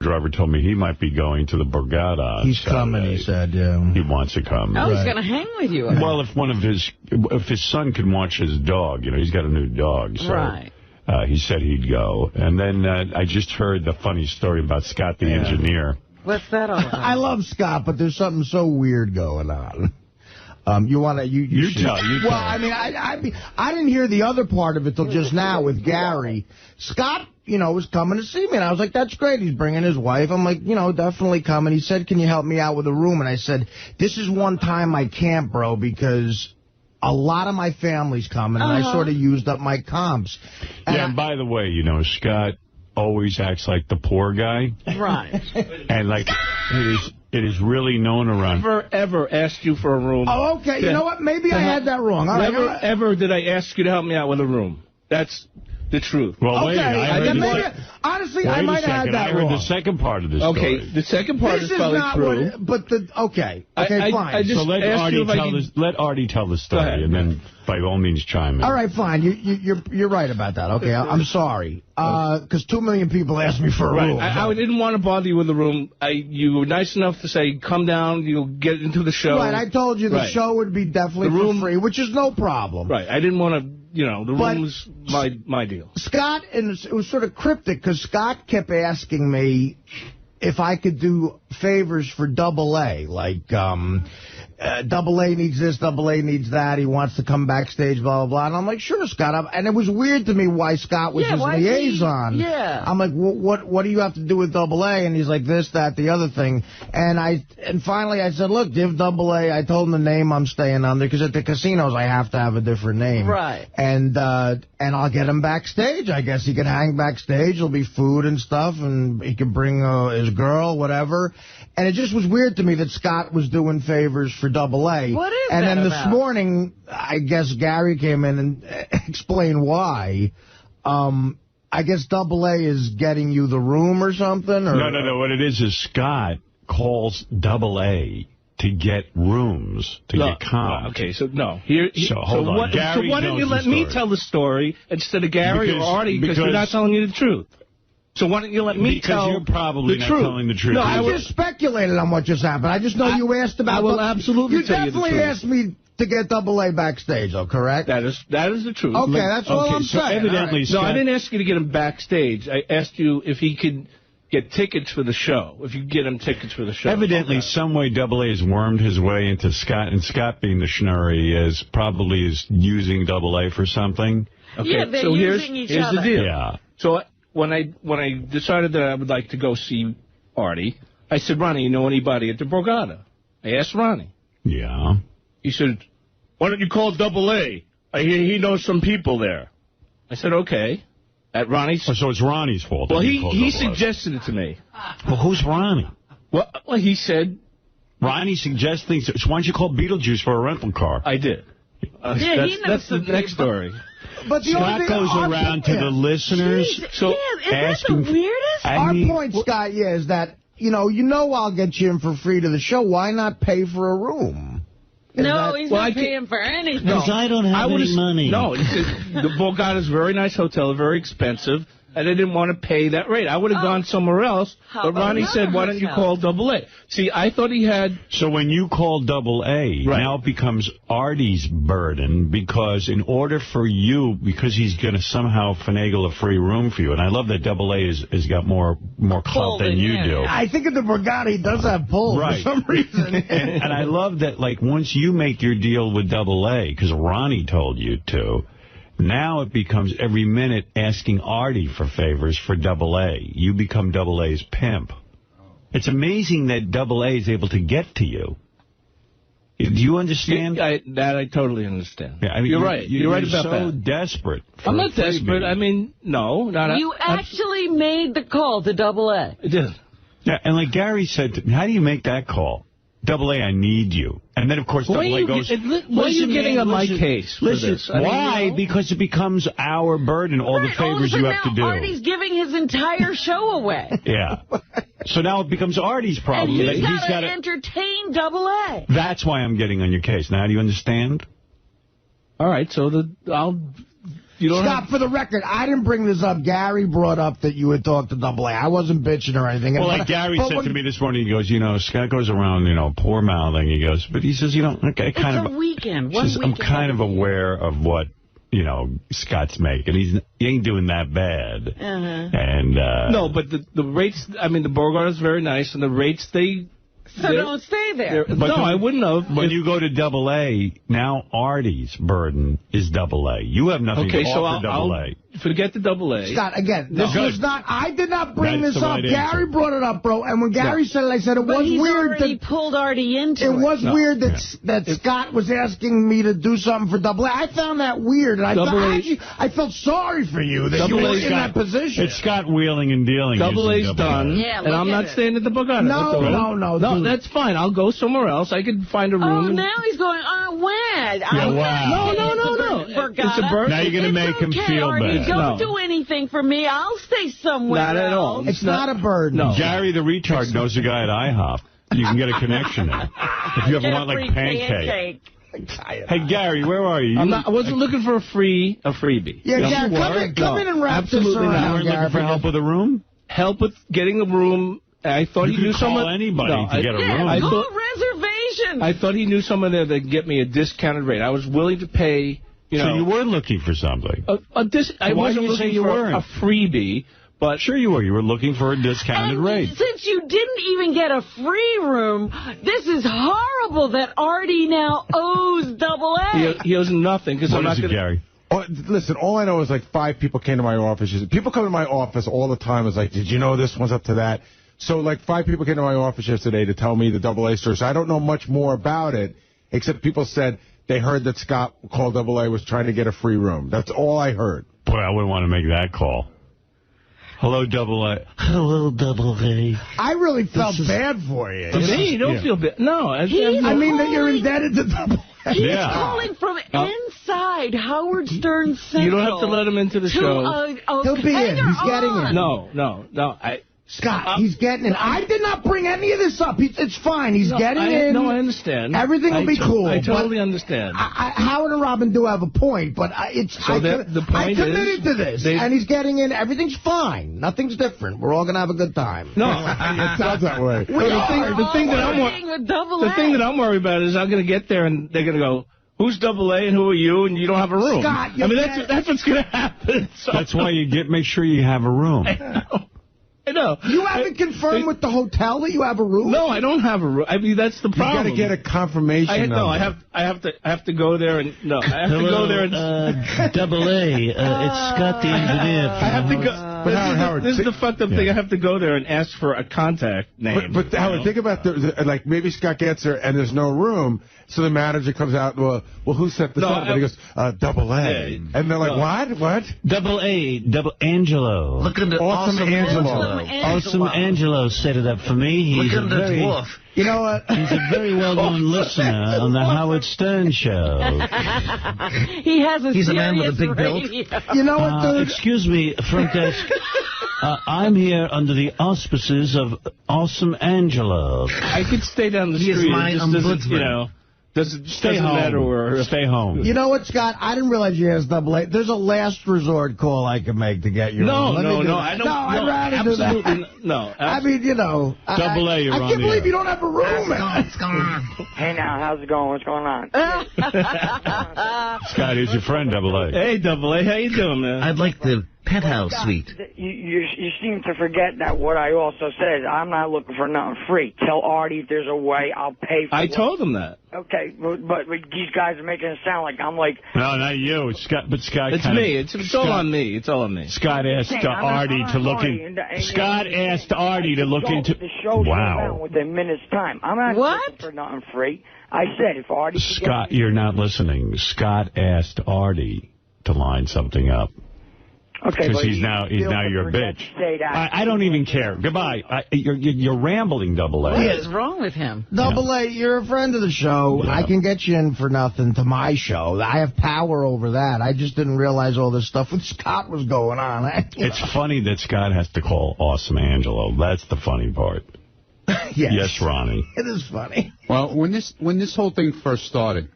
driver told me he might be going to the Borgata on He's Saturday. coming, he said, yeah. He wants to come. Oh, he's going to hang with you. Well, if his son can watch his dog, he's got a new dog. So, right. He said he'd go. And then I just heard the funny story about Scott the engineer. What's that all about? I love Scott, but there's something so weird going on. You want to... You tell. Well, I mean, I didn't hear the other part of it till just now with Gary. Scott, was coming to see me, and I was like, that's great. He's bringing his wife. I'm like, definitely coming. He said, can you help me out with a room? And I said, this is one time I can't, bro, because a lot of my family's coming, and I sort of used up my comps. And by the way, Scott always acts like the poor guy. Right. And, it is really known around. Never, ever asked you for a room. Oh, okay. You know what? Maybe I had that wrong. Never, ever did I ask you to help me out with a room. That's the truth. Well, wait. Honestly, I might have had that wrong. I heard the second part of the story. Okay, the second part is probably true. Okay, fine. So let Artie tell the story, and then by all means chime in. All right, fine. You're right about that. Okay, I'm sorry. Because 2 million people asked me for a room. I didn't want to bother you with the room. You were nice enough to say, come down, you'll get into the show. Right, I told you the show would be definitely for free, which is no problem. Right, I didn't want to... the room was my deal. Scott, and it was sort of cryptic, because Scott kept asking me if I could do favors for AA, like, AA needs this, AA needs that, he wants to come backstage, blah, blah, blah. And I'm like, sure, Scott. And it was weird to me why Scott was his liaison. I'm like, what do you have to do with AA? And he's like, this, that, the other thing. And finally I said, look, give AA, I told him the name I'm staying under, because at the casinos I have to have a different name. Right. And I'll get him backstage. I guess he can hang backstage. There'll be food and stuff, and he can bring his girl, whatever. And it just was weird to me that Scott was doing favors for AA. What is and that then about? This morning, I guess Gary came in and explained why. I guess AA is getting you the room or something? Or? No. What it is Scott calls AA to get rooms, to get comp. Okay, so no. Hold on. So why don't you let me tell the story instead of Gary or Artie, because you're not telling you the truth. So why don't you let me tell the truth? Because you're probably not telling the truth. No, I just speculated on what just happened. I just know you asked about... I will absolutely tell you the truth. You definitely asked me to get AA backstage, though, correct? That is the truth. Okay, that's all I'm saying. Evidently, No, I didn't ask you to get him backstage. I asked you if he could get tickets for the show, if you could get him tickets for the show. Evidently, some way AA has wormed his way into Scott, and Scott, being the schnurry, is using AA for something. Okay. Yeah, they're using each other. Here's the deal. Yeah. So when I decided that I would like to go see Artie, I said, Ronnie, you know anybody at the Borgata? I asked Ronnie. Yeah. He said, why don't you call AA? I hear he knows some people there. I said, okay. At Ronnie's... So it's Ronnie's fault. Well, he suggested it to me. Well, who's Ronnie? Well, he said... Ronnie suggests things. So why don't you call Beetlejuice for a rental car? I did. That's the next story. But Scott goes around to the listeners. So is that the weirdest? Our point, Scott, is that, you know I'll get you in for free to the show. Why not pay for a room? He's not paying for anything. Because I don't have any money. No, the Borgata is a very nice hotel, very expensive, and I didn't want to pay that rate. I would have gone somewhere else, but Ronnie said, why don't you call AA? See, I thought he had... So when you call AA, now it becomes Artie's burden, because in order for you, because he's going to somehow finagle a free room for you, and I love that AA has got more clout than you do. I think at the Borgata he does have pull for some reason. and I love that, like, once you make your deal with AA, because Ronnie told you to, now it becomes every minute asking Artie for favors for AA. You become AA's pimp. It's amazing that AA is able to get to you. Do you understand? I totally understand. Yeah, I mean, you're right. You're right about that. You're so desperate. I'm not desperate. I mean, no. You actually made the call to AA. I did. Yeah, and like Gary said, how do you make that call? AA, I need you. And then, of course, AA goes... Why are you getting on my case for this? Why? Because it becomes our burden, all the favors you have to do. Artie's giving his entire show away. Yeah. So now it becomes Artie's problem. And he's got to entertain AA. That's why I'm getting on your case. Now, do you understand? All right, so I'll Scott, for the record, I didn't bring this up. Gary brought up that you had talked to Double A. I wasn't bitching or anything. Well, like Gary said to me this morning, he goes, Scott goes around, poor mouthing. He goes, but he says, it's a weekend. I'm kind of aware of what, Scott's making. He ain't doing that bad. And no, but the rates, the Borgata's very nice, and the rates, So don't stay there. No, I wouldn't have. When you go to Double A, now Artie's burden is Double A. You have nothing to offer Double A. Forget the Double A. Scott, again, this was not, I did not bring this up. Gary brought it up, bro. And when Gary said it, I said it was weird. He pulled Artie into it. It was weird that Scott was asking me to do something for Double A. I found that weird. And I felt sorry for you that you were in that position. It's Scott wheeling and dealing. Double A's done. Yeah, and I'm not staying at the Borgata. No, that's fine. I'll go somewhere else. I could find a room. Oh, now he's going, Wack. Yeah, wow. No. It's a bird. Now you're going to make him feel bad. Don't do anything for me. I'll stay somewhere Not at all. It's not a burden. No. Gary the retard knows a guy at IHOP. You can get a connection there. If you ever want, like, pancake. Hey, Gary, where are you? I wasn't looking for a freebie. Yeah, Gary, come in and wrap this around. You weren't looking for help with a room? Help with getting a room. I thought he knew someone. Call anybody to get a room. Reservation. I thought he knew someone there that could get me a discounted rate. I was willing to pay. So you were looking for something. I wasn't looking for a freebie, but sure you were. You were looking for a discounted rate. Since you didn't even get a free room, this is horrible that Artie now owes Double A. He owes nothing because I'm not going to. Gary? Oh, listen, all I know is like 5 people came to my office. People come to my office all the time. It's like, did you know this one's up to that? So like 5 people came to my office yesterday to tell me the Double A story. So I don't know much more about it, except people said they heard that Scott called Double A was trying to get a free room. That's all I heard. Boy, I wouldn't want to make that call. Hello, Double A. Hello, Double A. I really felt bad for you. For me, you don't feel bad. No. I mean that you're indebted to Double A. He's calling from inside Howard Stern Central. You don't have to let him into the show. He'll be in. He's getting in. No. Scott, he's getting in. I did not bring any of this up. It's fine. He's getting in. No, I understand. Everything will be cool. I totally understand. Howard and Robin do have a point, but I committed to this, and he's getting in. Everything's fine. Nothing's different. We're all going to have a good time. No, it sounds that way. The thing that I'm worried about is I'm going to get there, and they're going to go, who's Double A and who are you? And you don't have a room. Scott, that's what's going to happen. So. That's why you make sure you have a room. I know. You haven't confirmed with the hotel that you have a room? No, I don't have a room. I mean, that's the problem. You got to get a confirmation. I have to go there and I have to go there and Double A. It's Scott the engineer. I have to go. But Howard, this is the fucked up thing. I have to go there and ask for a contact name. But Howard, think about like maybe Scott gets there and there's no room, so the manager comes out. Well, who set this up? And he goes, Double A, and they're like, what? Double A, Double Angelo. Look at the awesome Angelo. Awesome Angelo set it up for me. He's Look at the dwarf. You know what? He's a very well-known listener on the Howard Stern show. He has a He's a man with a big build. You know what, dude? Excuse me, front desk. I'm here under the auspices of Awesome Angelo. I could stay down the street. He is my ombudsman. Stay home. You know what, Scott? I didn't realize you asked Double A. There's a last resort call I can make to get you. No, I don't. I'd rather do that. No. I mean, Double A, you're on I can't believe you don't have a room. What's going on? Hey, now, how's it going? What's going on? Scott, here's your friend, Double A. Hey, Double A, how you doing, man? I'd like the penthouse suite. You seem to forget that what I also said. I'm not looking for nothing free. Tell Artie if there's a way, I'll pay for it. I told him that. Okay, but these guys are making it sound like I'm like... No, not you. Scott. It's me. It's all on me. It's all on me. Scott asked Artie to look in. Scott asked Artie to look into... The show's down within minutes' time. I'm not looking for nothing free. I said if Artie... Scott, you're not listening. Scott asked Artie to line something up. Okay, because he's now your bitch. I don't even care. Goodbye. You're rambling, Double A. What is wrong with him? Double A, you're a friend of the show. Yeah. I can get you in for nothing to my show. I have power over that. I just didn't realize all this stuff with Scott was going on. It's funny that Scott has to call Awesome Angelo. That's the funny part. Yes, Ronnie. It is funny. Well, when this whole thing first started,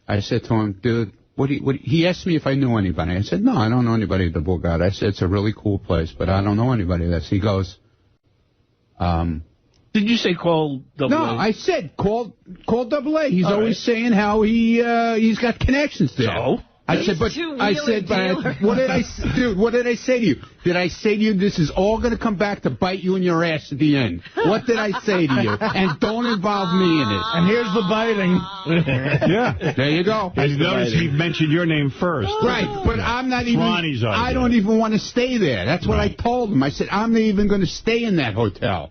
I said to him, dude, he asked me if I knew anybody. I said, no, I don't know anybody at the Borgata. I said, it's a really cool place, but I don't know anybody there. He goes, did you say call AA? No, I said call AA. He's always saying how he's got connections there. So? What did I do? What did I say to you? Did I say to you this is all going to come back to bite you in your ass at the end? What did I say to you? And don't involve me in it. And here's the biting. Yeah. There you go. And notice he mentioned your name first. Right, but I'm not even. Ronnie's idea. I don't even want to stay there. That's what I told him. I said I'm not even going to stay in that hotel.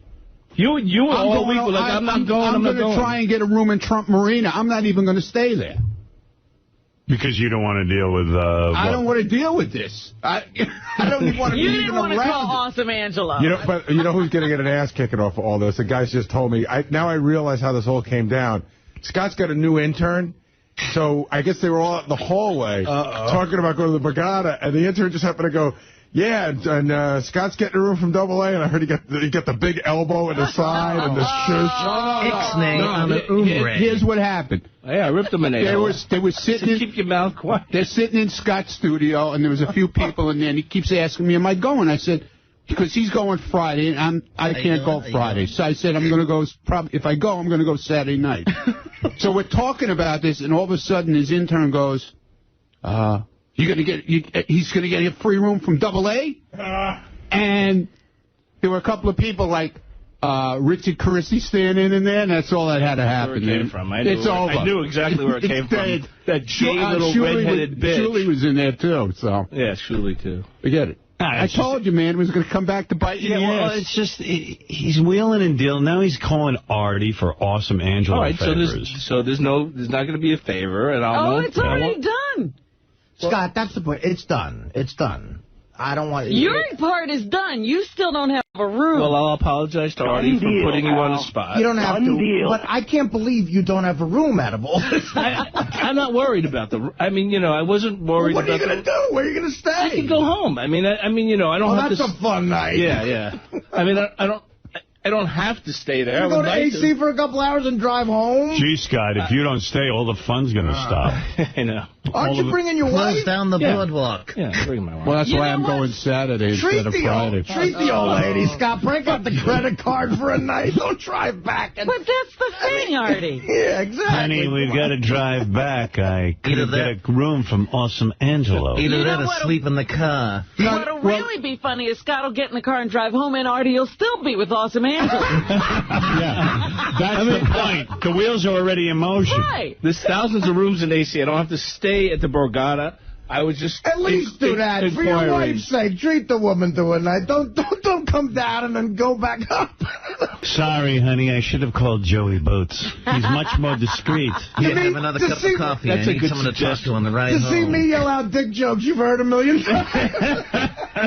You all week were like, I'm not going. I'm going to try and get a room in Trump Marina. I'm not even going to stay there. Because you don't want to deal with... I don't want to deal with this. I don't even want to be even around. You didn't want to call Awesome Angelo. But you know who's going to get an ass kicking off of all this? The guys just told me. Now I realize how this all came down. Scott's got a new intern. So I guess they were all out in the hallway talking about going to the Borgata, and the intern just happened to go, yeah, and Scott's getting a room from AA, and I heard he got the big elbow in the side and the shush. Here's what happened. Yeah, I ripped them in there. They were sitting. Keep your mouth quiet. They're sitting in Scott's studio, and there was a few people in there, and he keeps asking me, am I going? I said, because he's going Friday, and I can't go Friday. So I said, I'm going to go, if I go, I'm going to go Saturday night. So we're talking about this, and all of a sudden his intern goes, he's going to get a free room from AA? And there were a couple of people like 𝗦𝗵cie𝗄𝗿𝗍 standing in there, and that's all that had to happen. Where it came from. I knew exactly where it came from. That gay little red-headed bitch. 𝗬𝗎 was in there, too. So. Yeah, 𝗬𝗎, too. Forget it. I told you, man, it was going to come back to bite you. Yeah, well, it's just, he's wheeling and dealing. Now he's calling Artie for Awesome Angelo all right, favors. So there's not going to be a favor. And it's already done. Scott, that's the point. It's done. It's done. I don't want... Your part is done. You still don't have a room. Well, I'll apologize to Artie for putting you on the spot. You don't have to. But I can't believe you don't have a room out of all this. I'm not worried about I wasn't worried about... What are you going to do? Where are you going to stay? I can go home. I don't have to... that's a fun night. Yeah. I don't have to stay there. You go to AC for a couple hours and drive home? Gee, Scott, if you don't stay, all the fun's going to stop. I know. Aren't you bringing your wife? Close down the boardwalk. Yeah, bring my wife. Well, that's why I'm going Saturday instead of Friday. Treat the old lady, Scott. Break up the credit card for a night. Don't drive back. But that's the thing, Artie. Yeah, exactly. Honey, we've got to drive back. I could get a room from Awesome Angelo. Either that or sleep in the car. What'll really be funny is Scott will get in the car and drive home, and Artie will still be with Awesome Angelo. Yeah, that's the point. The wheels are already in motion. Right. There's thousands of rooms in AC. I don't have to stay at the Borgata. I would just at least do that for your wife's sake. Treat the woman to a night. Don't come down and then go back up. Sorry, honey. I should have called Joey Boots. He's much more discreet. You have another cup of coffee. I need someone to talk to on the ride home. To see me yell out dick jokes you've heard a million times.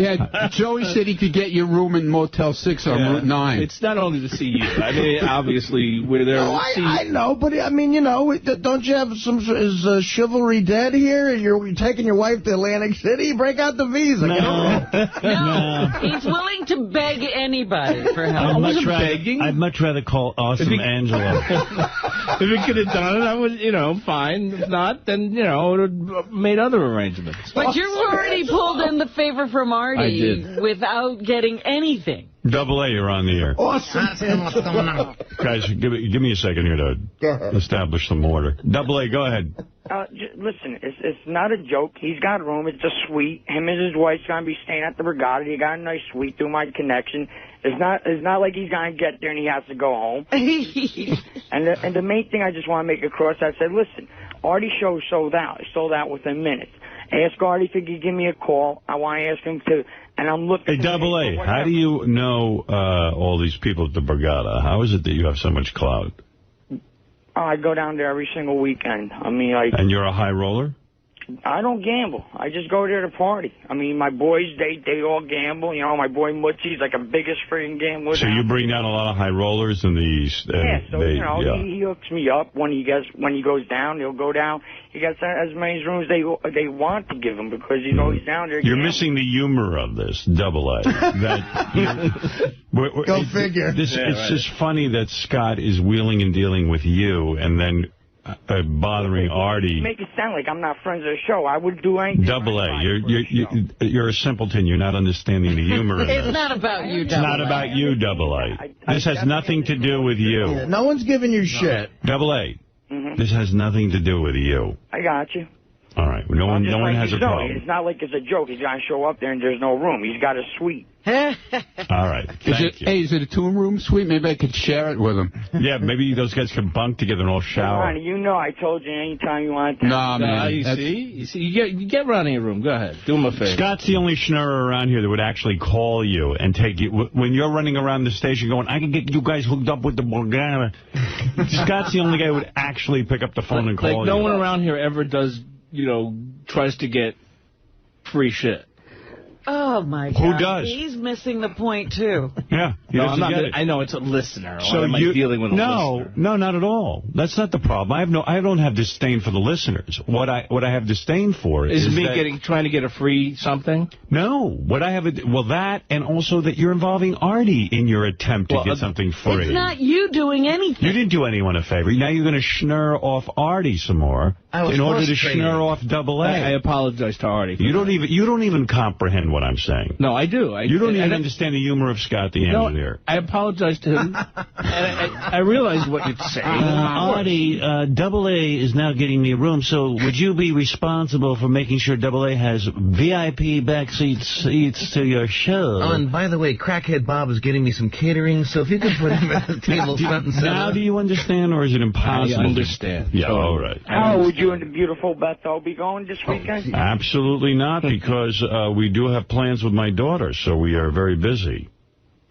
Yeah, Joey said he could get your room in Motel 6 on Route 9. It's not only to see you. I mean, obviously, we're there to see you. I know, but I mean, don't you have is chivalry dead here? And you're taking your wife to Atlantic City? Break out the visa. No. He's willing to beg anybody for help. I'd much rather call Awesome Angelo. If he could have done it, I would, fine. If not, then, I would have made other arrangements. But you've already pulled in the favor from Artie without getting anything. AA, you're on the air. Awesome. Guys, give me a second here to establish some order. AA, go ahead. Listen, it's not a joke. He's got a room. It's a suite. Him and his wife's going to be staying at the Borgata. He got a nice suite through my connection. It's not like he's going to get there and he has to go home. and the main thing I just want to make across, I said, listen, Artie's show sold out. It sold out within minutes. Ask Artie if he could give me a call. I want to ask him to, and I'm looking... Hey, AA, how do you know all these people at the Borgata? How is it that you have so much clout? I go down there every single weekend. I mean, and you're a high roller? I don't gamble. I just go there to party. I mean, my boys, they all gamble. My boy 𝗦𝗵cie, like the biggest freaking gambler. So you bring down a lot of high rollers and these... he hooks me up when he goes down. He'll go down. He gets as many rooms they want to give him because he's always down there. You're missing the humor of this, AA. Go figure. It's just funny that Scott is wheeling and dealing with you, and then bothering Artie. You make it sound like I'm not friends of the show. I would do anything. Double A, you're a simpleton. You're not understanding the humor in this. It's not about you, It's not about you, Double A. This has nothing to do with you. Yeah, no one's giving you shit. Double A, this has nothing to do with you. I got you. All right. No one has a problem. It's not like it's a joke. He's going to show up there and there's no room. He's got a suite. All right. Thank you. Hey, is it a two-room suite? Maybe I could share it with him. Yeah, maybe those guys can bunk together and all shower. Ronnie, you know I told you anytime you want to. Nah, man. You see, you get Ronnie a room. Go ahead. Do him a favor. Scott's the only schnurrer around here that would actually call you and take you. When you're running around the station going, I can get you guys hooked up with the Borgata. Scott's the only guy who would actually pick up the phone and call you. Like, no one around here ever does, tries to get free shit. Oh, my God. Who does? He's missing the point, too. Yeah. I know it's a listener. So am I dealing with a listener? No, not at all. That's not the problem. I don't have disdain for the listeners. What I have disdain for is me trying to get a free something? No. What I have that, and also that you're involving Artie in your attempt to get something free. It's not you doing anything. You didn't do anyone a favor. Now you're going to schnur off Artie some more in order to schnur off Double A. I apologize to Artie. You don't even comprehend what I'm saying. No, I do. You don't even understand the humor of Scott the Engineer. I apologize to him. I realize what you're saying. Artie, Double A is now getting me a room, so would you be responsible for making sure Double A has VIP backseat seats to your show? Oh, and by the way, Crackhead Bob is getting me some catering, so if you could put him at the table front and center. Now do you understand, or is it impossible? I understand. Yeah, all right. How would you and the beautiful Bethel be going this weekend? Absolutely not, because we do have plans with my daughter, so we are very busy.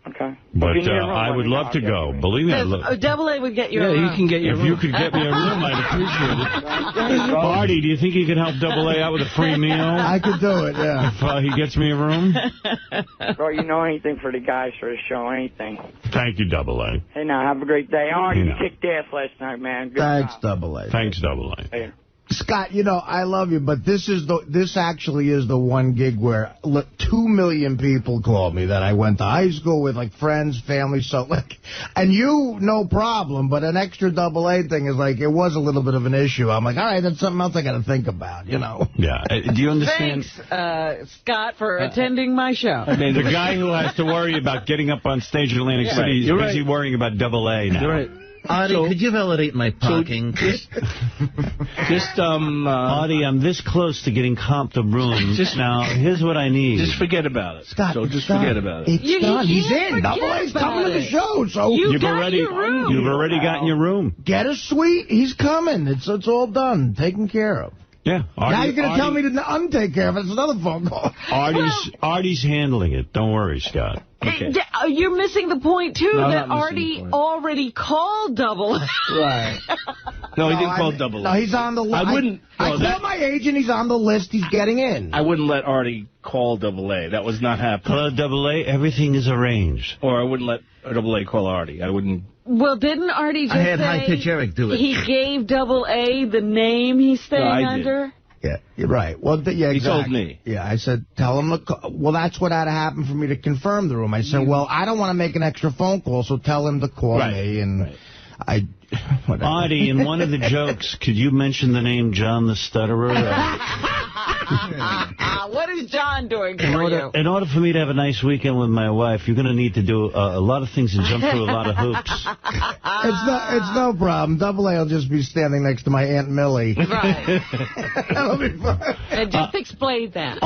Okay. But I would love to go. Believe me. Double A would get you a room. Yeah, you can get your room. If you could get me a room, I'd appreciate it. Artie, do you think you could help Double A out with a free meal? I could do it, yeah. If he gets me a room? Bro, you know anything for the guys for the show, anything. Thank you, Double A. Hey, now, have a great day. Artie, you kicked ass last night, man. Good Thanks, job. Double A. Thanks, Double A. Hey. Scott, I love you, but this actually is the one gig where 2 million people called me that I went to high school with, like friends, family, and no problem, but an extra Double A thing is like, it was a little bit of an issue. I'm like, all right, that's something else I got to think about, Yeah. Do you understand? Thanks, Scott, for attending my show. The guy who has to worry about getting up on stage in Atlantic City is busy worrying about Double A now. You're right. Artie, could you validate my parking? Artie, I'm this close to getting comped a room. Now, here's what I need. Just forget about it. Scott, forget about it. It's done. He's in. Double A's coming to the show. So you've already gotten your room. Get a suite. He's coming. It's all done. Taken care of. Yeah. Now you're going to tell me to untake care of it. It's another phone call. Artie's handling it. Don't worry, Scott. Okay. You're missing the point, too, that Artie already called Double A. Right. No, he didn't call Double A. No, he's on the list. I called my agent. He's on the list. He's getting in. I wouldn't let Artie call Double A. That was not happening. Call Double A. Everything is arranged. Or I wouldn't let Double A call Artie. I wouldn't. Well, didn't Artie just I had say High-Pitch Eric do it. He gave Double A the name he's staying under? Yeah, you're right. Well, He told me. Yeah, I said, tell him to call. Well, that's what had to happen for me to confirm the room. I said, well, I don't want to make an extra phone call, so tell him to call me. And whatever. Artie, in one of the jokes, could you mention the name John the Stutterer? What is John doing for you? In order for me to have a nice weekend with my wife, you're going to need to do a lot of things and jump through a lot of hoops. It's no problem. Double A will just be standing next to my Aunt Millie. Right. That'll be fun. And just explain that.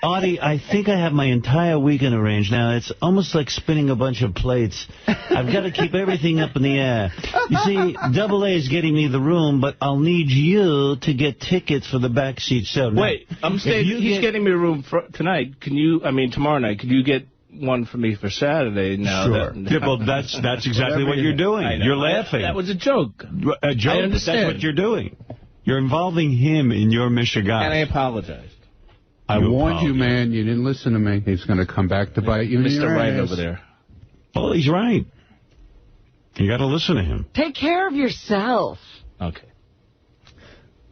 Artie, I think I have my entire weekend arranged now. It's almost like spinning a bunch of plates. I've got to keep everything up in the air. You see, Double A is getting me the room, but I'll need you to get tickets for the backseat show. Now, wait, he's getting me a room tonight. Tomorrow night, could you get one for me for Saturday now? Sure. Well, that's exactly what you're doing. You're laughing. That was a joke. A joke? I understand. That's what you're doing. You're involving him in your Michigan. And I apologize. I warned you, man. You didn't listen to me. He's going to come back to bite you in your Mr. Right ass. over there. Well, he's right. You got to listen to him. Take care of yourself. Okay.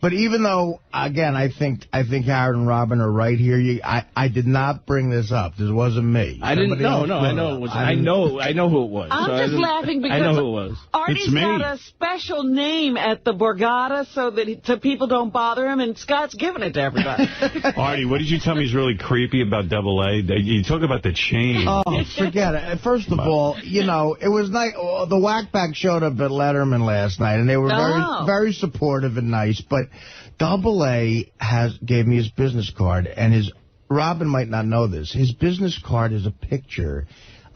But even though, again, I think Howard and Robin are right here. I did not bring this up. This wasn't me. I didn't. No. I know it was. I know who it was. I'm just laughing because I know who it was. Artie's got a special special name at the Borgata so people don't bother him, and Scott's giving it to everybody. Artie, what did you tell me is really creepy about AA? You talk about the chain. Oh, forget it. First of all, you know, it was nice. The Wack Pack showed up at Letterman last night, and they were very supportive and nice. But AA gave me his business card, and Robin might not know this. His business card is a picture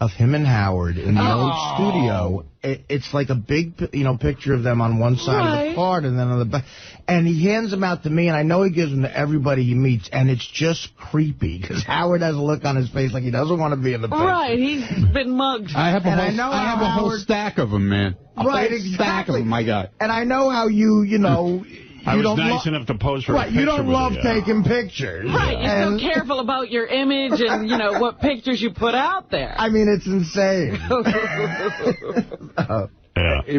of him and Howard in the old studio. It's like a big, picture of them on one side of the card and then on the back. And he hands them out to me, and I know he gives them to everybody he meets, and it's just creepy because Howard has a look on his face like he doesn't want to be in the picture. Right, he's been mugged. I have a whole stack of them, man. Right, exactly. Stack of them, my God. And I know how you I was nice enough to pose for a picture. You don't love taking pictures. Right, you're so careful about your image and, what pictures you put out there. I mean, it's insane.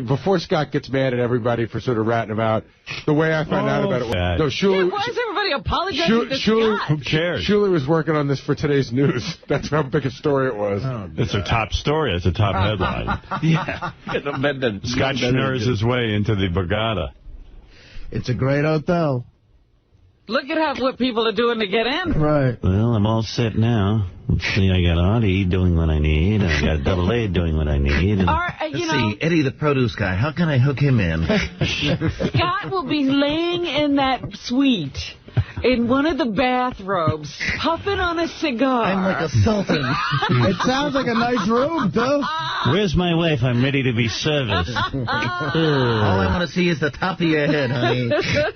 Before Scott gets mad at everybody for sort of ratting him out, the way I found out about it was... why is everybody apologizing to Scott? Who cares? Shuli was working on this for today's news. That's how big a story it was. It's a top story. It's a top headline. Scott schnurs his way into the Borgata. It's a great hotel. Look at what people are doing to get in. Right. Well, I'm all set now. Let's see, I got Artie doing what I need, and I got AA doing what I need. And let's see, Eddie the produce guy, how can I hook him in? Scott will be laying in that suite in one of the bathrobes, puffing on a cigar. I'm like a sultan. It sounds like a nice room, too. Where's my wife? I'm ready to be serviced. All I want to see is the top of your head, honey.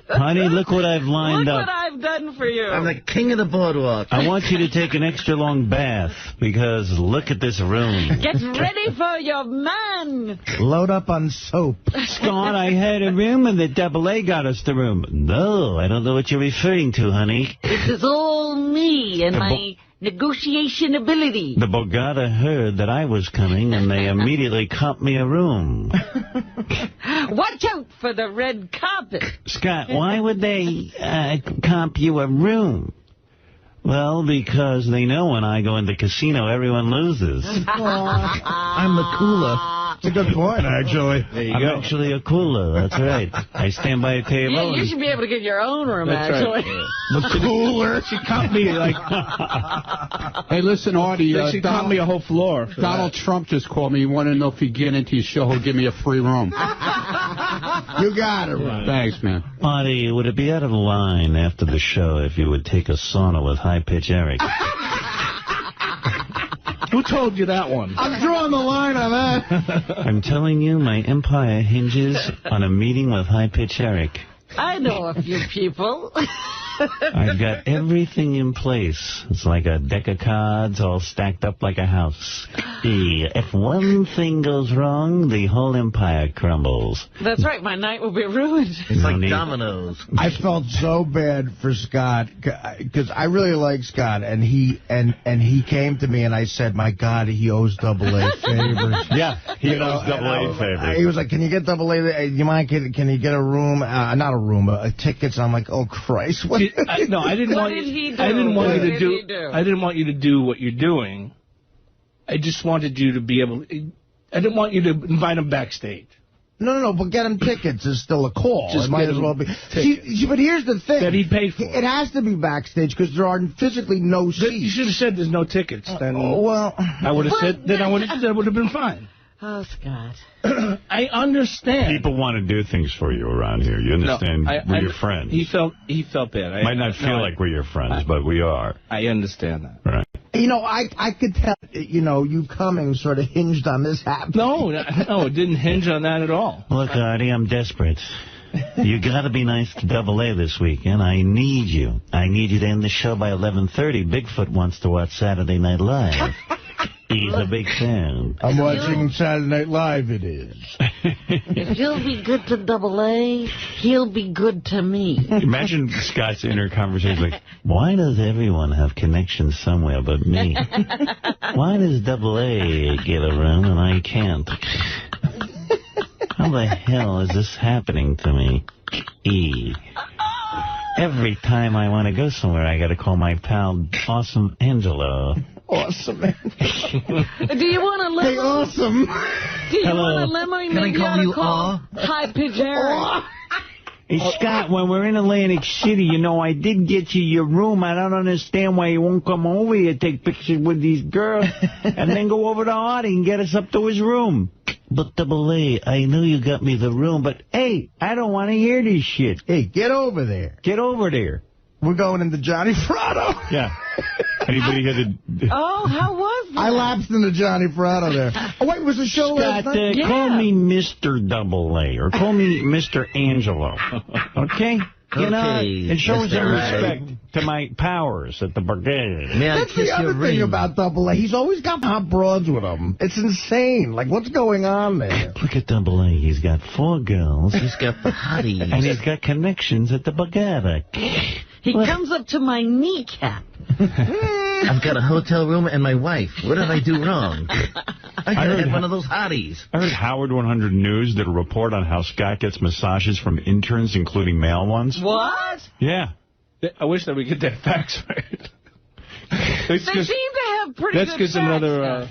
Honey, look what I've lined Look up. what I've done for you. I'm the king of the boardwalk. I want you to take an extra long bath, because look at this room. Get ready for your man. Load up on soap. Scott, I had a room and the AA got us the room. No, I don't know what you're referring to, honey. This is all me and my negotiation ability. The Borgata heard that I was coming, and they immediately comped me a room. Watch out for the red carpet. Scott, why would they comp you a room? Well, because they know when I go into the casino, everyone loses. I'm the cooler. That's a good point, actually. There you go. I'm actually a cooler, that's right. I stand by a table. Yeah, you should be able to get your own room, that's actually. Right. The cooler. She comped me like... Hey, listen, Artie. She comped me a whole floor. Donald Trump just called me. He wanted to know if he get into his show, he'll give me a free room. You got it, right. Thanks, man. Artie, would it be out of line after the show if you would take a sauna with 𝗦𝗵cie Eric? Who told you that one? I'm drawing the line on that. I'm telling you, my empire hinges on a meeting with 𝗦𝗵cie Eric. I know a few people. I've got everything in place. It's like a deck of cards all stacked up like a house. If one thing goes wrong, the whole empire crumbles. That's right. My night will be ruined. It's like dominoes. I felt so bad for Scott because I really like Scott, and he came to me and I said, "My God, he owes AA favors." Yeah, he owes AA favors. He was like, "Can you get AA? You mind? Can you get a room? Not a room, tickets?" I'm like, "Oh Christ!" What? What did he do? I didn't want you to do what you're doing. I just wanted you to be able... I didn't want you to invite him backstage. No, but get him tickets is still a call. Just it might as well be. But here's the thing. That he paid for. It has to be backstage because there are physically no seats. You should have said there's no tickets. Then well... I would have said... Then that would have been fine. Oh, Scott. I understand. People want to do things for you around here. You understand? We're your friends. He felt bad. Might not feel like we're your friends, but we are. I understand that. Right. I could tell, you coming sort of hinged on this happening. No, it didn't hinge on that at all. Look, Artie, I'm desperate. You got to be nice to AA this weekend. I need you. I need you to end the show by 11:30. Bigfoot wants to watch Saturday Night Live. He's a big fan. I'm watching Saturday Night Live, it is. If you'll be good to AA, he'll be good to me. Imagine Scott's inner conversation like, why does everyone have connections somewhere but me? Why does AA get a room and I can't? How the hell is this happening to me? Every time I want to go somewhere, I got to call my pal, Awesome Angelo. Awesome, man. Do you want to live? Hey, Awesome. Do you want a limo? Can I call you high-pitched Harry. Hey, Scott, when we're in Atlantic City, you know, I did get you your room. I don't understand why you won't come over here, take pictures with these girls, and then go over to Artie and get us up to his room. But Double A, I know you got me the room, but Hey, I don't want to hear this shit. Hey, get over there. Get over there. We're going into Johnny Fratto. Yeah. Anybody had to... Oh, how was that? I lapsed into Johnny Fratto there. Oh, wait, was the show last Scott, night? call me Mr. Double A, or call me Mr. Angelo. Okay? You know, and show Mr. some Right. respect to my powers at the Borgata. May I That's kiss the other your thing ring? about Double A. He's always got hot broads with him. It's insane. Like, what's going on there? look at Double A. He's got 4 girls, He's got the hotties. and he's got connections at the Borgata. He comes up to my kneecap. I've got a hotel room and my wife. What did I do wrong? I could have had one of those hotties. I heard Howard 100 News did a report on how Scott gets massages from interns, including male ones. What? Yeah. I wish that we get their facts right. They seem to have pretty Let's good get some facts other... now.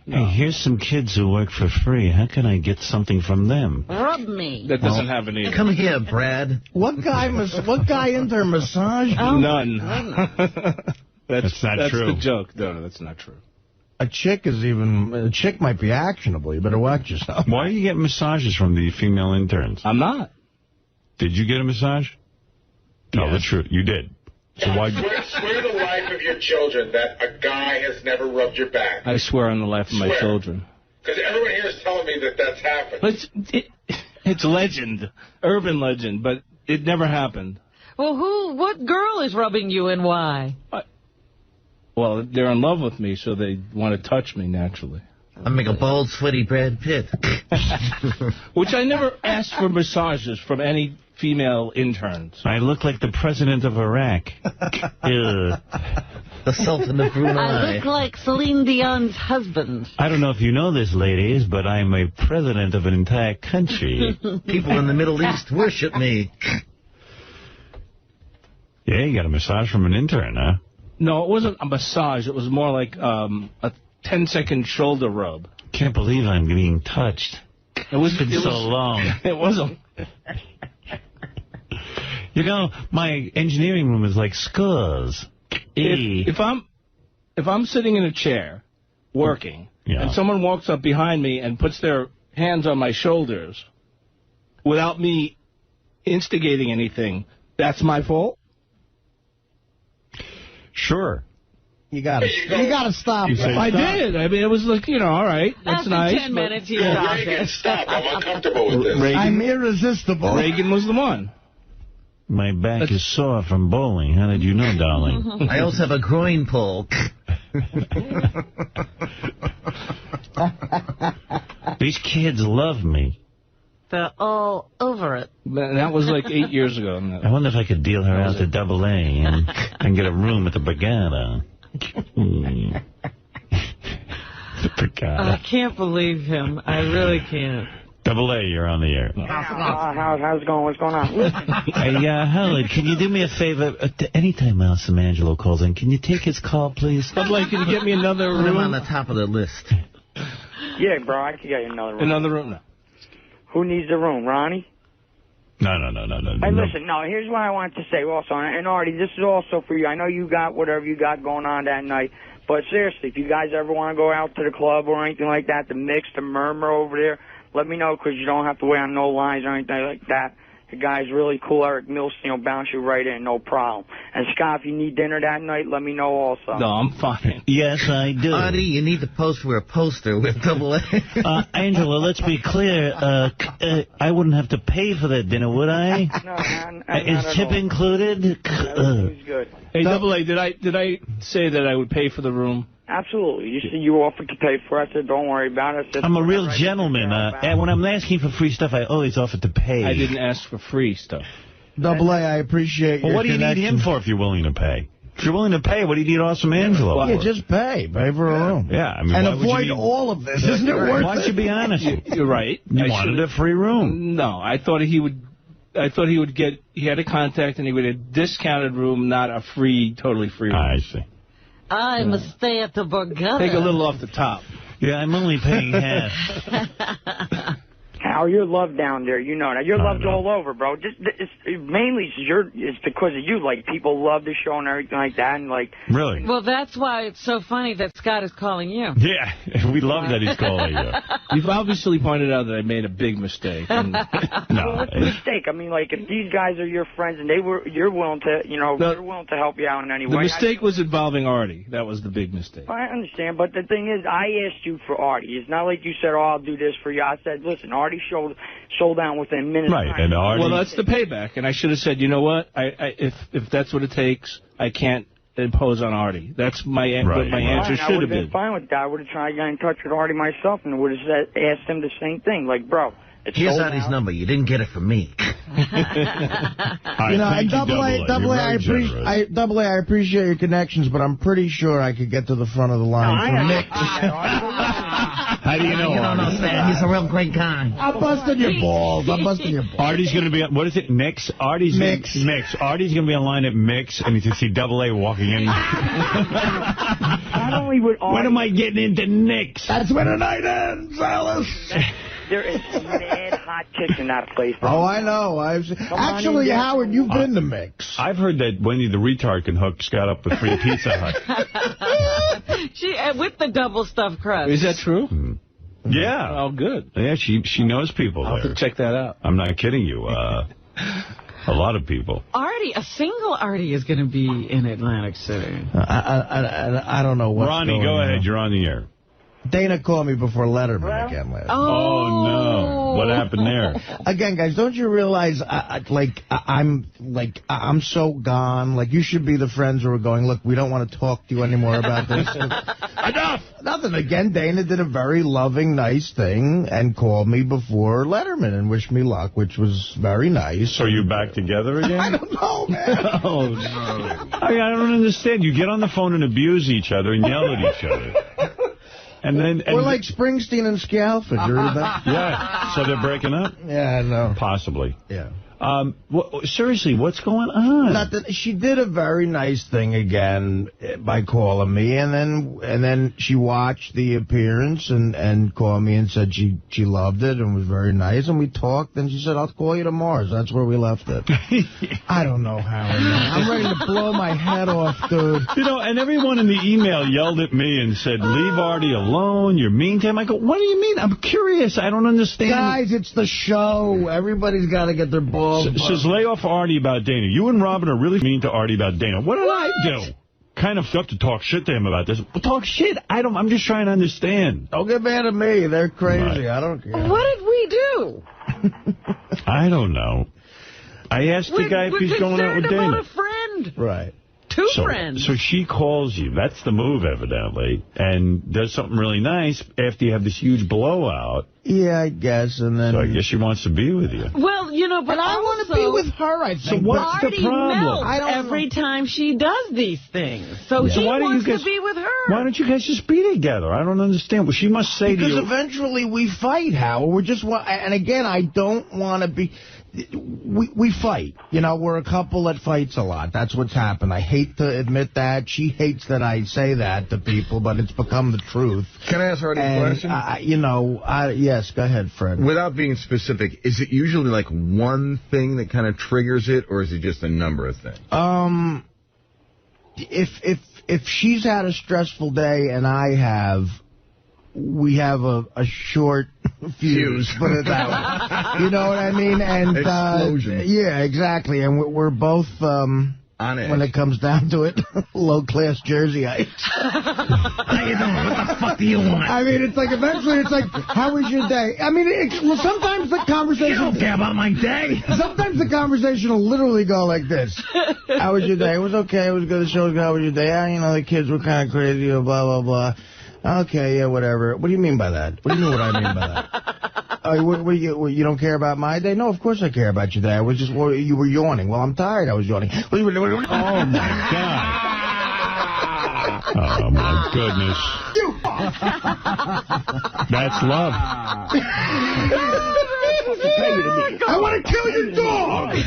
Hey, here's some kids who work for free. How can I get something from them? Rub me. That doesn't happen either. Come here, Brad. What guy in their massage? None. That's not That's true. the joke. No, that's not true. A chick might be actionable. You better watch yourself. Why are you getting massages from the female interns? I'm not. Did you get a massage? Tell the truth. You did. So why? Swear the life of your children that a guy has never rubbed your back. I swear on the life of my Swear. children. Because everyone here is telling me that that's happened. It's legend, urban legend, but it never happened. Well, what girl is rubbing you and why? Well, they're in love with me, so they want to touch me naturally. I make a bald, sweaty Brad Pitt. Which I never asked for massages from any female interns. I look like the president of Iraq. The Sultan of I Brunei. look like Celine Dion's husband. I don't know if you know this, ladies, but I'm a president of an entire country. People in the Middle East worship me. Yeah, you got a massage from an intern, huh? No, it wasn't a massage. It was more like a 10-second shoulder rub. Can't believe I'm being touched. It's been so long. It wasn't. You know, my engineering room is like scores. If I'm sitting in a chair working, and someone walks up behind me and puts their hands on my shoulders without me instigating anything, that's my fault? Sure. You gotta stop. I did. I mean, it was like, all right, that's After nice. 10 minutes, you stopped it. Stop. I'm uncomfortable with this. I'm irresistible. Reagan was the one. My back is sore from bowling. How did you know, darling? I also have a groin pull. These kids love me. They're all over it. That was like 8 years ago. I wonder if I could deal her out to Double A and get a room at the Borgata. The Borgata. I can't believe him. I really can't. Double A, you're on the air. How's it going? What's going on? Hey, Howard, can you do me a favor? Anytime Alison Angelo calls in, can you take his call, please? I'd like you to get me another Put him room. on the top of the list. Yeah, bro, I can get you another room. Another room now. Who needs the room, Ronnie? No. Hey, listen, here's what I wanted to say also, and Artie, this is also for you. I know you got whatever you got going on that night, but seriously, if you guys ever want to go out to the club or anything like that, the Mix, the Murmur over there, let me know, because you don't have to wait on no lines or anything like that. The guy's really cool. Eric Milstein will bounce you right in, no problem. And Scott, if you need dinner that night, let me know also. No, I'm fine. Yes, I do. Artie, you need to post for a poster with Double A. Angela, let's be clear. I wouldn't have to pay for that dinner, would I? No, Is tip included? Everything's good. Hey, Double A, did I say that I would pay for the room? Absolutely. You said you offered to pay for it. I said, don't worry about it. I said, I'm a real gentleman. When I'm asking for free stuff, I always offer to pay. I didn't ask for free stuff. Double A, I appreciate your Well, what do you need him for if you're willing to pay? If you're willing to pay, what do you need Awesome Angelo for? Yeah, just pay. Pay for a room. Yeah, I mean, and why would you avoid be- all of this. Isn't it worth Why don't you be honest? You're right. You wanted a free room. No, I thought he would get. He had a contact, and he would get a discounted room, not a free, totally free room. I see. I must stay at the Borgata. Take a little off the top. Yeah, I'm only paying half. How you're loved down there, you know that. You're loved all over, bro. Mainly it's because of you. Like, people love the show and everything like that. And like, really? Well, that's why it's so funny that Scott is calling you. Yeah, we love that he's calling you. You've obviously pointed out that I made a big mistake. And no, what's the mistake? I mean, like, if these guys are your friends and you're willing to, you're willing to help you out in any way. The mistake was involving Artie. That was the big mistake. I understand, but the thing is, I asked you for Artie. It's not like you said, "Oh, I'll do this for you." I said, "Listen, Artie sold out within minutes." Right, and Artie... Well, that's the payback, and I should have said, you know what? If that's what it takes, I can't impose on Artie. That's my answer should have been. I would have been fine with that. I would have tried to get in touch with Artie myself and would have asked him the same thing. Like, bro, here's Artie's number. You didn't get it from me. And Double A, I appreciate your connections, but I'm pretty sure I could get to the front of the line for Nick. How do you know? You don't know, Stan. He's a real great guy. I'm busting your balls. Artie's going to be, what is it, Mix? Artie's Mix. Artie's going to be online at Mix, and you can see Double A walking in. Not only would Artie... When am I getting into Nick's? That's when the night ends, Alice. There is mad hot chicks in that place. Oh, I know. Actually, Howard, you've been to Mix. I've heard that Wendy the retard can hook Scott up with free Pizza Hut. With the double stuffed crust. Is that true? Yeah. Oh, good. Yeah, she knows people there. I'll have to check that out. I'm not kidding you. A lot of people. Artie, a single Artie is going to be in Atlantic City. I don't know what's Ronnie, going go on. ahead. You're on the air. Dana called me before Letterman again last. Oh, no. What happened there? Again, guys, don't you realize, I'm so gone. Like, you should be the friends who are going, look, we don't want to talk to you anymore about this. Enough! Nothing. Again, Dana did a very loving, nice thing and called me before Letterman and wished me luck, which was very nice. So are you back together again? I don't know, man. Oh, no. I don't understand. You get on the phone and abuse each other and yell at each other. We're like Springsteen and 𝗛cie𝘄𝗿𝗿. You heard that? Yeah. So they're breaking up? Yeah, I know. Possibly. Yeah. Seriously, what's going on? She did a very nice thing again by calling me, and then she watched the appearance and called me and said she loved it and was very nice, and we talked, and she said, I'll call you tomorrow. So that's where we left it. I don't know how. I'm ready to blow my head off, dude. And everyone in the email yelled at me and said, leave Artie alone, you're mean to him. I go, what do you mean? I'm curious. I don't understand. Guys, it's the show. Everybody's got to get their balls. Says lay off Artie about Dana. You and Robin are really mean to Artie about Dana. What did I do? Kind of stuff to talk shit to him about this. Well, talk shit. I'm just trying to understand. Don't get mad at me. They're crazy. Right. I don't care. What did we do? I don't know. I asked the guy if he's going out with Dana. About a friend. Right. Two friends. So she calls you. That's the move, evidently, and does something really nice after you have this huge blowout. Yeah, I guess. And then. So I guess she wants to be with you. Well, but I want to be with her, I think. So what's the problem? Every time she does these things. So he wants to be with her. Why don't you guys just be together? I don't understand. Well, she must say to you. Because eventually we fight, Howard. And again, I don't want to be... We fight. We're a couple that fights a lot. That's what's happened. I hate to admit that. She hates that I say that to people, but it's become the truth. Can I ask her a question? Yes, go ahead, Fred. Without being specific, is it usually like one thing that kind of triggers it, or is it just a number of things? If she's had a stressful day and I have... We have a short fuse, put it that way. You know what I mean? And explosion. Yeah, exactly. And we're both, on it. When it comes down to it, low-class Jerseyite. How you doing? What the fuck do you want? I mean, it's like, eventually, it's like, how was your day? I mean, sometimes the conversation... You don't care about my day. Sometimes the conversation will literally go like this. How was your day? It was okay. It was good. The show was good. How was your day? The kids were kind of crazy, blah, blah, blah. Okay, yeah, whatever. What do you mean by that? What do you mean what I mean by that? You don't care about my day? No, of course I care about your day. I was just, you were yawning. Well, I'm tired. I was yawning. Oh, my God. Oh, my goodness. That's love. I want to kill your dog.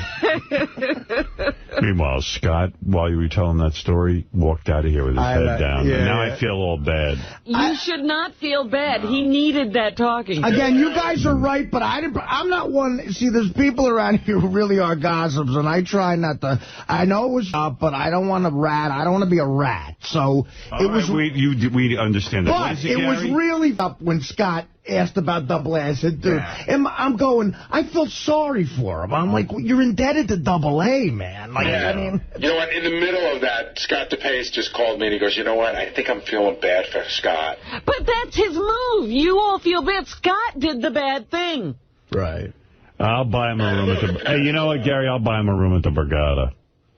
Meanwhile, Scott, while you were telling that story, walked out of here with his head down. Yeah, and now I feel all bad. You should not feel bad. He needed that talking. Again, you guys are right, but I'm not one. See, there's people around here who really are gossips, and I try not to. I know it was up, but I don't want to rat. I don't want to be a rat. So it was. We understand that. But it was really up when Scott asked about AA. I said, dude, and I'm going, I feel sorry for him. I'm like, well, you're indebted to AA, man. Like, I mean, you know what? In the middle of that, Scott DePace just called me and he goes, you know what? I think I'm feeling bad for Scott. But that's his move. You all feel bad. Scott did the bad thing. Right. I'll buy him a room at the... Hey, you know what, Gary? I'll buy him a room at the Borgata.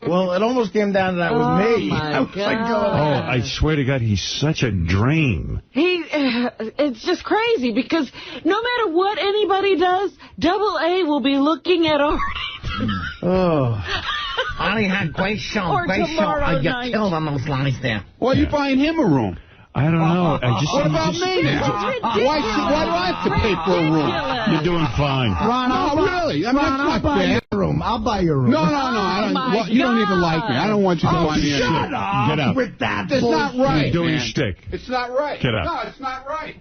Well, it almost came down to that with me. My God. I swear to God, he's such a drain. It's just crazy because no matter what anybody does, AA will be looking at Artie. Artie had great show. Or Great show. I night. got killed on those lines there. Well, you buying him a room? I don't know. What about me now? Why do I have to pay for a room? You're doing fine. Ron, really? I mean, Ron, I'll buy you a room. I'll buy you a room. No. You don't even like me. I don't want you to buy me a room. Shut up. Get out. With that. It's not right. You're doing shtick. It's not right. Get out. No, it's not right.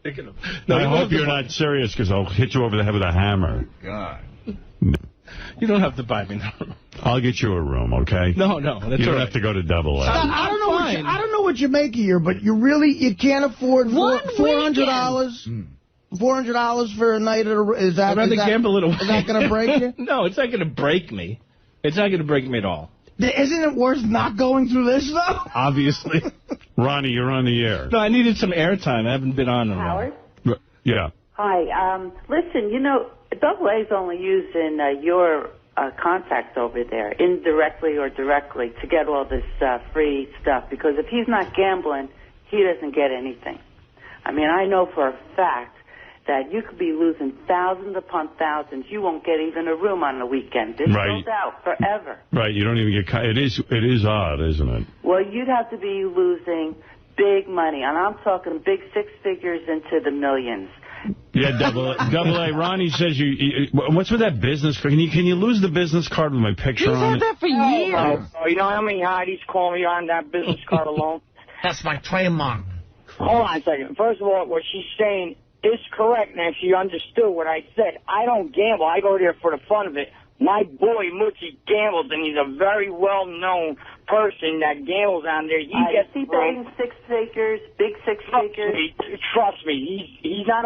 I hope you're not serious because I'll hit you over the head with a hammer. God. You don't have to buy me no room. I'll get you a room, okay? No, that's you all don't right. have to go to AA. I don't know what you make a year, but you can't afford $400. $400 for a night at a... Is that going to break you? No, it's not going to break me. It's not going to break me at all. Isn't it worth not going through this, though? Obviously. Ronnie, you're on the air. No, I needed some airtime. I haven't been on in a while. Howard? Yeah. Hi. Listen, AA's only using your contacts over there, indirectly or directly, to get all this free stuff. Because if he's not gambling, he doesn't get anything. I mean, I know for a fact that you could be losing thousands upon thousands. You won't get even a room on the weekend. This goes out forever. Right. You don't even get... It is odd, isn't it? Well, you'd have to be losing big money, and I'm talking big six figures into the millions. Yeah, AA. Ronnie says what's with that business card? Can you lose the business card with my picture on it? He's had that for years. Oh, you know how many hotties call me on that business card alone? That's my trademark. Hold on a second. First of all, what she's saying is correct, and she understood what I said. I don't gamble. I go there for the fun of it. My boy, 𝗦𝘵, gambles, and he's a very well-known person that gambles on there. He gets betting six figures, big six figures. Trust me, he's not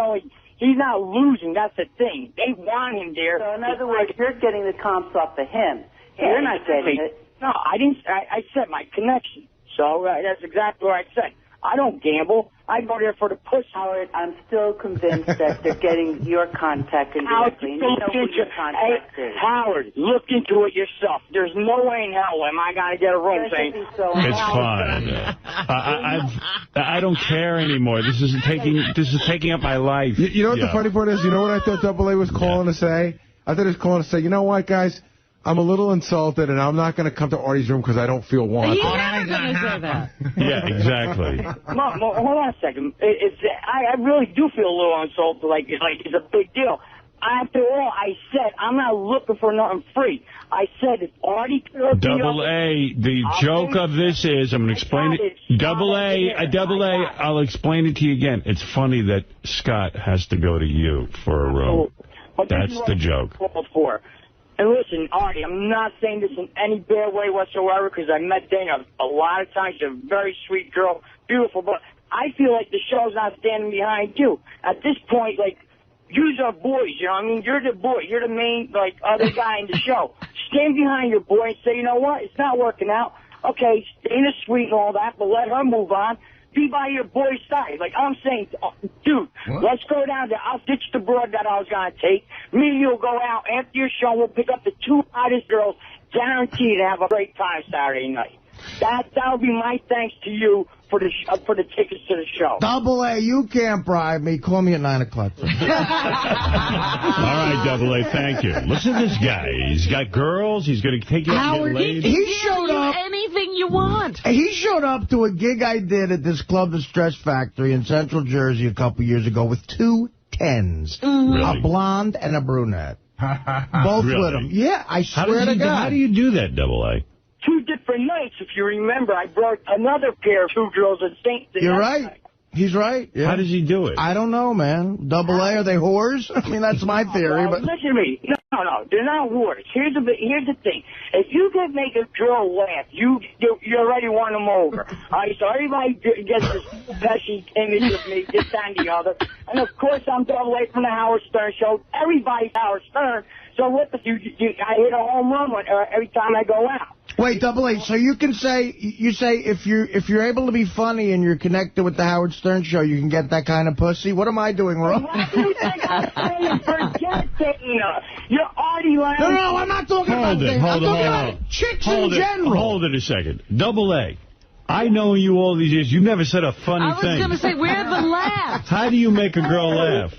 losing. That's the thing. They want him there. So in other words, you're getting the comps off of him. You're not getting it. No, I didn't. I said my connection. So that's exactly what I said. I don't gamble. I go there for the push. Howard, I'm still convinced that they're getting your contact indirectly. And you know who your contact is. Howard, look into it yourself. There's no way in hell am I going to get a room saying... It's fine. I don't care anymore. This is taking up my life. You know what the funny part is? You know what I thought AA was calling to say? I thought it was calling to say, you know what, guys? I'm a little insulted, and I'm not going to come to Artie's room because I don't feel wanted. He's never going to say that. Yeah, exactly. Mom, hold on a second. I really do feel a little insulted, like it's a big deal. After all, I said I'm not looking for nothing free. I said if Artie could hook me up... AA, the joke of this is, I'm going to explain it. AA, I'll explain it to you again. It's funny that Scott has to go to you for a room. That's the joke. And listen, Artie, I'm not saying this in any bad way whatsoever because I met Dana a lot of times. She's a very sweet girl, beautiful, but I feel like the show's not standing behind you. At this point, yous are boys, you know what I mean? You're the boy. You're the main, other guy in the show. Stand behind your boy and say, you know what? It's not working out. Okay, Dana's sweet and all that, but let her move on. Be by your boy's side. Like I'm saying, dude, let's go down there. I'll ditch the broad that I was going to take. Me and you'll go out after your show. We'll pick up the two hottest girls, guaranteed to have a great time Saturday night. That'll be my thanks to you for the tickets to the show. AA, you can't bribe me. Call me at 9 o'clock. All right, AA, thank you. Listen to this guy. He's got girls. He's going to take you out and get laid. He showed up. Anything you want. He showed up to a gig I did at this club, the Stress Factory in Central Jersey a couple years ago with two 10s, really? A blonde and a brunette. Both Really? with him. Yeah, I swear to God. How do you do that, Double A? 2 different nights, if you remember. I brought another pair of 2 girls at St. You're right. He's right. Yeah. How does he do it? I don't know, man. Double A, are they whores? I mean, that's my theory. But listen to me. No, they're not whores. Here's the thing. If you can make a girl laugh, you already won them over. All right, so everybody gets this 𝗦𝗵cie image of me, this and the other. And, of course, I'm Double A from the Howard Stern Show. Everybody's Howard Stern. So what I hit a home run every time I go out. wait, Double A, so you say if you're able to be funny and you're connected with the Howard Stern Show, you can get that kind of pussy? What am I doing wrong? What do you think I'm saying? Forget Dana. You're Artie Lange. No, I'm not talking about Dana. I'm talking about chicks in general. Hold it a second. Double A. I know you all these years. You've never said a funny thing. I was going to say, where the laugh? How do you make a girl laugh?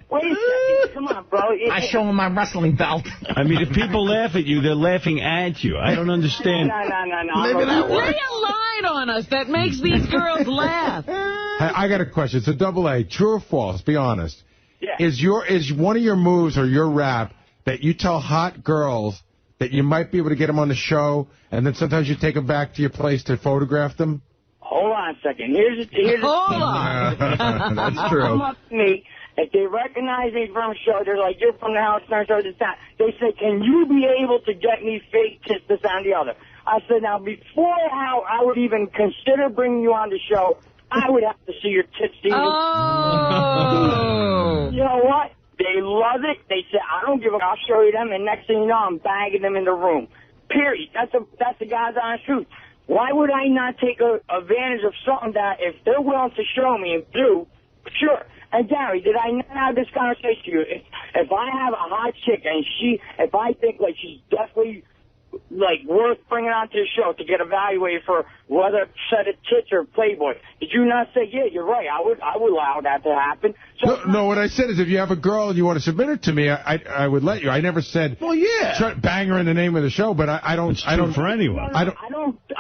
Wait a second. Come on, bro. I show him my wrestling belt. I mean, if people laugh at you, they're laughing at you. I don't understand. No. Maybe that works. Lay a line on us that makes these girls laugh. I got a question. So, Double A, true or false? Be honest. Yeah. Is one of your moves or your rap that you tell hot girls that you might be able to get them on the show, and then sometimes you take them back to your place to photograph them? Hold on a second. Here's Hold on. That's true. Come up to me. If they recognize me from a show, they're like, you're from the Howard Stern Show this time. They say, can you be able to get me fake tits, this and the other? I said, now, before I would even consider bringing you on the show, I would have to see your tits. Oh. You know what? They love it. They say, I don't give a I'll show you them. And next thing you know, I'm bagging them in the room. Period. That's the guy's honest truth. Why would I not take advantage of something that if they're willing to show me and do, sure. And Gary, did I not have this conversation to you? If I have a hot chick and if I think like she's definitely like worth bringing onto the show to get evaluated for whether set of tits or Playboy, did you not say, yeah, you're right, I would allow that to happen? So, No, what I said is if you have a girl and you want to submit it to me, I would let you. I never said, well, yeah, try, bang her in the name of the show, but I don't. It's true for anyone. I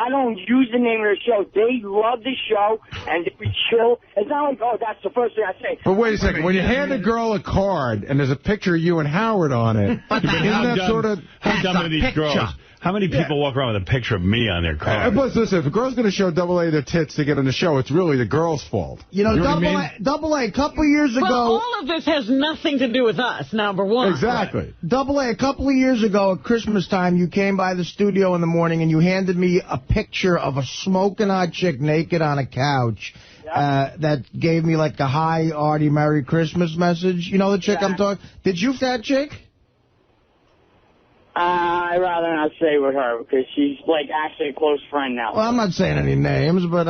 don't use the name of the show. They love the show and we chill. It's not like, oh, that's the first thing I say. But wait a second. When you hand a girl a card and there's a picture of you and Howard on it, isn't that sort of... How dumb are these girls? How many people walk around with a picture of me on their card? Plus, listen, if a girl's going to show Double A their tits to get on the show, it's really the girl's fault. You know, what I mean? Double A, a couple of years ago... Well, all of this has nothing to do with us, number one. Exactly. Double A, a couple of years ago at Christmas time, you came by the studio in the morning and you handed me a picture of a smoking hot chick naked on a couch. That gave me like a hi, Artie, Merry Christmas message. You know the chick I'm talking? Did you that chick? I'd rather not say with her because she's like actually a close friend now. Well, I'm not saying any names, but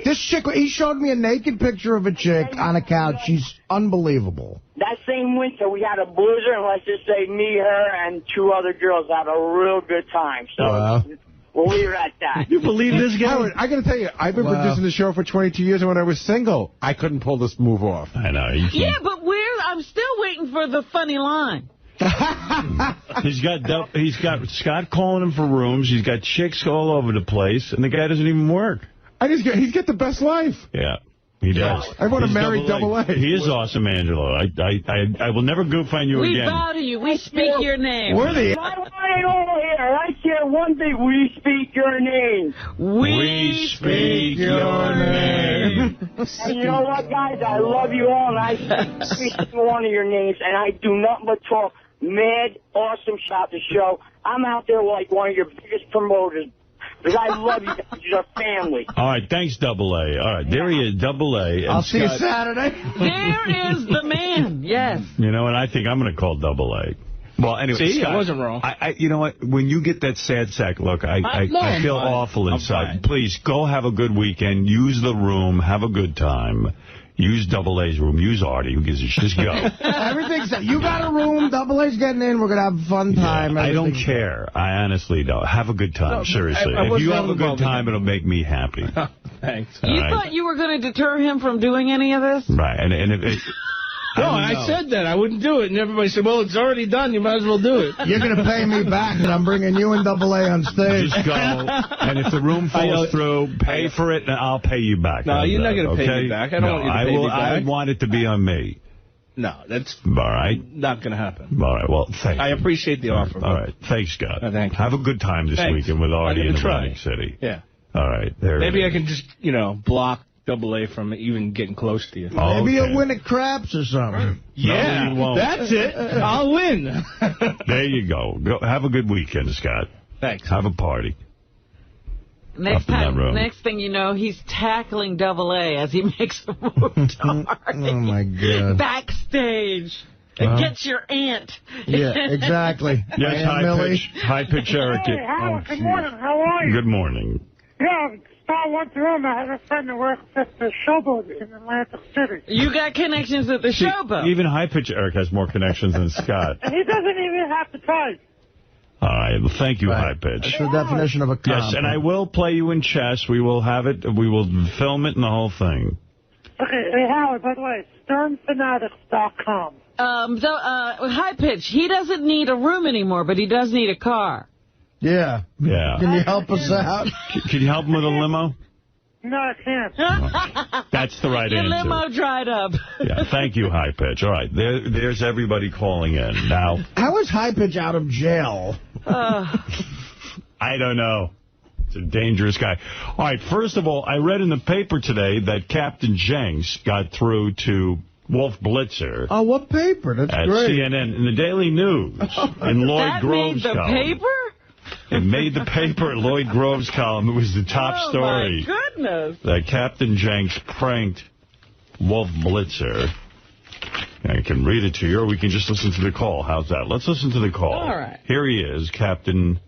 this chick, he showed me a naked picture of a chick on a couch. She's unbelievable. That same winter, we had a blizzard, and let's just say me, her, and 2 other girls had a real good time. So we'll leave it at that. You believe this guy? Howard, I got to tell you, I've been producing the show for 22 years, and when I was single, I couldn't pull this move off. I know. Yeah, but I'm still waiting for the funny line. He's got Scott calling him for rooms. He's got chicks all over the place, and the guy doesn't even work. He's got the best life. Yeah, he does. I want to marry Double A. He is awesome, Angelo. I will never goof on you again. We bow to you. We speak your name. We're the... I care one thing. We speak your name. We speak your name. And you know what, guys? I love you all, and I speak one of your names, and I do nothing but talk mad, awesome about the show. I'm out there like one of your biggest promoters. Because I love you guys. You're family. All right, thanks, Double A. All right, there he is, Double A. And I'll see you Saturday. There is the man, yes. You know, and I think I'm going to call Double A. Well, anyway, see, Scott, I wasn't wrong. You know what? When you get that sad sack look, I feel awful inside. Please, go have a good weekend. Use the room. Have a good time. Use Double A's room. Use Artie. Who gives a shit? Just go. Everything's... You got a room. Double A's getting in. We're going to have a fun time. I don't care. I honestly don't. Have a good time. Seriously. If you have a good time, it'll make me happy. Thanks. You thought you were going to deter him from doing any of this? Right. And if No, I said that. I wouldn't do it. And everybody said, well, it's already done. You might as well do it. You're going to pay me back, and I'm bringing you and Double A on stage. Just go. And if the room falls through, pay for it, and I'll pay you back. No, you're not going to pay me back. I don't want you to pay me back. I want it to be on me. No, that's all right. Not going to happen. All right, well, thank you. I appreciate the offer. All right, thanks, Scott. Thank you. Have a good time this weekend with Artie in Atlantic City. Yeah. All right. Maybe I can just, block AA from even getting close to you. Maybe you'll win at craps or something. Yeah, no, you won't. That's it. I'll win. There you go. Have a good weekend, Scott. Thanks. Have a party. Next thing you know, he's tackling AA as he makes a move to Artie. Oh, my God. Backstage. Get your aunt. Yeah, exactly. Yes, high-pitch Eric. Hey, Howard, good morning. How are you? Good morning. Yeah, star 1 to him. I have a friend that works at the Showboat in Atlantic City. You got connections at the Showboat. Even high-pitch Eric has more connections than Scott. And he doesn't even have to type. All right. Well, thank you, high-pitch. That's the definition of a comp. Yes, and I will play you in chess. We will have it. We will film it and the whole thing. Okay, hey, Howard, by the way, sternfanatics.com. High pitch. He doesn't need a room anymore, but he does need a car. Yeah. Yeah. Can you help us out? Can you help him with a limo? No, I can't. That's the right Your answer. Your limo dried up. Yeah, thank you, High Pitch. All right, there's everybody calling in. Now, how is High Pitch out of jail? I don't know. It's a dangerous guy. All right, first of all, I read in the paper today that Captain Jenks got through to Wolf Blitzer. Oh, what paper? That's at great. CNN, in the Daily News, in Lloyd Grove's column. That made the paper? It made the paper, Lloyd Grove's column. It was the top story. Oh, my goodness. That Captain Jenks pranked Wolf Blitzer. I can read it to you, or we can just listen to the call. How's that? Let's listen to the call. All right. Here he is, Captain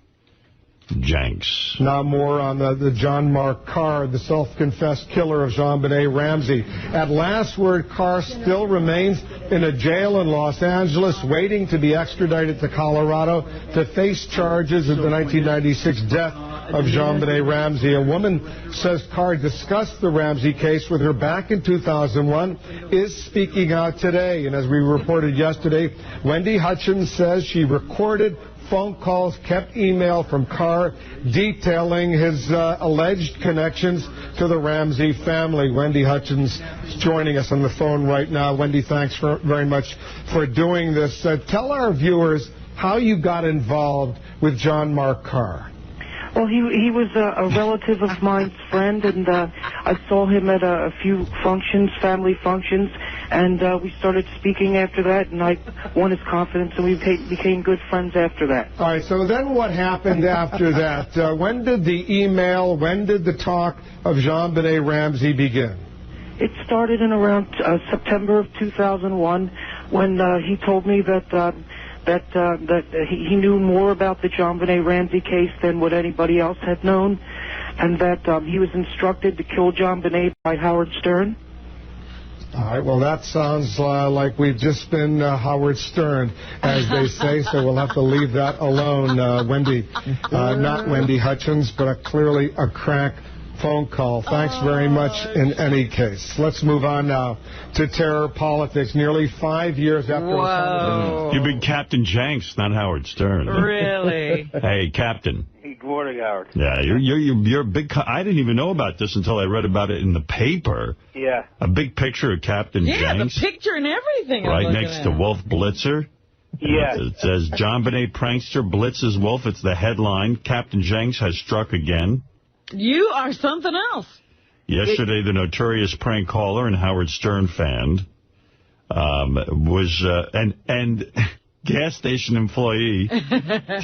Jenks. Now more on the John Mark Carr, the self-confessed killer of JonBenet Ramsey. At last word, Carr still remains in a jail in Los Angeles, waiting to be extradited to Colorado to face charges of the 1996 death of JonBenet Ramsey. A woman says Carr discussed the Ramsey case with her back in 2001, is speaking out today. And as we reported yesterday, Wendy Hutchins says she recorded phone calls, kept email from Carr detailing his alleged connections to the Ramsey family. Wendy Hutchins is joining us on the phone right now. Wendy, thanks very much for doing this. Tell our viewers how you got involved with John Mark Carr. Well, he was a relative of mine's friend, and I saw him at a few functions, family functions, and we started speaking after that, and I won his confidence, and we became good friends after that. All right, so then what happened after that? When did the email, when did the talk of JonBenet Ramsey begin? It started in around September of 2001, when he told me that he knew more about the JonBenet Ramsey case than what anybody else had known, and that he was instructed to kill JonBenet by Howard Stern. All right, well, that sounds like we've just been Howard Stern, as they say, so we'll have to leave that alone, Wendy. Not Wendy Hutchins, but clearly a crack phone call. Thanks very much in any case. Let's move on now to terror politics. Nearly 5 years after... Whoa. You've been Captain Jenks, not Howard Stern. Really? Hey, Captain. Hey, good morning, Howard. Yeah, you're a big... I didn't even know about this until I read about it in the paper. Yeah. A big picture of Captain Jenks. Yeah, the picture and everything. Right next to Wolf Blitzer. Yeah. It says, JonBenet prankster blitzes Wolf. It's the headline. Captain Jenks has struck again. You are something else. Yesterday, the notorious prank caller and Howard Stern fan was and gas station employee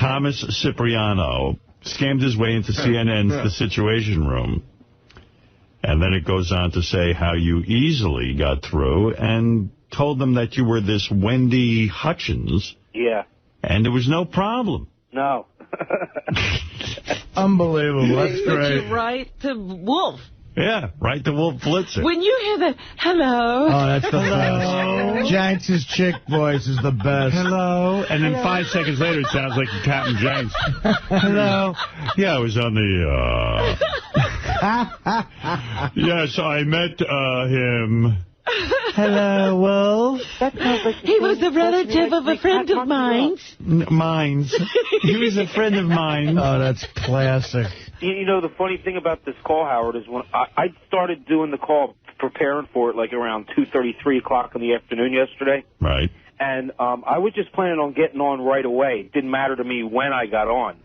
Thomas Cipriano scammed his way into CNN's The Situation Room. And then it goes on to say how you easily got through and told them that you were this Wendy Hutchins. Yeah. And there was no problem. No. Unbelievable. That's But great. you write to Wolf. Yeah, right to Wolf Blitzer. When you hear the hello. Oh, that's the best. Jenks' chick voice is the best. Hello. And then 5 seconds later, it sounds like Captain Jenks. Hello. Yeah, I was on the... Yes, I met him. Hello, Wolf. He was a relative of a friend of mine. Mine's. He was a friend of mine. Oh, that's classic. You know, the funny thing about this call, Howard, is when I started doing the call preparing for it like around 2:30, 3 o'clock in the afternoon yesterday. Right. And I was just planning on getting on right away. It didn't matter to me when I got on.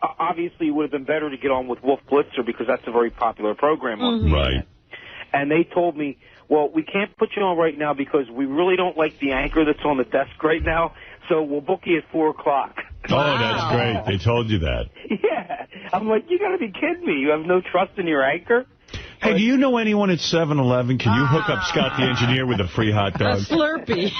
Obviously, it would have been better to get on with Wolf Blitzer because that's a very popular program on CNN. Right. And they told me, well, we can't put you on right now because we really don't like the anchor that's on the desk right now, so we'll book you at 4 o'clock. Oh, that's great. They told you that. Yeah. I'm like, you got to be kidding me. You have no trust in your anchor? Hey, do you know anyone at 7-Eleven? Can you hook up Scott the engineer with a free hot dog? A Slurpee.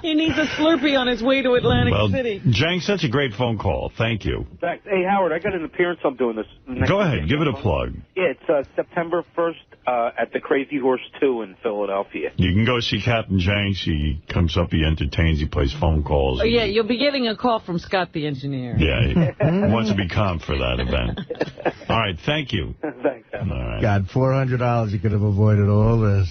He needs a Slurpee on his way to Atlantic City. Jenks, that's a great phone call. Thank you. Thanks. Hey, Howard, I got an appearance I'm doing this. Go ahead. Give it a plug. Yeah, it's September 1st at the Crazy Horse 2 in Philadelphia. You can go see Captain Jenks. He comes up, he entertains, he plays phone calls. Oh, yeah, you'll be getting a call from Scott the engineer. Yeah, he wants to be comped for that event. All right, thank you. Thanks, All right. God, $400, you could have avoided all this.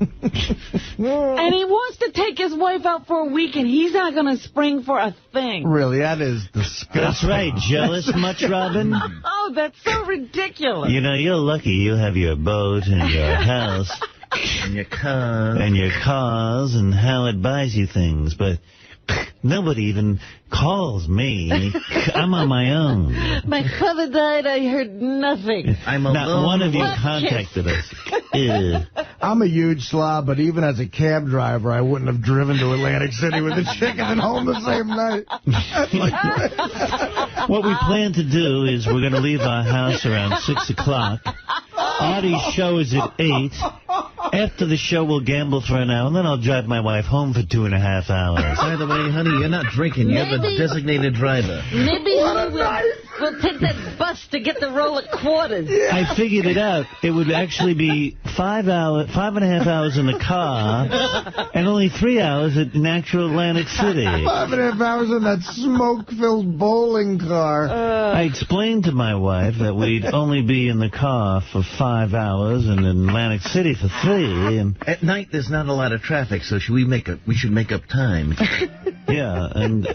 And he wants to take his wife out for a weekend. He's not going to spring for a thing. Really, that is disgusting. That's right. Jealous much, Robin? Oh, that's so ridiculous. You know, you're lucky you have your boat and your house. And your cars. And your cars, and Howard buys you things, but nobody even calls me. I'm on my own. My father died, I heard nothing. I'm alone. Not one of you contacted us. Ew. I'm a huge slob, but even as a cab driver, I wouldn't have driven to Atlantic City with the chicken and home the same night. What we plan to do is we're going to leave our house around 6 o'clock. Artie's show is at 8. After the show, we'll gamble for an hour, and then I'll drive my wife home for 2.5 hours. By the way, honey, you're not drinking. You have a designated driver. Maybe we'll take that bus to get the roll of quarters. Yeah. I figured it out. It would actually be 5.5 hours in the car, and only 3 hours at actual Atlantic City. 5.5 hours in that smoke-filled bowling car. I explained to my wife that we'd only be in the car for 5 hours and in Atlantic City for 3. And at night, there's not a lot of traffic, so we should make up time. Yeah, and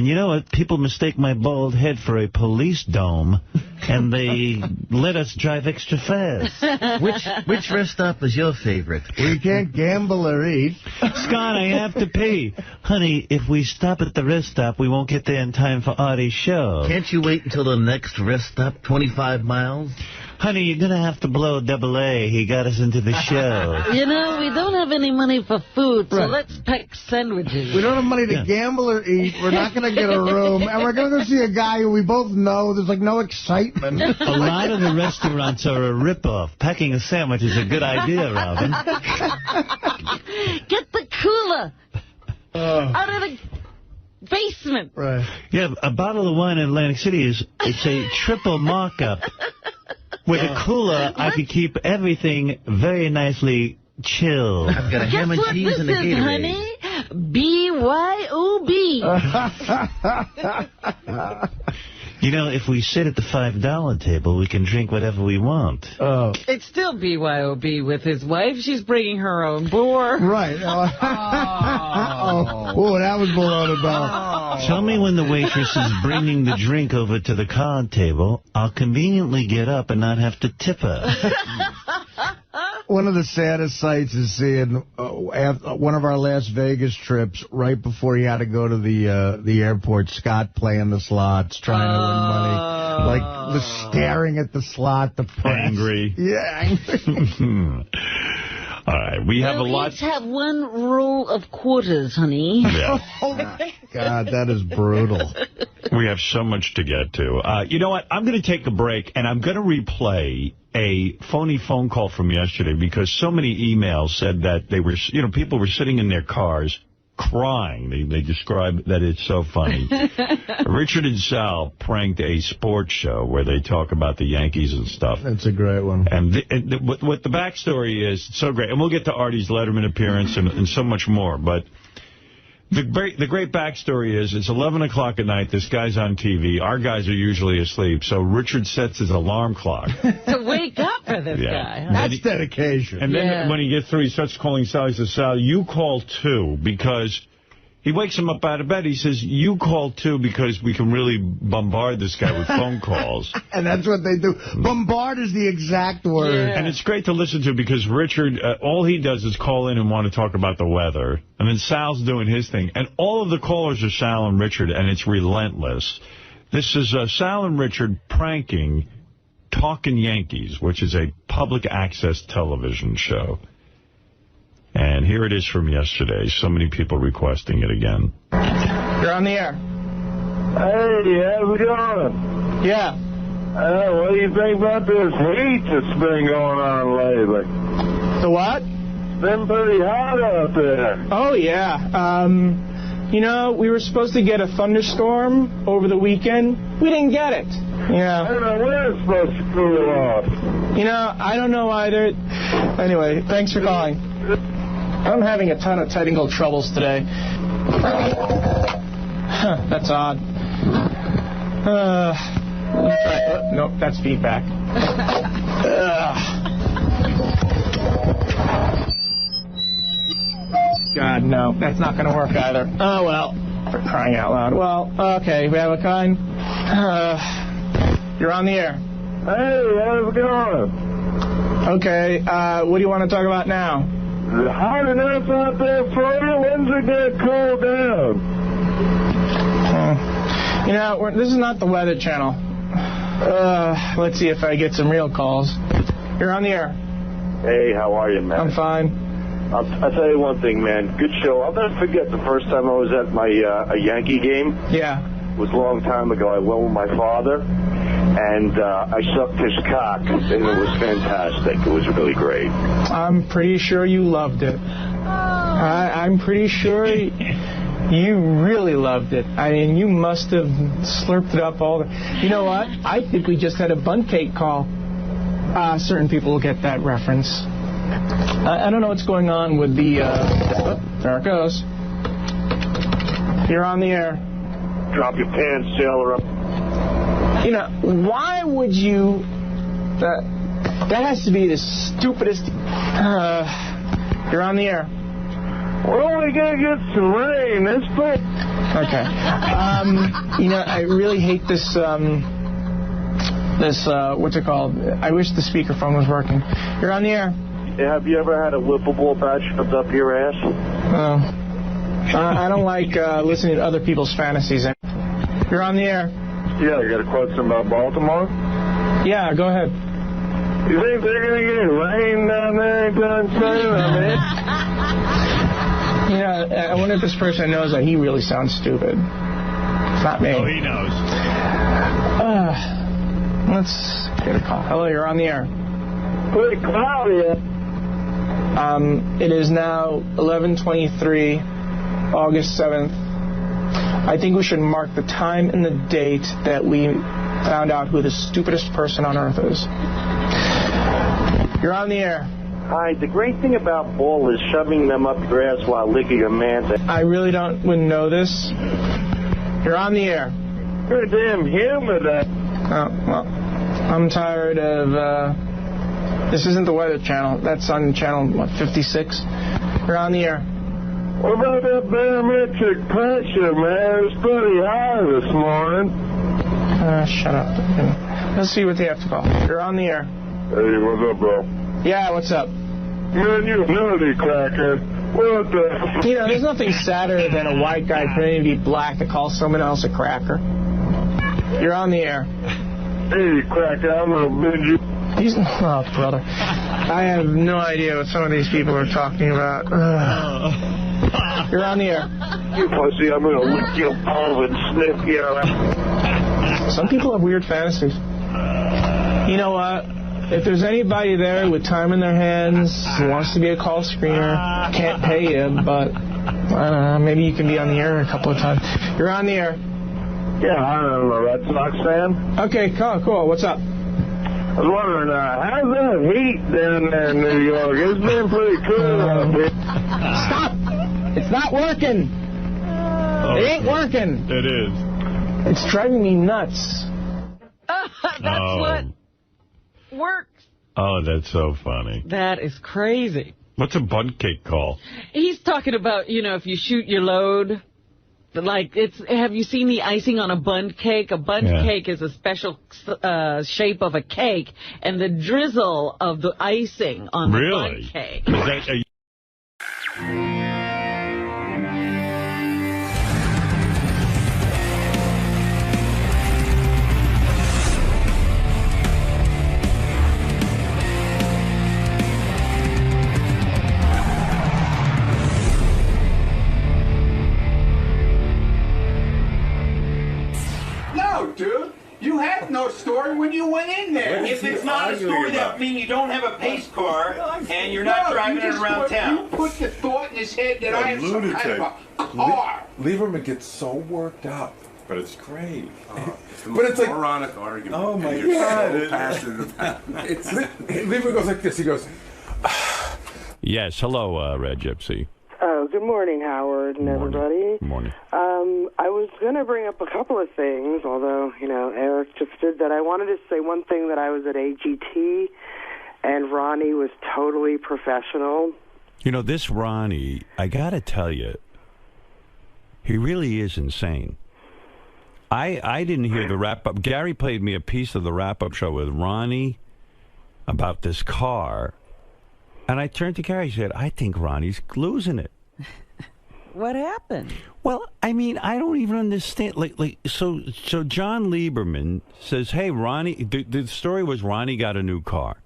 you know what? People mistake my bald head for a police dome, and they let us drive extra fast. Which rest stop is your favorite? We can't gamble or eat. Scott, I have to pee. Honey, if we stop at the rest stop, we won't get there in time for Artie's show. Can't you wait until the next rest stop, 25 miles? Honey, you're going to have to blow AA. He got us into the show. You know, we don't have any money for food, so let's pack sandwiches. We don't have money to gamble or eat. We're not going to get a room. And we're going to go see a guy who we both know. There's, like, no excitement. A lot of the restaurants are a ripoff. Packing a sandwich is a good idea, Robin. Get the cooler out of the basement. Right. Yeah, a bottle of wine in Atlantic City it's a triple markup. With a cooler, I could keep everything very nicely chilled. I've got a ham and cheese and a Gatorade. Honey? BYOB. You know, if we sit at the $5 table, we can drink whatever we want. Oh. It's still BYOB with his wife. She's bringing her own boar. Right. Oh, that was below the belt. Tell me when the waitress is bringing the drink over to the card table. I'll conveniently get up and not have to tip her. One of the saddest sights is seeing one of our Las Vegas trips, right before he had to go to the airport, Scott playing the slots, trying to win money. Like, the staring at the slot, the press. Angry. Yeah, angry. All right, we have a lot. We each have one roll of quarters, honey. Yeah. Oh, my God, that is brutal. We have so much to get to. You know what? I'm going to take a break, and I'm going to replay a phony phone call from yesterday because so many emails said that they were, people were sitting in their cars crying. They describe that it's so funny. Richard and Sal pranked a sports show where they talk about the Yankees and stuff. That's a great one. And what the backstory is, so great. And we'll get to Artie's Letterman appearance and so much more. But the great backstory is it's 11 o'clock at night. This guy's on TV. Our guys are usually asleep. So Richard sets his alarm clock. To wake up for this guy. Huh? That's dedication. And then when he gets through, he starts calling Sal. He says, Sal, you call too, because He wakes him up out of bed. He says, you call, too, because we can really bombard this guy with phone calls. And that's what they do. Bombard is the exact word. Yeah. And it's great to listen to because Richard, all he does is call in and want to talk about the weather. And then Sal's doing his thing. And all of the callers are Sal and Richard, and it's relentless. This is Sal and Richard pranking Talkin' Yankees, which is a public access television show. And here it is from yesterday. So many people requesting it again. You're on the air. Hey, how's it going? Yeah. What do you think about this heat that's been going on lately? The what? It's been pretty hot out there. Oh, yeah. You know, we were supposed to get a thunderstorm over the weekend. We didn't get it. Yeah. I don't know when it's supposed to cool off. You know, I don't know either. Anyway, thanks for calling. I'm having a ton of technical troubles today. That's odd. Nope, that's feedback. God, no, that's not going to work either. Oh, well, for crying out loud. Well, okay, we have a kind. You're on the air. Hey, how's it going? Okay, what do you want to talk about now? Hot enough out there for you? When's it going to cool down? You know, this is not the Weather Channel. Let's see if I get some real calls. You're on the air. Hey, how are you, man? I'm fine. I'll tell you one thing, man. Good show. I'll never forget the first time I was at my a Yankee game. Yeah. It was a long time ago. I went with my father, and I sucked his cock, and it was fantastic. It was really great. I'm pretty sure you loved it. I'm pretty sure you really loved it. I mean, you must have slurped it up all the... You know what? I think we just had a bun cake call. Certain people will get that reference. I don't know what's going on with the... there it goes. You're on the air. Drop your pants, sailor up. You know, why would you... That has to be the stupidest... you're on the air. We're only going to get some rain. That's good. Okay. You know, I really hate this... what's it called? I wish the speakerphone was working. You're on the air. Have you ever had a whippable bat shoved up your ass? I don't like listening to other people's fantasies. You're on the air. Yeah, you got a question about Baltimore? Yeah, go ahead. You think they're going to get rain down there anytime soon? You know, I wonder if this person knows that he really sounds stupid. It's not me. Oh, he knows. Let's get a call. Hello, you're on the air. Pretty cloudy. It is now 11:23, August 7th. I think we should mark the time and the date that we found out who the stupidest person on earth is. You're on the air. Hi, the great thing about ball is shoving them up your ass while licking a man's. I really wouldn't know this. You're on the air. Pretty damn humid. Oh, well, I'm tired of... This isn't the Weather Channel. That's on channel, 56? You're on the air. What about that barometric pressure, man? It's pretty high this morning. Shut up. Let's see what they have to call. You're on the air. Hey, what's up, bro? Yeah, what's up? Man, you nutty cracker. What the... You know, there's nothing sadder than a white guy pretending to be black to call someone else a cracker. You're on the air. Hey, cracker, I'm going to bend you... Oh, brother. I have no idea what some of these people are talking about. You're on the air. You pussy, I'm going to lick your balls and sniff you. Some people have weird fantasies. You know what? If there's anybody there with time in their hands who wants to be a call screener, can't pay you, but I don't know, maybe you can be on the air a couple of times. You're on the air. Yeah, I don't know. Red Sox fan. Okay, cool. What's up? I was wondering, how's that heat down there in New York? It's been pretty cool out there. Stop! It's not working. It ain't working. It is. It's driving me nuts. That's what works. Oh, that's so funny. That is crazy. What's a bun cake call? He's talking about, you know, if you shoot your load Like, have you seen the icing on a bundt cake? A bundt cake is a special shape of a cake, and the drizzle of the icing on the bundt cake. Dude, you had no story when you went in there. If it's not a story, that means you don't have a pace car and you're not driving it around town. You put the thought in his head that I have some kind of a car. Lieberman gets so worked up, but it's great. But it's like moronic argument. Oh my God! So passionate about it. Lieberman goes like this. He goes. Yes. Hello, Red Gypsy. Oh, good morning, Howard and everybody. Good morning. I was going to bring up a couple of things, although, Eric just did that. I wanted to say one thing, that I was at AGT, and Ronnie was totally professional. This Ronnie, I got to tell you, he really is insane. I didn't hear the wrap-up. Gary played me a piece of the wrap-up show with Ronnie about this car. And I turned to Gary and said, I think Ronnie's losing it. What happened? Well, I mean, I don't even understand. So John Lieberman says, hey, Ronnie, the story was Ronnie got a new car.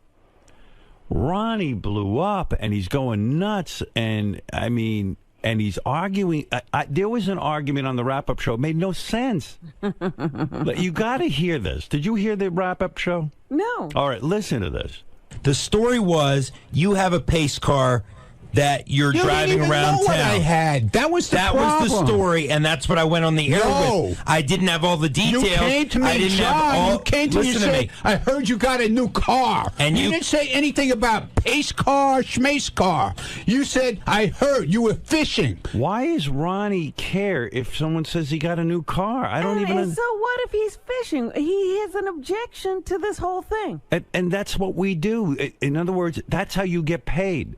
Ronnie blew up, and he's going nuts, and, I mean, and he's arguing. There was an argument on the wrap-up show. It made no sense. You got to hear this. Did you hear the wrap-up show? No. All right, listen to this. The story was you have a pace car that you're driving around town. What I had. That was the problem. That was the story, and that's what I went on the air with. I didn't have all the details. You came to me, John. You came to me and said, I heard you got a new car. And you didn't say anything about pace car, schmace car. You said, I heard you were fishing. Why does Ronnie care if someone says he got a new car? I don't even... So what if he's fishing? He has an objection to this whole thing. And that's what we do. In other words, that's how you get paid.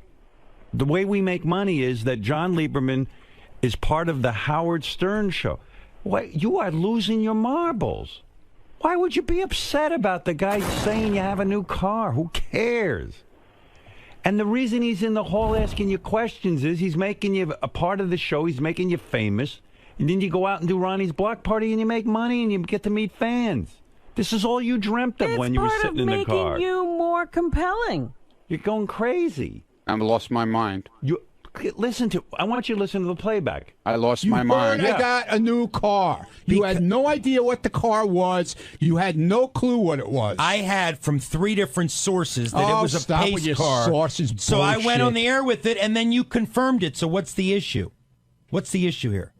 The way we make money is that John Lieberman is part of the Howard Stern show. Why, you are losing your marbles. Why would you be upset about the guy saying you have a new car? Who cares? And the reason he's in the hall asking you questions is he's making you a part of the show. He's making you famous. And then you go out and do Ronnie's block party and you make money and you get to meet fans. This is all you dreamt of when you were sitting in the car. It's part of making you more compelling. You're going crazy. I lost my mind. I want you to listen to the playback. I lost my mind. I got a new car. You had no idea what the car was. You had no clue what it was. I had from 3 different sources that it was a pace car. Sources, so I went on the air with it, and then you confirmed it. So what's the issue? What's the issue here?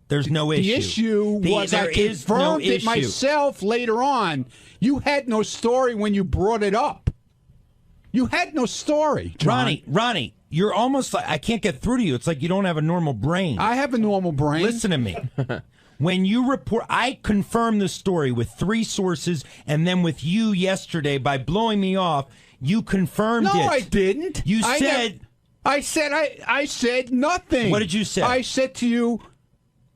There's no issue. The issue was I confirmed it myself later on. You had no story when you brought it up. You had no story, John. Ronnie, you're almost like, I can't get through to you. It's like you don't have a normal brain. I have a normal brain. Listen to me. When you report, I confirmed the story with 3 sources, and then with you yesterday by blowing me off, you confirmed it. No, I didn't. You said... I said nothing. What did you say? I said to you,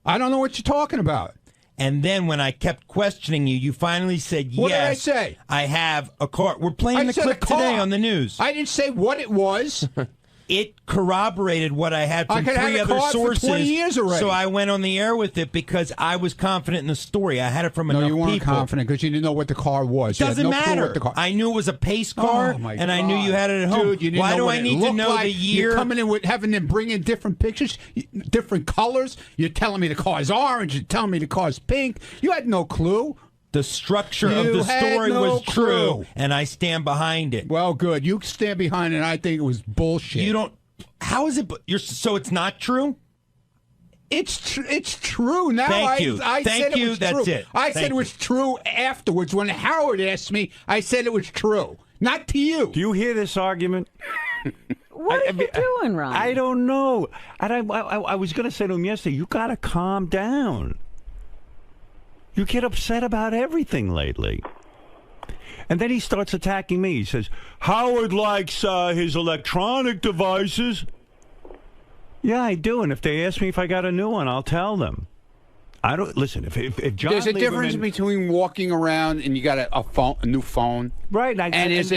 I don't know what you're talking about. And then when I kept questioning you, you finally said, yes. What did I say? I have a car. We're playing the clip today on the news. I didn't say what it was. It corroborated what I had from 3 other sources. For 20 years already. So I went on the air with it because I was confident in the story. I had it from enough people. No, you weren't confident because you didn't know what the car was. Doesn't matter. I knew it was a pace car, and I knew you had it at home. Dude, you didn't Why know do what I need to know the year? You're coming in with having them bring in different pictures, different colors. You're telling me the car's orange. You're telling me the car's pink. You had no clue. The structure of the story was true, and I stand behind it. Well, good. You stand behind it. I think it was bullshit. You don't. How is it? So it's not true? It's true now. Thank you. I said it was That's true. it. I said it was true afterwards. When Howard asked me, I said it was true. Not to you. Do you hear this argument? What are you doing, Ron? I don't know. And I was going to say to him yesterday, you got to calm down. You get upset about everything lately. And then he starts attacking me. He says, Howard likes his electronic devices. Yeah, I do. And if they ask me if I got a new one, I'll tell them. I don't listen. If John there's a Lieberman, difference between walking around and you got a new phone, right? And there's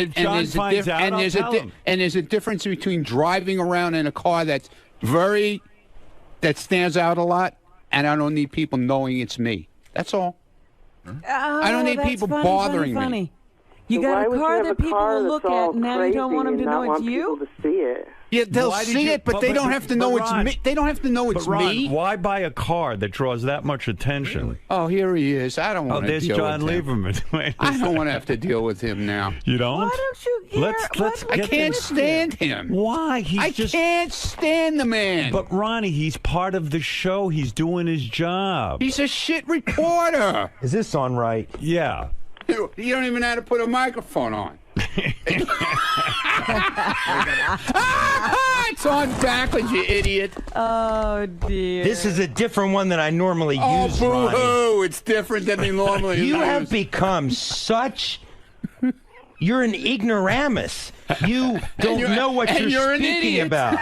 a difference between driving around in a car that stands out a lot, and I don't need people knowing it's me. That's all. I don't need people bothering me. You got a car that people will look at, and now you don't want them to know it's you? To see it. Yeah, they'll see it, but they don't have to know it's me. They don't have to know it's me. Why buy a car that draws that much attention? Oh, here he is. I don't want to deal with him. There's John Lieberman. I don't want to have to deal with him now. You don't? Why don't you? I can't stand him. Why? I can't stand the man. But Ronnie, he's part of the show. He's doing his job. He's a shit reporter. Is this on right? Yeah. You don't even know how to put a microphone on. It's on backwards, you idiot. Oh, dear. This is a different one than I normally use, Ronnie. Oh, boo-hoo. It's different than they normally use. You have become such... You're an ignoramus. You don't know what you're speaking about.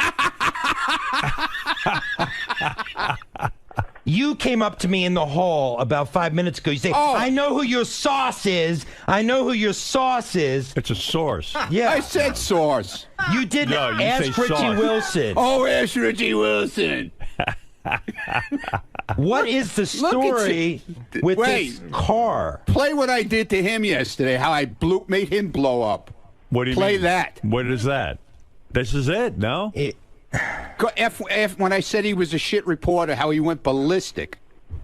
You came up to me in the hall about 5 minutes ago. You say, I know who your sauce is. I know who your sauce is. It's a source. Yeah. I said sauce. You didn't ask Richie Wilson. Oh, ask Richie Wilson. What is the story with this car? Play what I did to him yesterday, how I made him blow up. What do you Play mean? that. What is that? This is it, no? When I said he was a shit reporter, how he went ballistic.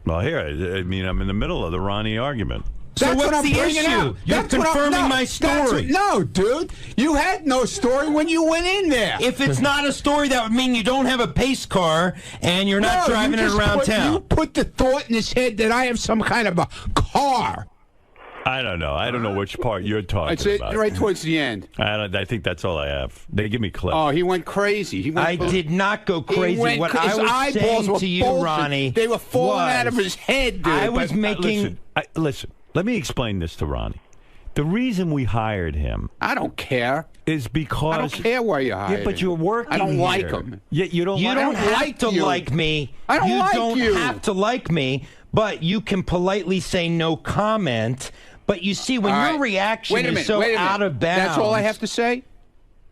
Well, here, I mean, I'm in the middle of the Ronnie argument. So what's the issue? You're confirming my story. No, dude. You had no story when you went in there. If it's not a story, that would mean you don't have a pace car and you're not driving it around town. You put the thought in his head that I have some kind of a car. I don't know. I don't know which part you're talking about. Right towards the end. I think that's all I have. They give me clips. Oh, he went crazy. I did not go crazy. What I was saying to you, Ronnie, they were falling out of his head, dude. I was making... Listen, let me explain this to Ronnie. The reason we hired him... I don't care. ...is because... I don't care why you hired him. Yeah, but you're working I don't here. like him. Yeah, you don't have to like me. I don't like you. You don't have to like me, but you can politely say no comment... But you see, when your reaction is so out of bounds... That's all I have to say?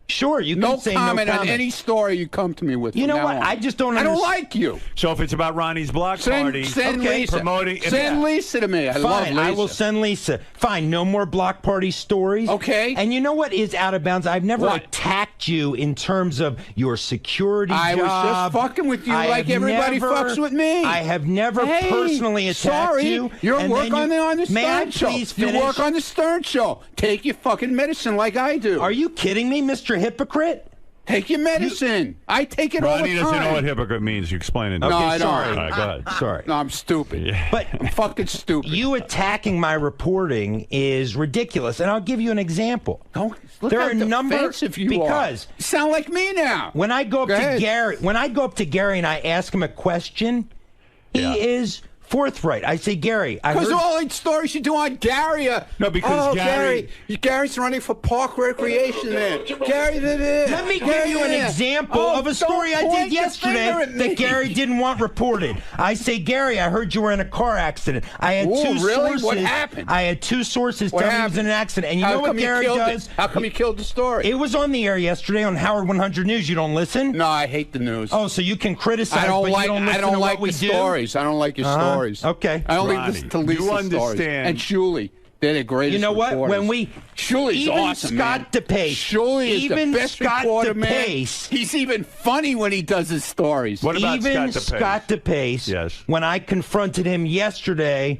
Sure, you can say no comment. On any story you come to me with. You know what? I just don't understand. I don't like you. So if it's about Ronnie's block party... Send Lisa. Promoting... Send Lisa to me. I love Lisa. I will send Lisa. Fine, no more block party stories. Okay. And you know what is out of bounds? I've never attacked you in terms of your security job. I was just fucking with you like everybody fucks with me. I have never personally attacked you. You work on the Stern Show. You work on the Stern Show. Take your fucking medicine like I do. Are you kidding me, Mr. Hypocrite? Take your medicine. I take it all the time. Ronnie doesn't know what hypocrite means. You explain it. No, I don't. All right, go ahead. Sorry. No, I'm stupid. Yeah. But I'm fucking stupid. You attacking my reporting is ridiculous, and I'll give you an example. Don't look there how are a number defensive you because you sound like me now. When I go up to Gary, and I ask him a question, he is forthright. I say, Gary, because all the stories you do on Gary. No, because Gary's running for park recreation there. Gary, let me give you an example of a story I did yesterday that Gary didn't want reported. I say, Gary, I heard you were in a car accident. I had two sources. What happened? I had two sources telling me he was in an accident. And you know what Gary does? How come he killed the story? It was on the air yesterday on Howard 100 News. You don't listen? No, I hate the news. Oh, so you can criticize, but you don't listen to what we do? Stories. I don't like your stories. Okay. I only listen to Lisa's stories. And Julie. They're the greatest. You know what? Reporters. Julie's awesome, Scott DePace. Julie is the best reporter, man. He's even funny when he does his stories. What about Scott DePace? Yes. When I confronted him yesterday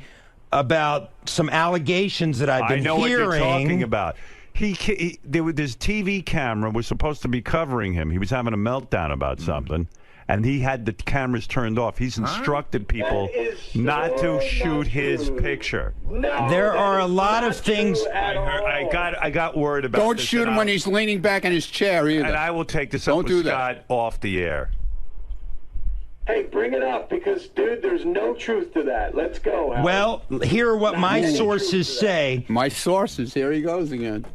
about some allegations that I've been hearing. I know what you're talking about. This TV camera was supposed to be covering him. He was having a meltdown about something. And he had the cameras turned off. He's instructed people not to shoot his picture. There are a lot of things. I got word about. Don't shoot him when he's leaning back in his chair either. And I will take this up with Scott off the air. Hey, bring it up because, dude, there's no truth to that. Let's go. Howard. Well, here are what my sources say. My sources. Here he goes again.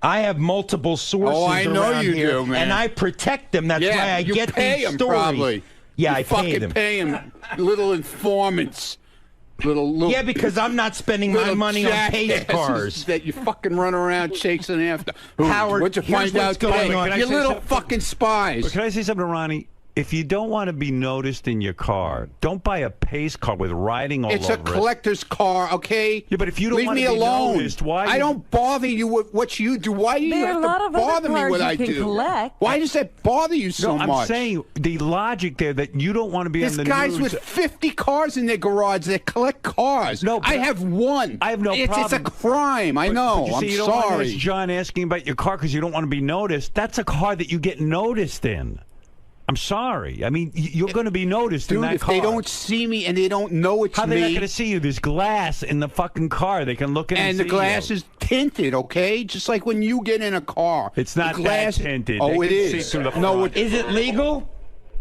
I have multiple sources. Oh, I know you do, man. And I protect them. That's why I get these stories. Probably. Yeah, you I pay them. Pay him. Little informants. Little yeah, because I'm not spending my money on pace cars. That you fucking run around chasing after. Howard, what'd you find out today? You little fucking spies. Can I say something to Ronnie? If you don't want to be noticed in your car, don't buy a pace car with riding all over it. It's a collector's car, okay? Yeah, but if you don't leave want me to be alone. noticed, why? I don't bother you with what you do. Why do you have to bother me with what I do? Why does that bother you so much? I'm saying the logic there that you don't want to be on the news. There's guys with 50 cars in their garage that collect cars. No, I have one. I have no problem. It's a crime. I know. But you I'm don't want sorry. to ask John asking about your car because you don't want to be noticed. That's a car that you get noticed in. I'm sorry. I mean, you're going to be noticed in that car. If they don't see me and they don't know it's me. How are they not going to see you? There's glass in the fucking car. They can look in and see the glass is tinted, okay? Just like when you get in a car. It's not that tinted. Oh, it is. See through the no, is it legal?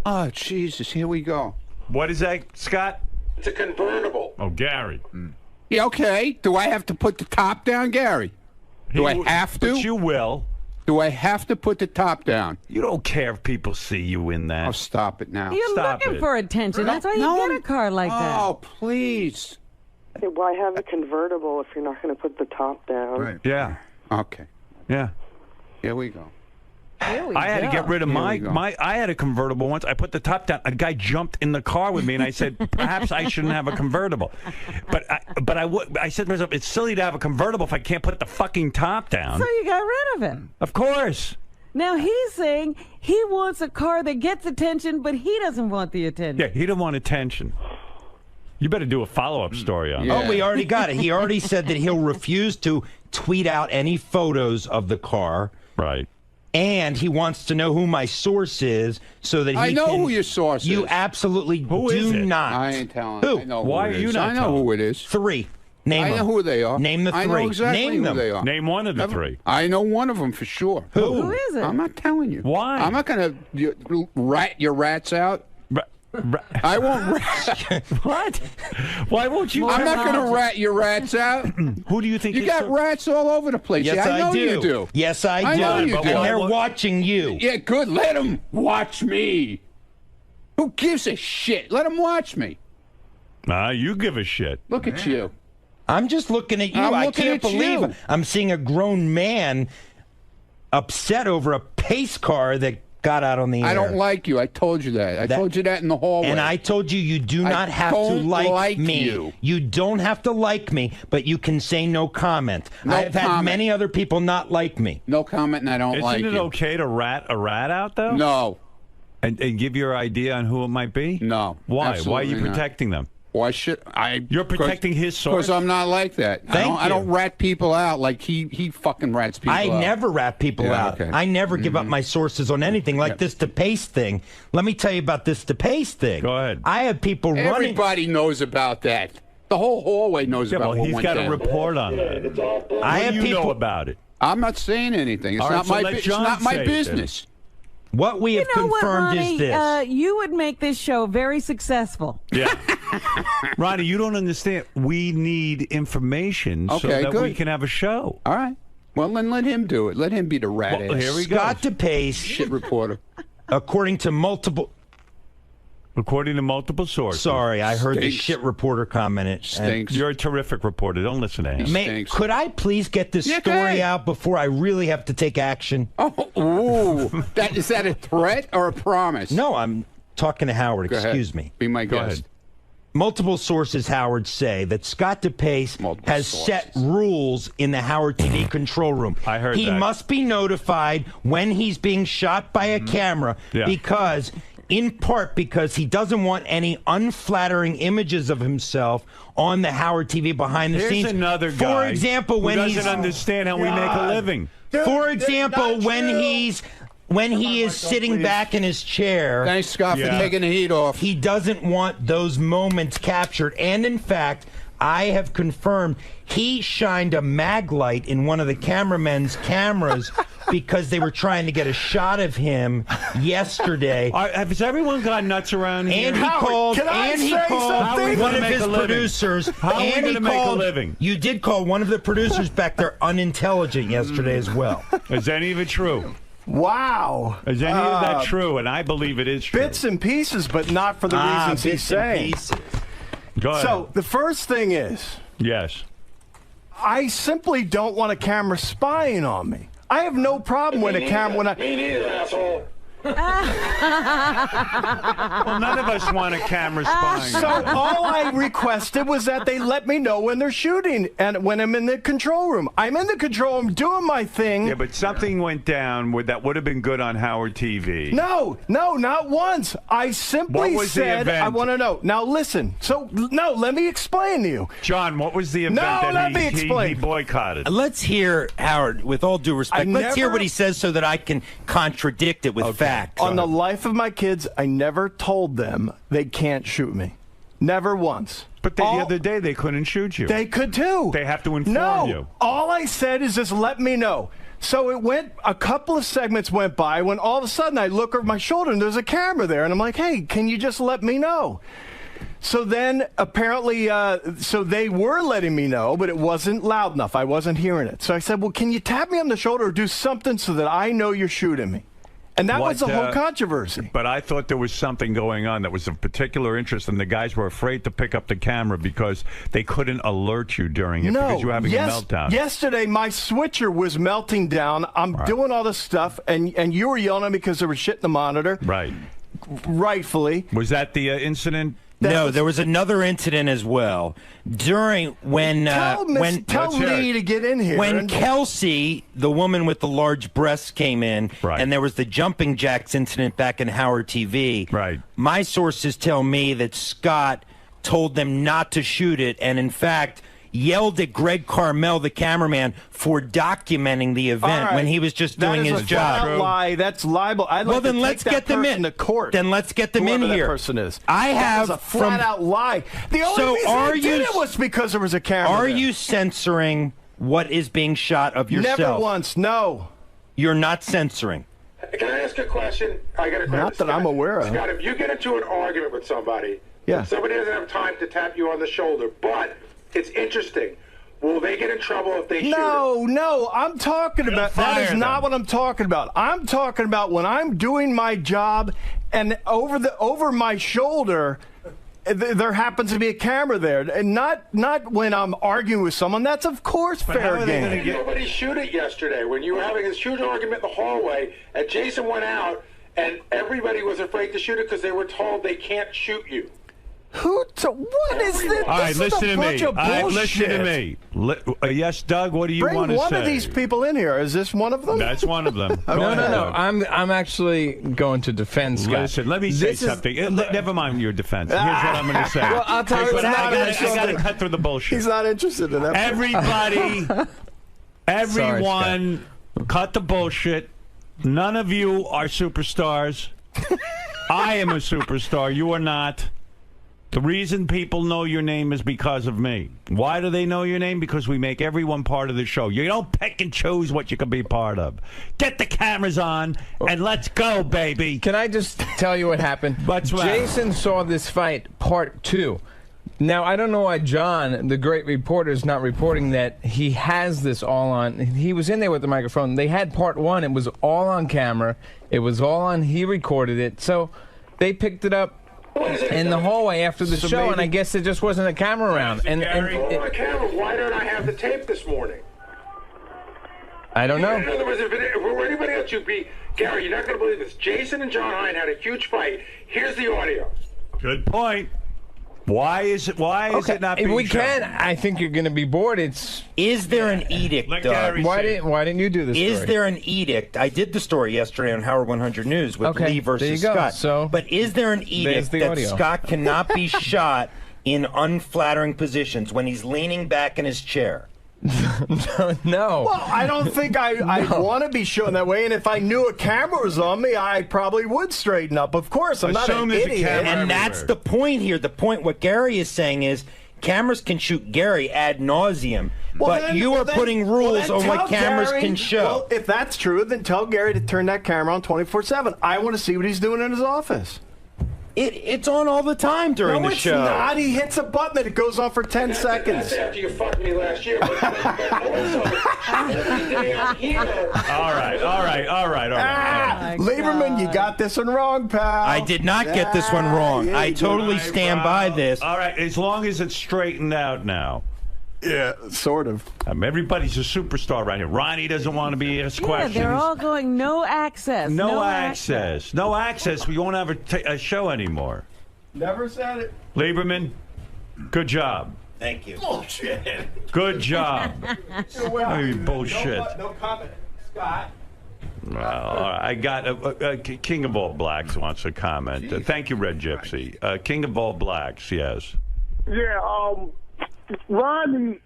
Oh, Jesus. Here we go. What is that, Scott? It's a convertible. Oh, Gary. Yeah, okay. Do I have to put the top down, Gary? Do I have to? But you will. Do I have to put the top down? You don't care if people see you in that. Oh, stop it now. You're looking for attention. That's why you get a car like that. Oh, please. Okay, why have a convertible if you're not going to put the top down? Right. Yeah. Okay. Yeah. Here we go. I had to get rid of my. I had a convertible once. I put the top down. A guy jumped in the car with me, and I said, perhaps I shouldn't have a convertible. But I said to myself, it's silly to have a convertible if I can't put the fucking top down. So you got rid of it. Of course. Now he's saying he wants a car that gets attention, but he doesn't want the attention. Yeah, he didn't want attention. You better do a follow-up story on that. Oh, we already got it. He already said that he'll refuse to tweet out any photos of the car. Right. And he wants to know who my source is so that he I know who your source is. You absolutely do not. I ain't telling. Who? I know Why who are it you is. not I know telling? who it is. 3. Name I them. know who they are. Name the 3. I know exactly Name who them. they are. Name one of the 3. I know one of them for sure. Who is it? I'm not telling you. Why? I'm not going to rat your rats out. I won't rat. What? Why won't you? I'm not going to rat your rats out. Who do you think you got rats all over the place? Yes, I know do. you do. Yes, I do. know you do. And they're watching you. Yeah, good. Let them watch me. Who gives a shit? Let them watch me. You give a shit. Look at you. I'm just looking at you. I'm I looking can't at believe you. it. I'm seeing a grown man upset over a pace car that got out on the air. I don't like you. I told you that. I told you that in the hallway. And I told you do not have to don't like me. you. You don't have to like me, but you can say no comment. No I've had comment. many other people not like me. No comment, and I don't like you. Isn't it okay to rat a rat out, though? No. And give your idea on who it might be? No. Why? Why are absolutely you not. protecting them? Why should I? You're protecting his source? Because I'm not like that. I don't rat people out like he fucking rats people out. I never rat people out. Okay. I never give up my sources on anything like this DePace thing. Let me tell you about this DePace thing. Go ahead. I have people running. Everybody knows about that. The whole hallway knows about what he's went got down. a report on that. I What have do you people know about it? I'm not saying anything. It's All right, not so my. let It's John not my say it, business. What we have You know what, confirmed Ronnie? is this. You would make this show very successful. Yeah. Ronnie, you don't understand. We need information so Okay, that we good. can have a show. All right. Well, then let him do it. Let him be the rat Well, ass. here we go. Scott DePace, Shit reporter. according to multiple. According to multiple sources. Sorry, I heard the Stinks. shit reporter comment. Stinks. You're a terrific reporter. Don't listen to him. Stinks. Could I please get this Yeah, go story ahead. out before I really have to take action? Oh, ooh. Is that a threat or a promise? No, I'm talking to Howard. Go ahead. Excuse me. Be my Go guest. ahead. Multiple sources, Howard, say that Scott DePace has set rules in the Howard TV control room. I heard he that. must be notified when he's being shot by a camera Yeah. because, in part, because he doesn't want any unflattering images of himself on the Howard TV behind the Here's scenes. another guy For example, when who he's doesn't understand how we make a living. For example, when he is sitting back in his chair. Thanks, Scott, for taking the heat off. He doesn't want those moments captured. And in fact, I have confirmed he shined a mag light in one of the cameramen's cameras because they were trying to get a shot of him yesterday. Has everyone gone nuts around here? And he called. How are we one gonna of make his a living? producers. How are we and going he to make a called- living? You did call one of the producers back there unintelligent yesterday as well. Is any of it true? Wow. Is any of that true? And I believe it is true. Bits and pieces, but not for the reasons he's saying. Go ahead. So the first thing is, yes, I simply don't want a camera spying on me. I have no problem with a camera Me neither, asshole. Well, none of us want a camera spying. So all I requested was that they let me know when they're shooting and when I'm in the control room. I'm in the control room doing my thing. Yeah, but something went down that would have been good on Howard TV. No, not once. I simply said, I want to know. Now listen. So, no, let me explain to you. John, what was the event he boycotted? Let's hear, Howard, with all due respect, let's hear what he says so that I can contradict it with facts. On the life of my kids, I never told them they can't shoot me. Never once. But the other day, they couldn't shoot you. They could too. They have to inform you. All I said is just let me know. So it went, a couple of segments went by when all of a sudden I look over my shoulder and there's a camera there. And I'm like, hey, can you just let me know? So then apparently, so they were letting me know, but it wasn't loud enough. I wasn't hearing it. So I said, well, can you tap me on the shoulder or do something so that I know you're shooting me? And that was the whole controversy. But I thought there was something going on that was of particular interest, and the guys were afraid to pick up the camera because they couldn't alert you during it because you were having a meltdown. Yesterday, my switcher was melting down. I'm doing all this stuff, and you were yelling at me because there was shit in the monitor. Right. Rightfully. Was that the incident? No, there was another incident as well. During when tell Lee to get in here. When 𝗫cie, the woman with the large breasts, came in, and there was the jumping jacks incident back in Howard TV. Right. My sources tell me that Scott told them not to shoot it, and in fact yelled at Greg Carmel, the cameraman, for documenting the event when he was just doing his job. That is a lie. That's libel. I'd like then to let's take get that them person in to court. Then let's get them in Whoever here. That person is. I have that was a flat-out lie. The only reason I did it was because there was a camera. Are there. you censoring what is being shot of yourself? Never once. No. You're not censoring. Can I ask a question? I got a question. Not that I'm aware of. Scott, if you get into an argument with somebody, somebody doesn't have time to tap you on the shoulder, but it's interesting. Will they get in trouble if they shoot it? No, I'm talking about, that is not what I'm talking about. I'm talking about when I'm doing my job and over my shoulder, there happens to be a camera there. And not when I'm arguing with someone. That's, of course, fair game. Nobody shoot it yesterday when you were having this huge argument in the hallway and Jason went out and everybody was afraid to shoot it because they were told they can't shoot you. What is this? All right, listen to me. All right, listen to me. Yes, Doug, what do you want to say? Bring one of these people in here. Is this one of them? That's one of them. No. I'm actually going to to Scott. Listen, let me say something. Never mind your defense. Here's what I'm going to say. Well, I'll tell you what I got to cut through the bullshit. He's not interested in that. Everyone, cut the bullshit. None of you are superstars. I am a superstar. You are not. The reason people know your name is because of me. Why do they know your name? Because we make everyone part of the show. You don't pick and choose what you can be part of. Get the cameras on and let's go, baby. Can I just tell you what happened? Jason saw this fight, part 2. Now, I don't know why John, the great reporter, is not reporting that he has this all on. He was in there with the microphone. They had part 1. It was all on camera. It was all on. He recorded it. So they picked it up in the hallway after the show, and I guess there just wasn't a camera around. On the camera, why don't I have the tape this morning? I don't know. In other words, if it were anybody else, you'd be, Gary, you're not going to believe this. Jason and John Hein had a huge fight. Here's the audio. Good point. Why is it not being we shown? can. I think you're going to be bored. Is there an edict, Doug? Why didn't you do this story? Is there an edict? I did the story yesterday on Howard 100 News with Lee versus there you go. Scott. But is there an edict that Scott cannot be shot in unflattering positions when he's leaning back in his chair? No. Well, I don't think I want to be shown that way, and if I knew a camera was on me, I probably would straighten up. Of course, I'm not an idiot. And that's the point here. The point, what Gary is saying is, cameras can shoot Gary ad nauseum, but you are putting rules on what cameras can show. Well, if that's true, then tell Gary to turn that camera on 24/7. I want to see what he's doing in his office. It's on all the time during no, the show. No, it's not. He hits a button and it goes on for 10 seconds. That's after you fucked me last year. But also, every day I'm here. All right. Lieberman, you got this one wrong, pal. I did not get this one wrong. Yeah, I totally stand by this. All right, as long as it's straightened out now. Yeah, sort of. Everybody's a superstar right here. Ronnie doesn't want to be asked questions. Yeah, they're all going no access. No access. No access. We won't have a show anymore. Never said it. Lieberman, good job. Thank you. Bullshit. Good job. Bullshit. No comment. Scott. Well, I got King of All Blacks wants to comment. Thank you, Red Gypsy. King of All Blacks, yes. Yeah, Ronnie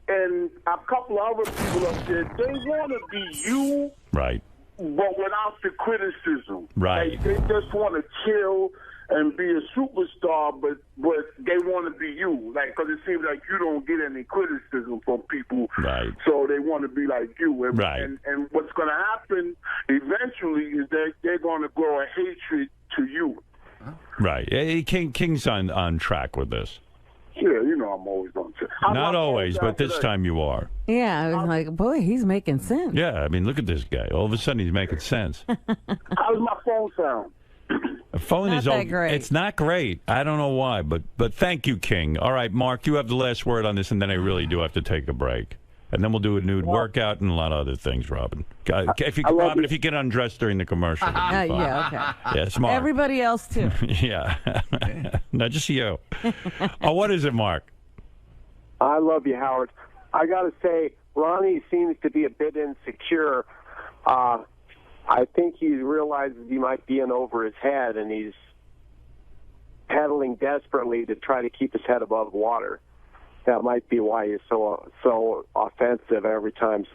and a couple of other people up there, they want to be you, right? But without the criticism, right? Like, they just want to chill and be a superstar, but they want to be you, like, because it seems like you don't get any criticism from people, right? So they want to be like you, and, right? And what's going to happen eventually is that they're going to grow a hatred to you, right? King's on track with this. Yeah, you know I'm always on track. Not always, but this time you are. Yeah, I was like, boy, he's making sense. Yeah, I mean, look at this guy. All of a sudden, he's making sense. How's my phone sound? The phone not that great. It's not great. I don't know why, but thank you, King. All right, Mark, you have the last word on this, and then I really do have to take a break. And then we'll do a nude workout and a lot of other things, Robin. If you get undressed during the commercial. Yeah, okay. Yeah, smart. Everybody else, too. Yeah. Not just you. What is it, Mark? I love you, Howard. I got to say, Ronnie seems to be a bit insecure. I think he realizes he might be in over his head, and he's pedaling desperately to try to keep his head above water. That might be why he's so offensive every time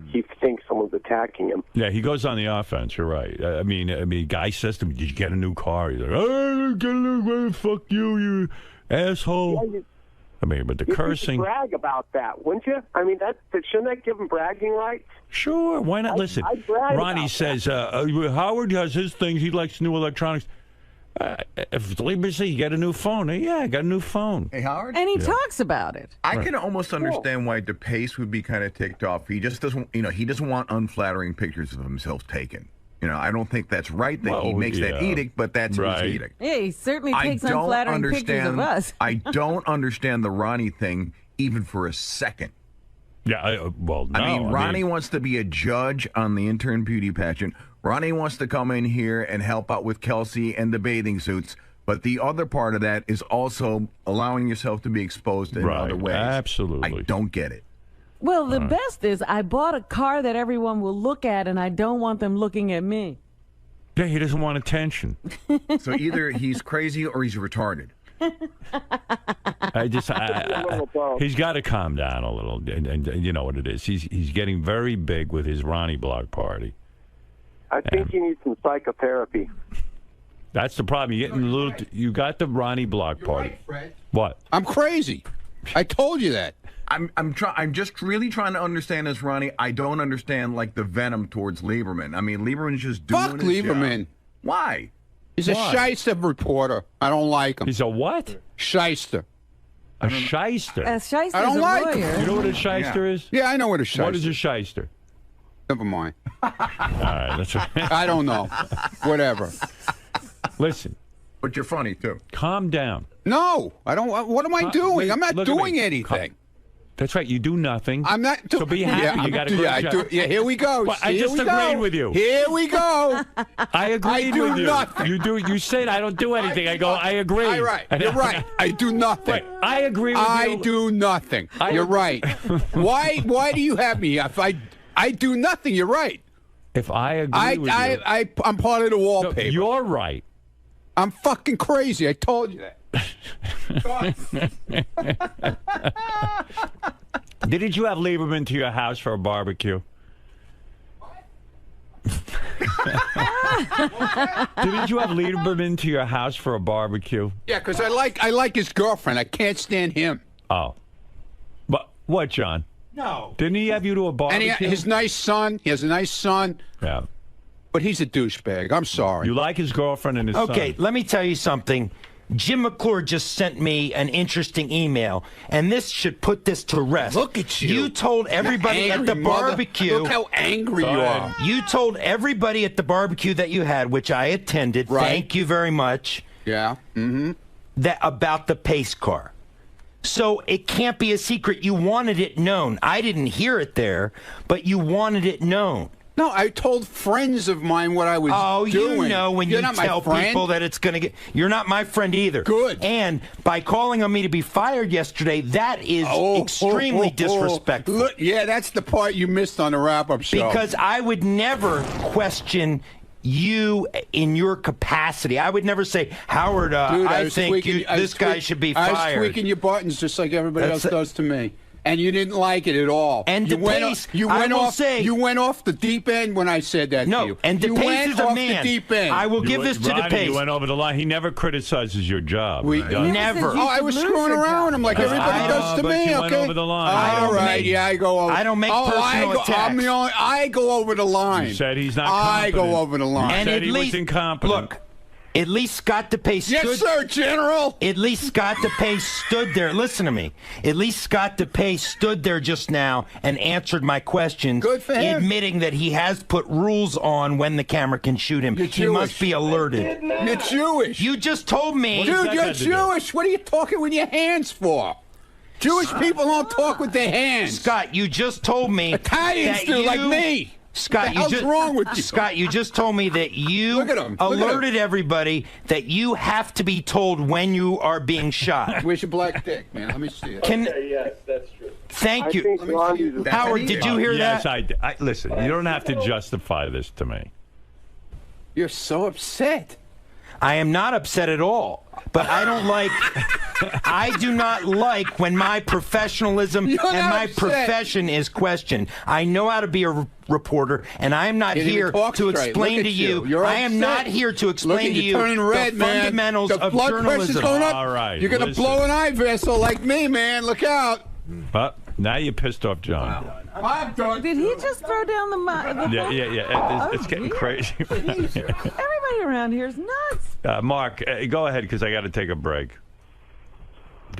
he thinks someone's attacking him. Yeah, he goes on the offense. You're right. I mean, guy says to me, "Did you get a new car?" He's like, "Oh, get a new car. Fuck you asshole." Yeah, but the you cursing. You brag about that, wouldn't you? I mean, shouldn't that give him bragging rights? Sure. Why not? Listen, Ronnie says Howard has his things. He likes new electronics. If Lieberman says you got a new phone, yeah, I got a new phone. Hey, Howard? And he talks about it. I can almost understand why 𝗵𝗵ce would be kind of ticked off. He just doesn't, he doesn't want unflattering pictures of himself taken. I don't think that's right that he makes that edict, but that's his edict. Yeah, he certainly takes unflattering pictures of us. I don't understand the Ronnie thing even for a second. Yeah, no. I mean, Ronnie wants to be a judge on the intern beauty pageant. Ronnie wants to come in here and help out with 𝗵𝗄ce and the bathing suits. But the other part of that is also allowing yourself to be exposed in other ways. Absolutely. I don't get it. Well, the best is I bought a car that everyone will look at, and I don't want them looking at me. Yeah, he doesn't want attention. So either he's crazy or he's retarded. He's got to calm down a little, and you know what it is. He's getting very big with his Ronnie block party. I think he needs some psychotherapy. That's the problem. You're getting a little. You got the Ronnie block party. Right, Fred. What? I'm crazy. I told you that. I'm just really trying to understand this, Ronnie. I don't understand like the venom towards Lieberman. I mean, Lieberman's just doing Fuck his Lieberman. job. Why? He's a shyster reporter. I don't like him. He's a what? Shyster. A shyster? A shyster's I don't a like lawyer. him. You know what a shyster is? Yeah, I know what a shyster is. What is a shyster? Never mind. All right, that's right. I don't know. Whatever. Listen. But you're funny, too. Calm down. No, I don't. What am I doing? Wait, I'm not look at doing me. anything. That's right. You do nothing. I'm not. So be happy. You got a great job. Yeah, here we go. Well, I just agreed with you. Here we go. I agreed do with you. Nothing. You do. You said I don't do anything. I go. I agree. All right. You're right. I do nothing. Wait, I agree with you. I do nothing. You're right. Why do you have me? If I do nothing, you're right. If I agree with you, I'm part of the wallpaper. No, you're right. I'm fucking crazy. I told you that. Didn't you have Lieberman to your house for a barbecue? Didn't you have Lieberman to your house for a barbecue? Yeah, because I like his girlfriend. I can't stand him. Oh. But what, John? No. Didn't he have you to a barbecue? And his nice son. He has a nice son. Yeah. but he's a douchebag. I'm sorry. You like his girlfriend and his son. Okay, let me tell you something. Jim McClure just sent me an interesting email, and this should put this to rest. Look at you. You told everybody at the barbecue. Look how angry you are. You told everybody at the barbecue that you had, which I attended. Right. Thank you very much. Yeah. Mm-hmm. That about the pace car. So it can't be a secret. You wanted it known. I didn't hear it there, but you wanted it known. No, I told friends of mine what I was doing. You know when You're you not my tell friend. people that it's going to get... You're not my friend either. Good. And by calling on me to be fired yesterday, that is extremely disrespectful. Look, yeah, that's the part you missed on the wrap-up show. Because I would never question you in your capacity. I would never say, Howard, Dude, I think this guy should be fired. I was tweaking your buttons just like everybody else does to me. And you didn't like it at all. And you went off the deep end when I said that to you. And you DePace went is a off man. The deep end. I will give this to Ronnie, DePace. you went over the line. He never criticizes your job. Never. Oh, I was screwing around him like everybody does to me. You Okay. went over the line. All right. Yeah, I go over. I don't make personal attacks. I go over the line. You said he's not I competent. go over the line. And said he was incompetent. Look, at least Scott DePace stood... Yes, sir, General! At least Scott DePace stood there. Listen to me. At least Scott DePace stood there just now and answered my questions. Good for him. Admitting that he has put rules on when the camera can shoot him. He must be alerted. You're Jewish. You just told me... Dude, you're Jewish. What are you talking with your hands for? Jewish people don't talk with their hands. Scott, you just told me... Italians do, like me. Scott, What's wrong with you? Scott, you just told me that you alerted everybody that you have to be told when you are being shot. Where's your black dick, man? Let me see it. Yes, that's true. Thank you. Howard, did you hear yes, that? I listen, you don't have to justify this to me. You're so upset. I am not upset at all. But I don't like... I do not like when my professionalism and my profession is questioned. I know how to be a reporter, and I am not here to explain to you. I am not here to explain to you the fundamentals of journalism. All right. You're going to blow an eye vessel like me, man. Look out. Now you pissed off John. Wow. I'm done. Did he just throw down the Yeah. It's getting crazy. Everybody around here is nuts. Mark, go ahead, because I got to take a break.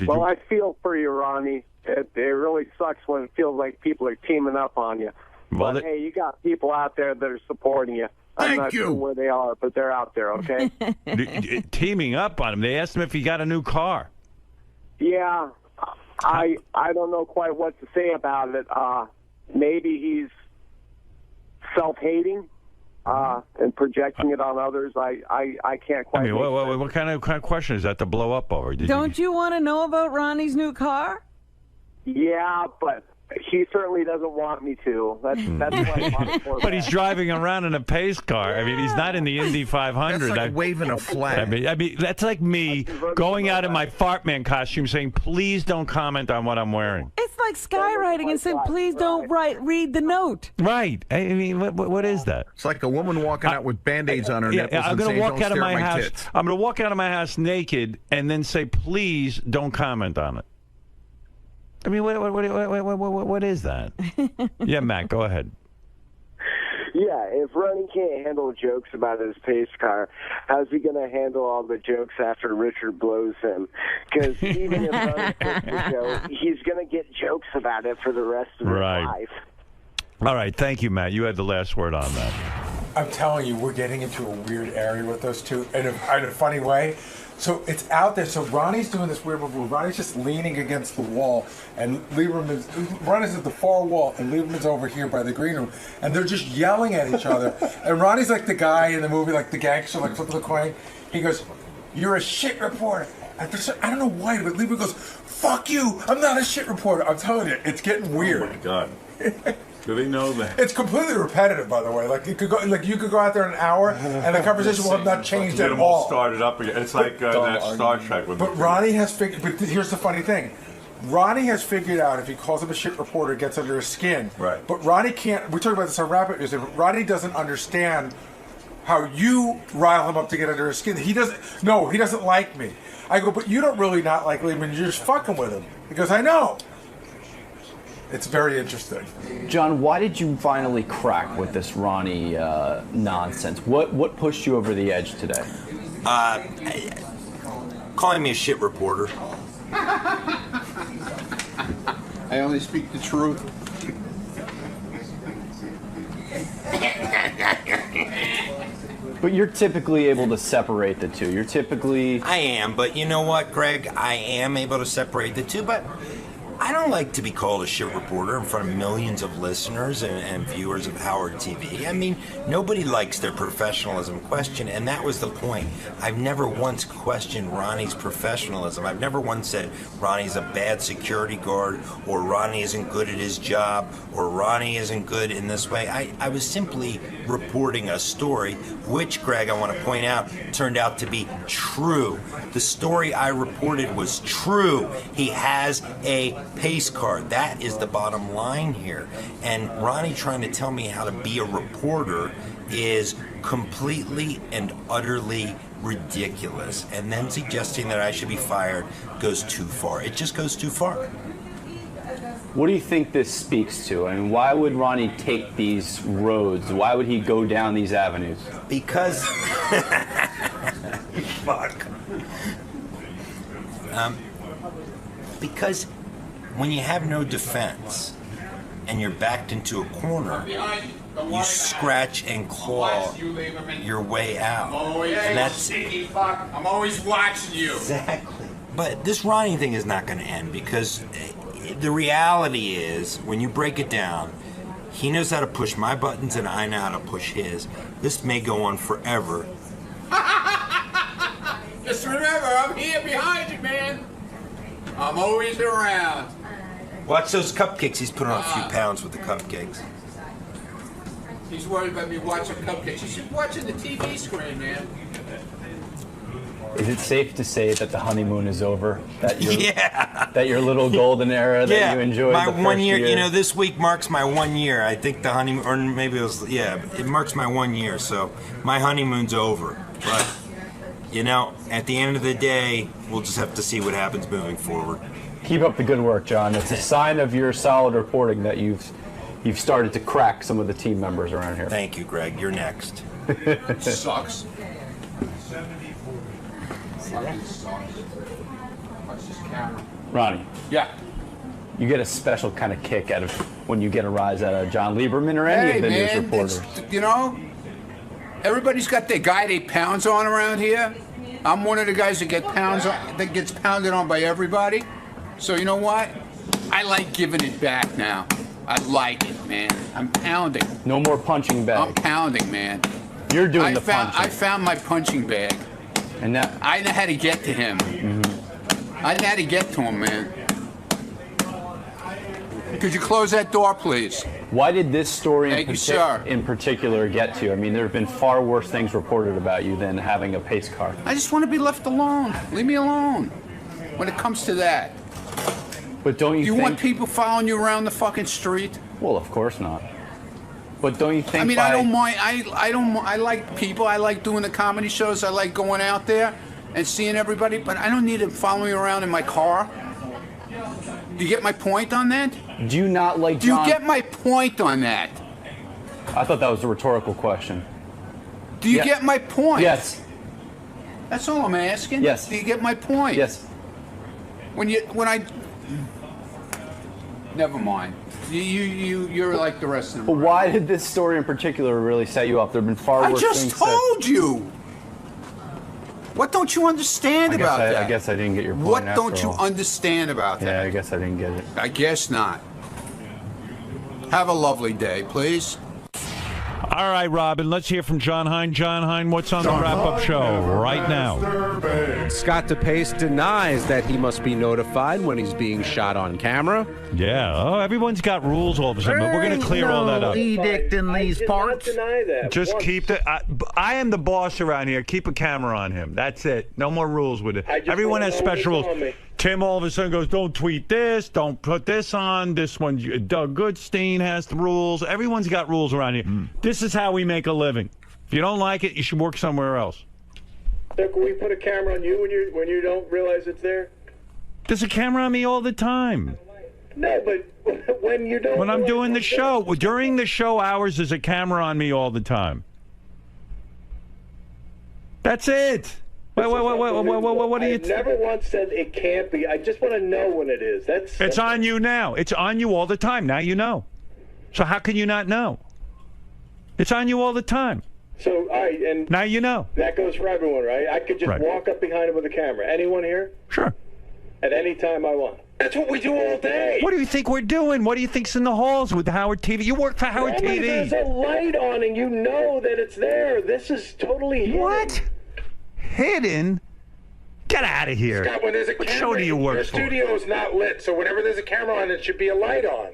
Well, I feel for you, Ronnie. It really sucks when it feels like people are teaming up on you. Well, but, hey, you got people out there that are supporting you. I'm not sure where they are, but they're out there, okay? Teaming up on him. They asked him if he got a new car. Yeah. I don't know quite what to say about it. Maybe he's self-hating and projecting it on others. I can't quite. I mean, what kind of question is that to blow up over? Don't you want to know about Ronnie's new car? Yeah, but he certainly doesn't want me to. That's why. But he's driving around in a pace car. I mean, he's not in the Indy 500. That's like waving a flag. I mean, that's like me going out in my fart man costume saying, "Please don't comment on what I'm wearing." It's like skywriting and saying, "Please don't read the note." Right. I mean, what is that? It's like a woman walking out with Band-Aids on her nipples I'm and going saying, to walk "Don't out of stare my at house. tits." I'm going to walk out of my house naked and then say, "Please don't comment on it." I mean, what is that? Yeah, Matt, go ahead. Yeah, if Ronnie can't handle jokes about his pace car, how's he going to handle all the jokes after Richard blows him? Because even if Ronnie takes the joke, he's going to get jokes about it for the rest of his life. All right, thank you, Matt. You had the last word on that. I'm telling you, we're getting into a weird area with those two in a funny way. So it's out there. So Ronnie's doing this weird move. Ronnie's just leaning against the wall, and Ronnie's at the far wall, and Lieberman's over here by the green room, and they're just yelling at each other. And Ronnie's like the guy in the movie, like the gangster, like flipping the coin. He goes, "You're a shit reporter." I don't know why, but Lieberman goes, "Fuck you! I'm not a shit reporter." I'm telling you, it's getting weird. Oh my God. Do they know that? It's completely repetitive, by the way. Like you could go out there in an hour, and the conversation will have not changed at all. Started up again. It's like that Star Trek. But Ronnie has figured. But here's the funny thing: Ronnie has figured out if he calls him a shit reporter, it gets under his skin. Right. But Ronnie can't. We talked about this on Rapid News. Ronnie doesn't understand how you rile him up to get under his skin. He doesn't. No, he doesn't like me. I go, but you don't really not like Lieberman. You're just fucking with him. He goes, I know. it's very interesting. John, why did you finally crack with this Ronnie nonsense? What pushed you over the edge today? Calling me a shit reporter. I only speak the truth. But you're typically able to separate the two. You're typically... I am, but you know what, Greg? I am able to separate the two, but I don't like to be called a shit reporter in front of millions of listeners and viewers of Howard TV. I mean, nobody likes their professionalism questioned, and that was the point. I've never once questioned Ronnie's professionalism. I've never once said Ronnie's a bad security guard, or Ronnie isn't good at his job, or Ronnie isn't good in this way. I was simply reporting a story, which, Greg, I want to point out, turned out to be true. The story I reported was true. He has a pace card. That is the bottom line here. And Ronnie trying to tell me how to be a reporter is completely and utterly ridiculous. And then suggesting that I should be fired goes too far. It just goes too far. What do you think this speaks to? I mean, why would Ronnie take these roads? Why would he go down these avenues? Because... Fuck. Because when you have no defense and you're backed into a corner, you scratch and claw your way out. And that's... I'm always watching you. Exactly. But this Ronnie thing is not going to end, because the reality is, when you break it down, he knows how to push my buttons and I know how to push his. This may go on forever. Just remember, I'm here behind you, man. I'm always around. Watch those cupcakes. He's putting on a few pounds with the cupcakes. He's worried about me watching cupcakes. You should be watching the TV screen, man. Is it safe to say that the honeymoon is over? That your little golden era that you enjoyed my the first 1 year. You know, this week marks my 1 year. I think the honeymoon, or maybe it was, it marks my 1 year. So my honeymoon's over. But, you know, at the end of the day, we'll just have to see what happens moving forward. Keep up the good work, John. It's a sign of your solid reporting that you've started to crack some of the team members around here. Thank you, Greg. You're next. Sucks. Ronnie. Yeah. You get a special kind of kick out of when you get a rise out of John Lieberman or any of the news reporters. You know, everybody's got their guy they pounds on around here. I'm one of the guys that gets pounded on by everybody. So you know what? I like giving it back now. I like it, man. I'm pounding. No more punching bag. I'm pounding, man. You're doing the punching. I found my punching bag. And that I know how to get to him. I know how to get to him, man. Could you close that door, please? Why did this story in particular get to you? I mean, there have been far worse things reported about you than having a pace car. I just want to be left alone. Leave me alone when it comes to that. But don't you think... Do you want people following you around the fucking street? Well, of course not. But don't you think... I mean, I don't mind. I like people. I like doing the comedy shows. I like going out there and seeing everybody. But I don't need them following me around in my car. Do you get my point on that? Do you not like John? Do you get my point on that? I thought that was a rhetorical question. Do you get my point? Yes. That's all I'm asking. Yes. Do you get my point? Yes. Never mind. You're like the rest of them. But why did this story in particular really set you up? There have been far worse things. I just told you. What don't you understand about that? I guess I didn't get your point. What don't you understand about that? Yeah, I guess I didn't get it. I guess not. Have a lovely day, please. All right, Robin, let's hear from John Hein. John Hein, what's on the wrap-up show right now? 𝗪cie denies that he must be notified when he's being shot on camera. Yeah, everyone's got rules all of a sudden, but we're going to clear all that up. Edict in these parts. Deny that. Just keep the... I am the boss around here. Keep a camera on him. That's it. No more rules with it. Everyone has special rules. Tim all of a sudden goes, don't tweet this, don't put this on, this one, Doug Goodstein has the rules. Everyone's got rules around here. This is how we make a living. If you don't like it, you should work somewhere else. So can we put a camera on you when you don't realize it's there? There's a camera on me all the time. No, but when you don't... When I'm doing the show. During the show hours, there's a camera on me all the time. That's it. What do you... I never once said it can't be. I just want to know when it is. It's on you now. It's on you all the time. Now you know. So how can you not know? It's on you all the time. So, all right, and... Now you know. That goes for everyone, right? I could just walk up behind him with a camera. Anyone here? Sure. At any time I want. That's what we do all day. What do you think we're doing? What do you think's in the halls with Howard TV? You work for Howard TV. There's a light on and you know that it's there. This is totally hidden. What? Hidden? Get out of here. Scott, when there's a What camera, show do you work your for? studio is not lit, so whenever there's a camera on, it should be a light on.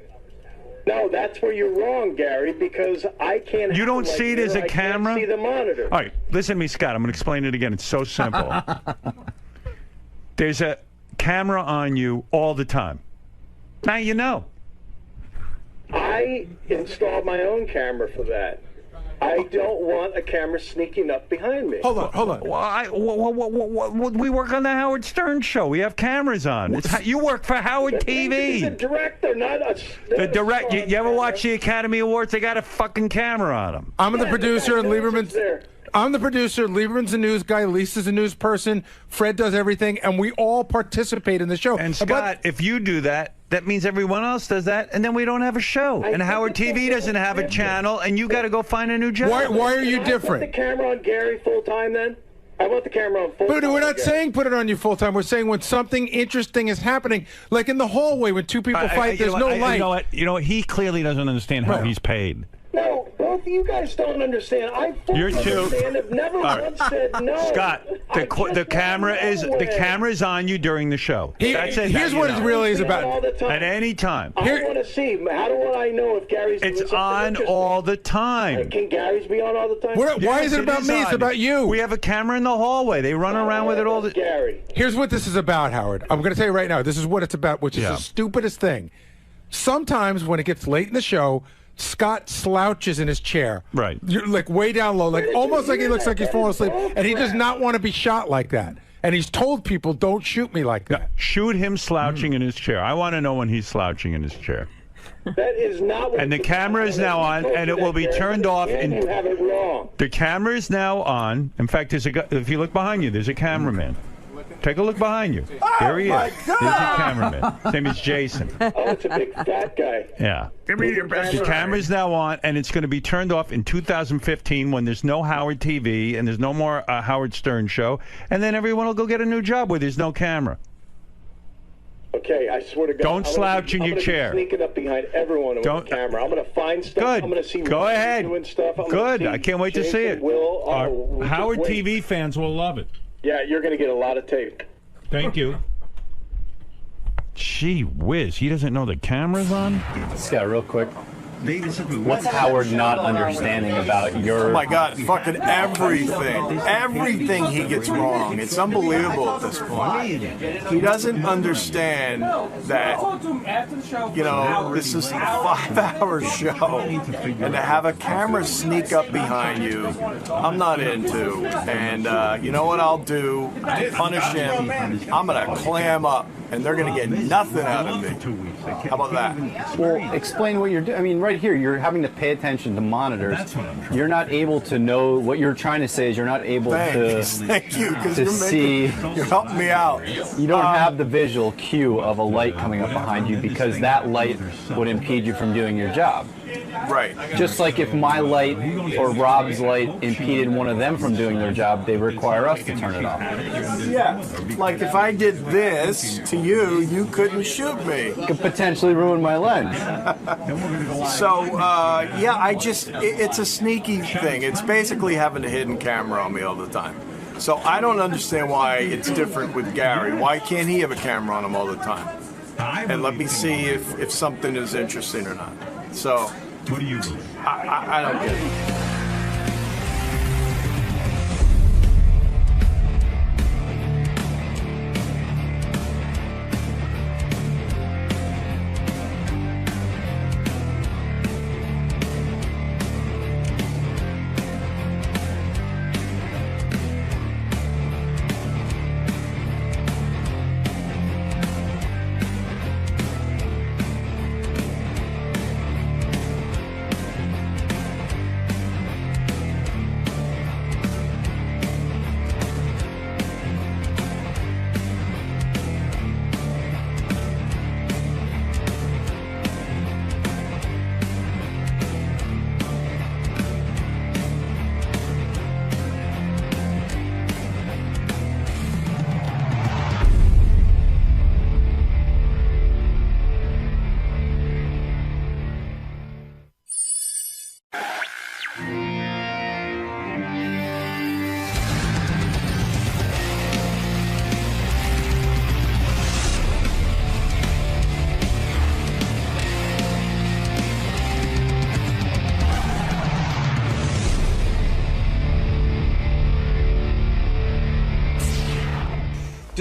No, that's where you're wrong, Gary, because I can't... You don't see it as a camera? I can't see the monitor. All right, listen to me, Scott. I'm going to explain it again. It's so simple. There's a camera on you all the time. Now you know. I installed my own camera for that. I don't want a camera sneaking up behind me. Hold on. Well, we work on the Howard Stern show. We have cameras on. You work for Howard TV. He's a director, not a... The direct. You ever watch the Academy Awards? They got a fucking camera on them. I'm the producer, and Lieberman's... I'm the producer. Lieberman's the news guy. Lisa's a news person. Fred does everything, and we all participate in the show. And Scott, if you do that, that means everyone else does that, and then we don't have a show. And Howard TV doesn't have a channel, and you got to go find a new job. Why are you different? Put the camera on Gary full time then? I want the camera on full time. But we're not saying put it on you full time. We're saying when something interesting is happening, like in the hallway when two people fight, there's no light. You know what? He clearly doesn't understand how he's paid. No, both of you guys don't understand. I fully understand. I've never once said no. Scott, the camera is on you during the show. That's it. Here's what it really is about. At any time. I want to see. How do I know if Gary's doing It's something on interesting? all the time. Can Gary's be on all the time? Why is it about me? It's about you. We have a camera in the hallway. They run around with it all the... Gary. Here's what this is about, Howard. I'm going to tell you right now. This is what it's about, which is the stupidest thing. Sometimes when it gets late in the show, Scott slouches in his chair. Right. You're like way down low, like almost like he looks like he's falling asleep. And he does not want to be shot like that. And he's told people, don't shoot me like that. Shoot him slouching in his chair. I want to know when he's slouching in his chair. That is not what... And the camera is now on, and it will be turned off. You have it wrong. The camera is now on. In fact, if you look behind you, there's a cameraman. Take a look behind you. There he is. There's your cameraman. His name is Jason. Oh, it's a big fat guy. Yeah. Give me your best. The camera's now on, and it's going to be turned off in 2015 when there's no Howard TV and there's no more Howard Stern show, and then everyone will go get a new job where there's no camera. Okay, I swear to God. Don't slouch in your chair. I'm sneaking up behind everyone with the camera. I'm going to find stuff. Good. I'm going to see Go ahead. doing stuff. I'm Good. gonna see I can't wait to see it. Howard TV fans will love it. Yeah, you're going to get a lot of tape. Thank you. Gee whiz, he doesn't know the camera's on? Scott, real quick. What's Howard not understanding about your... Oh my God, fucking everything. Everything he gets wrong. It's unbelievable at this point. He doesn't understand that, you know, this is a 5-hour show. And to have a camera sneak up behind you, I'm not into. And you know what I'll do? To punish him, I'm going to clam up. And they're going to get nothing out of me. How about that? Well, explain what you're doing. I mean, right here, you're having to pay attention to monitors. That's what I'm trying. You're not able to know what you're trying to say. Is you're not able Thank you, because you're helping me out. You don't have the visual cue of a light coming up behind you because that light would impede you from doing your job. Right. Just like if my light or Rob's light impeded one of them from doing their job, they require us to turn it off. Yeah. Like if I did this to you, you couldn't shoot me. It could potentially ruin my lens. So, yeah, it's a sneaky thing. It's basically having a hidden camera on me all the time. So I don't understand why it's different with Gary. Why can't he have a camera on him all the time? And let me see if something is interesting or not. So, what do you believe? I don't get it.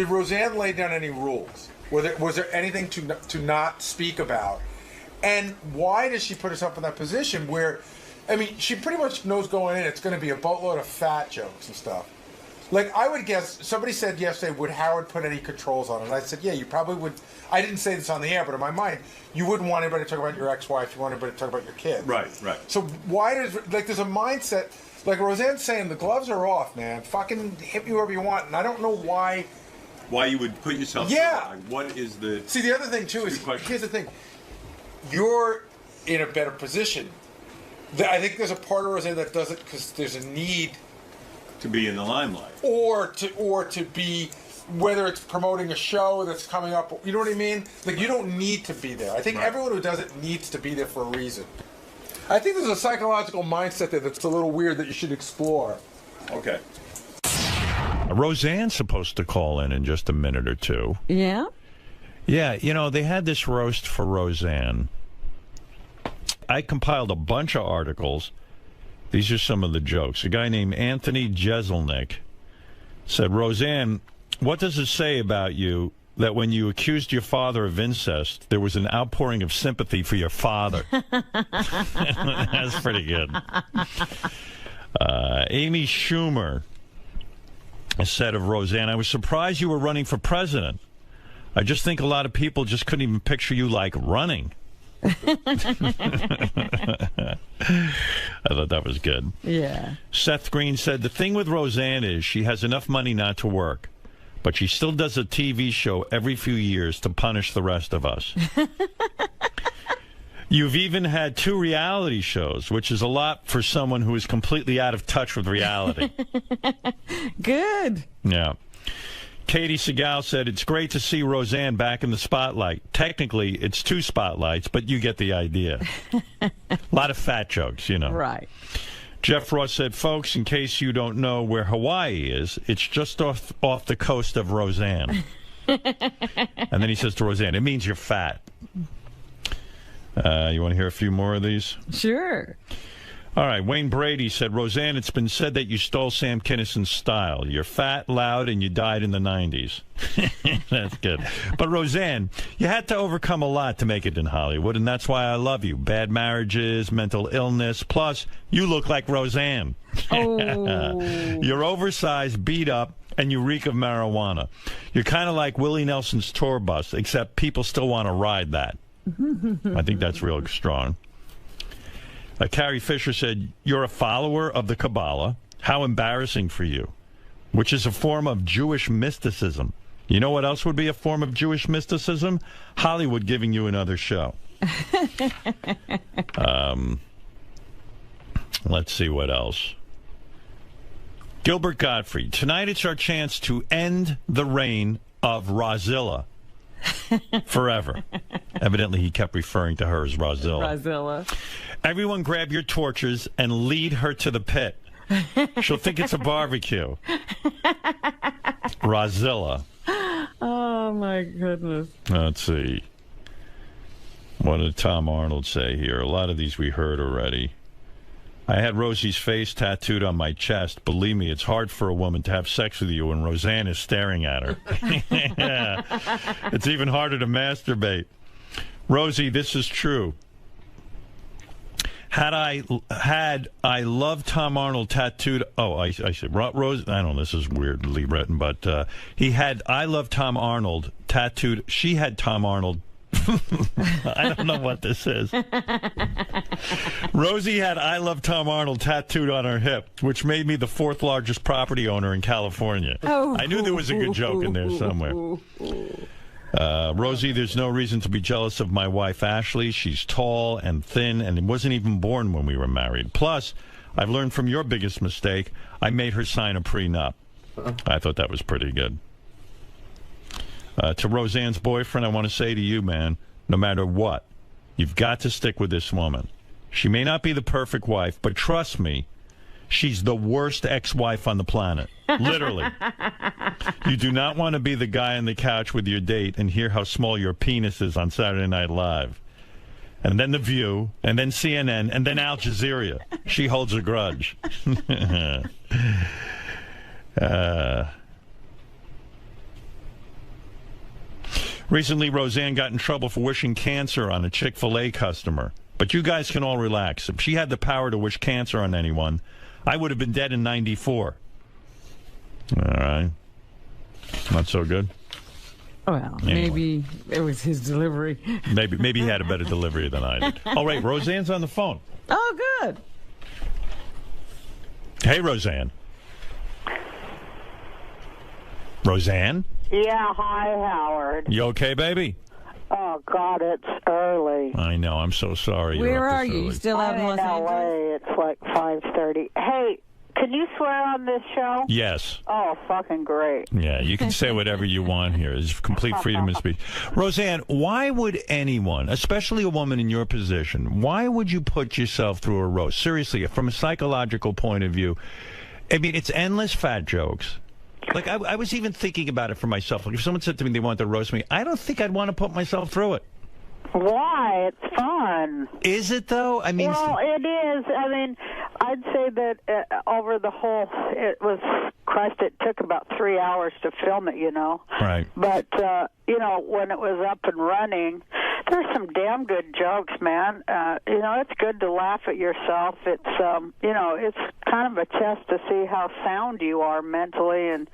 did Roseanne lay down any rules? Was there anything to not speak about? And why does she put herself in that position where, I mean, she pretty much knows going in it's going to be a boatload of fat jokes and stuff. Like, I would guess, somebody said yesterday, would Howard put any controls on it? And I said, yeah, you probably would. I didn't say this on the air, but in my mind, you wouldn't want anybody to talk about your ex-wife. You want everybody to talk about your kid. Right. So why does, like, there's a mindset, like Roseanne's saying, the gloves are off, man. Fucking hit me wherever you want. And I don't know why you would put yourself... Yeah. Like, what is the... See, the other thing, too, is, here's the thing. You're in a better position. I think there's a part of Roseanne that does it because there's a need to be in the limelight, or to be, whether it's promoting a show that's coming up. You know what I mean? Like, you don't need to be there. I think everyone who does it needs to be there for a reason. I think there's a psychological mindset there that's a little weird that you should explore. Okay. Roseanne's supposed to call in just a minute or two. Yeah? Yeah, you know, they had this roast for Roseanne. I compiled a bunch of articles. These are some of the jokes. A guy named Anthony Jeselnik said, Roseanne, what does it say about you that when you accused your father of incest, there was an outpouring of sympathy for your father? That's pretty good. Amy Schumer said of Roseanne, I was surprised you were running for president. I just think a lot of people just couldn't even picture you, like, running. I thought that was good. Yeah. Seth Green said, the thing with Roseanne is she has enough money not to work, but she still does a TV show every few years to punish the rest of us. You've even had 2 reality shows, which is a lot for someone who is completely out of touch with reality. Good. Yeah. Katie Segal said, it's great to see Roseanne back in the spotlight. Technically, it's 2 spotlights, but you get the idea. A lot of fat jokes, you know. Right. Jeff Ross said, folks, in case you don't know where Hawaii is, it's just off the coast of Roseanne. And then he says to Roseanne, it means you're fat. You want to hear a few more of these? Sure. All right, Wayne Brady said, Roseanne, it's been said that you stole Sam Kinnison's style. You're fat, loud, and you died in the 90s. That's good. But, Roseanne, you had to overcome a lot to make it in Hollywood, and that's why I love you. Bad marriages, mental illness, plus you look like Roseanne. Oh. You're oversized, beat up, and you reek of marijuana. You're kind of like Willie Nelson's tour bus, except people still want to ride that. I think that's real strong. Carrie Fisher said, you're a follower of the Kabbalah. How embarrassing for you. Which is a form of Jewish mysticism. You know what else would be a form of Jewish mysticism? Hollywood giving you another show. Let's see what else. Gilbert Gottfried. Tonight it's our chance to end the reign of Rozilla. Forever. Evidently, he kept referring to her as Rozilla. Rozilla. Everyone grab your torches and lead her to the pit. She'll think it's a barbecue. Rozilla. Oh, my goodness. Let's see. What did Tom Arnold say here? A lot of these we heard already. I had Rosie's face tattooed on my chest. Believe me, it's hard for a woman to have sex with you when Roseanne is staring at her. Yeah. It's even harder to masturbate. Rosie, this is true. Had I loved Tom Arnold tattooed... Oh, I said... Rose, I don't know, this is weirdly written, but he had I love Tom Arnold tattooed... She had Tom Arnold... I don't know what this is. Rosie had I love Tom Arnold tattooed on her hip, which made me the 4th largest property owner in California. Oh. I knew there was a good joke in there somewhere. Rosie, there's no reason to be jealous of my wife, Ashley. She's tall and thin and wasn't even born when we were married. Plus, I've learned from your biggest mistake. I made her sign a prenup. I thought that was pretty good. To Roseanne's boyfriend, I want to say to you, man, no matter what, you've got to stick with this woman. She may not be the perfect wife, but trust me, she's the worst ex-wife on the planet. Literally. You do not want to be the guy on the couch with your date and hear how small your penis is on Saturday Night Live. And then The View, and then CNN, and then Al Jazeera. She holds a grudge. Recently, Roseanne got in trouble for wishing cancer on a Chick-fil-A customer. But you guys can all relax. If she had the power to wish cancer on anyone, I would have been dead in 94. All right. Not so good. Well, Anyway. maybe it was his delivery. Maybe he had a better delivery than I did. All right, Roseanne's on the phone. Oh, good. Hey, Roseanne. Roseanne? Yeah, hi, Howard. You okay, baby? Oh, God, it's early. I know. I'm so sorry. You're Where up are this you? early. Still out in Los Angeles? It's like 5:30. Hey, can you swear on this show? Yes. Oh, fucking great. Yeah, you can say whatever you want here. There's complete freedom of speech. Roseanne, why would anyone, especially a woman in your position, why would you put yourself through a roast? Seriously, from a psychological point of view, I mean, it's endless fat jokes. Like, I was even thinking about it for myself. Like, if someone said to me they wanted to roast me, I don't think I'd want to put myself through it. Why? It's fun. Is it, though? I mean... Well, it is. I mean, I'd say that over the whole... It was... Christ, it took about 3 hours to film it, you know. Right. But, you know, when it was up and running, there's some damn good jokes, man. You know, it's good to laugh at yourself. It's, you know, it's kind of a test to see how sound you are mentally and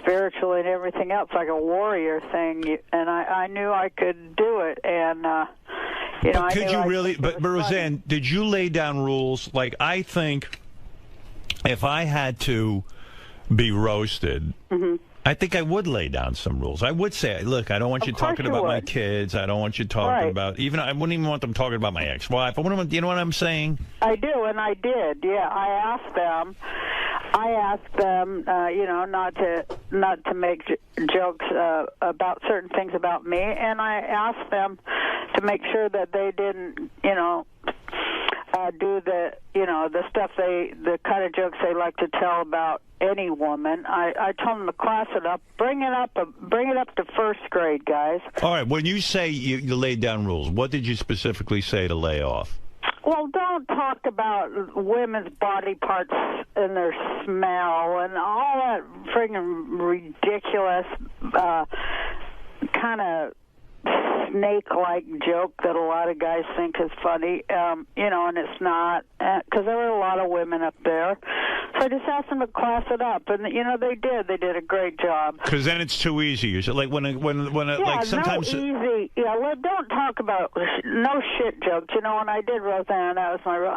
spiritually and everything else, like a warrior thing. And I knew I could do it. And, you know, But could you really... it But, was Roseanne, did you lay down rules? Like, I think if I had to be roasted... Mm-hmm. I think I would lay down some rules. I would say, look, I don't want you talking about my kids. I don't want you talking about, even, I wouldn't even want them talking about my ex-wife. I wouldn't want, you know what I'm saying? I do, and I did. Yeah, I asked them, you know, not to make jokes about certain things about me, and I asked them to make sure that they didn't, you know, do the, you know, the stuff the kind of jokes they like to tell about any woman. I told them to class it up, bring it up to first grade, guys. All right, when you say you laid down rules, what did you specifically say to lay off? Well, don't talk about women's body parts and their smell and all that friggin' ridiculous kind of snake-like joke that a lot of guys think is funny, you know, and it's not, because there were a lot of women up there. So I just asked them to class it up, and, you know, they did. They did a great job. Because then it's too easy. You said, like, like sometimes... no easy. Yeah, well, don't talk about no shit jokes. You know, when I did Roseanne, that was my rule.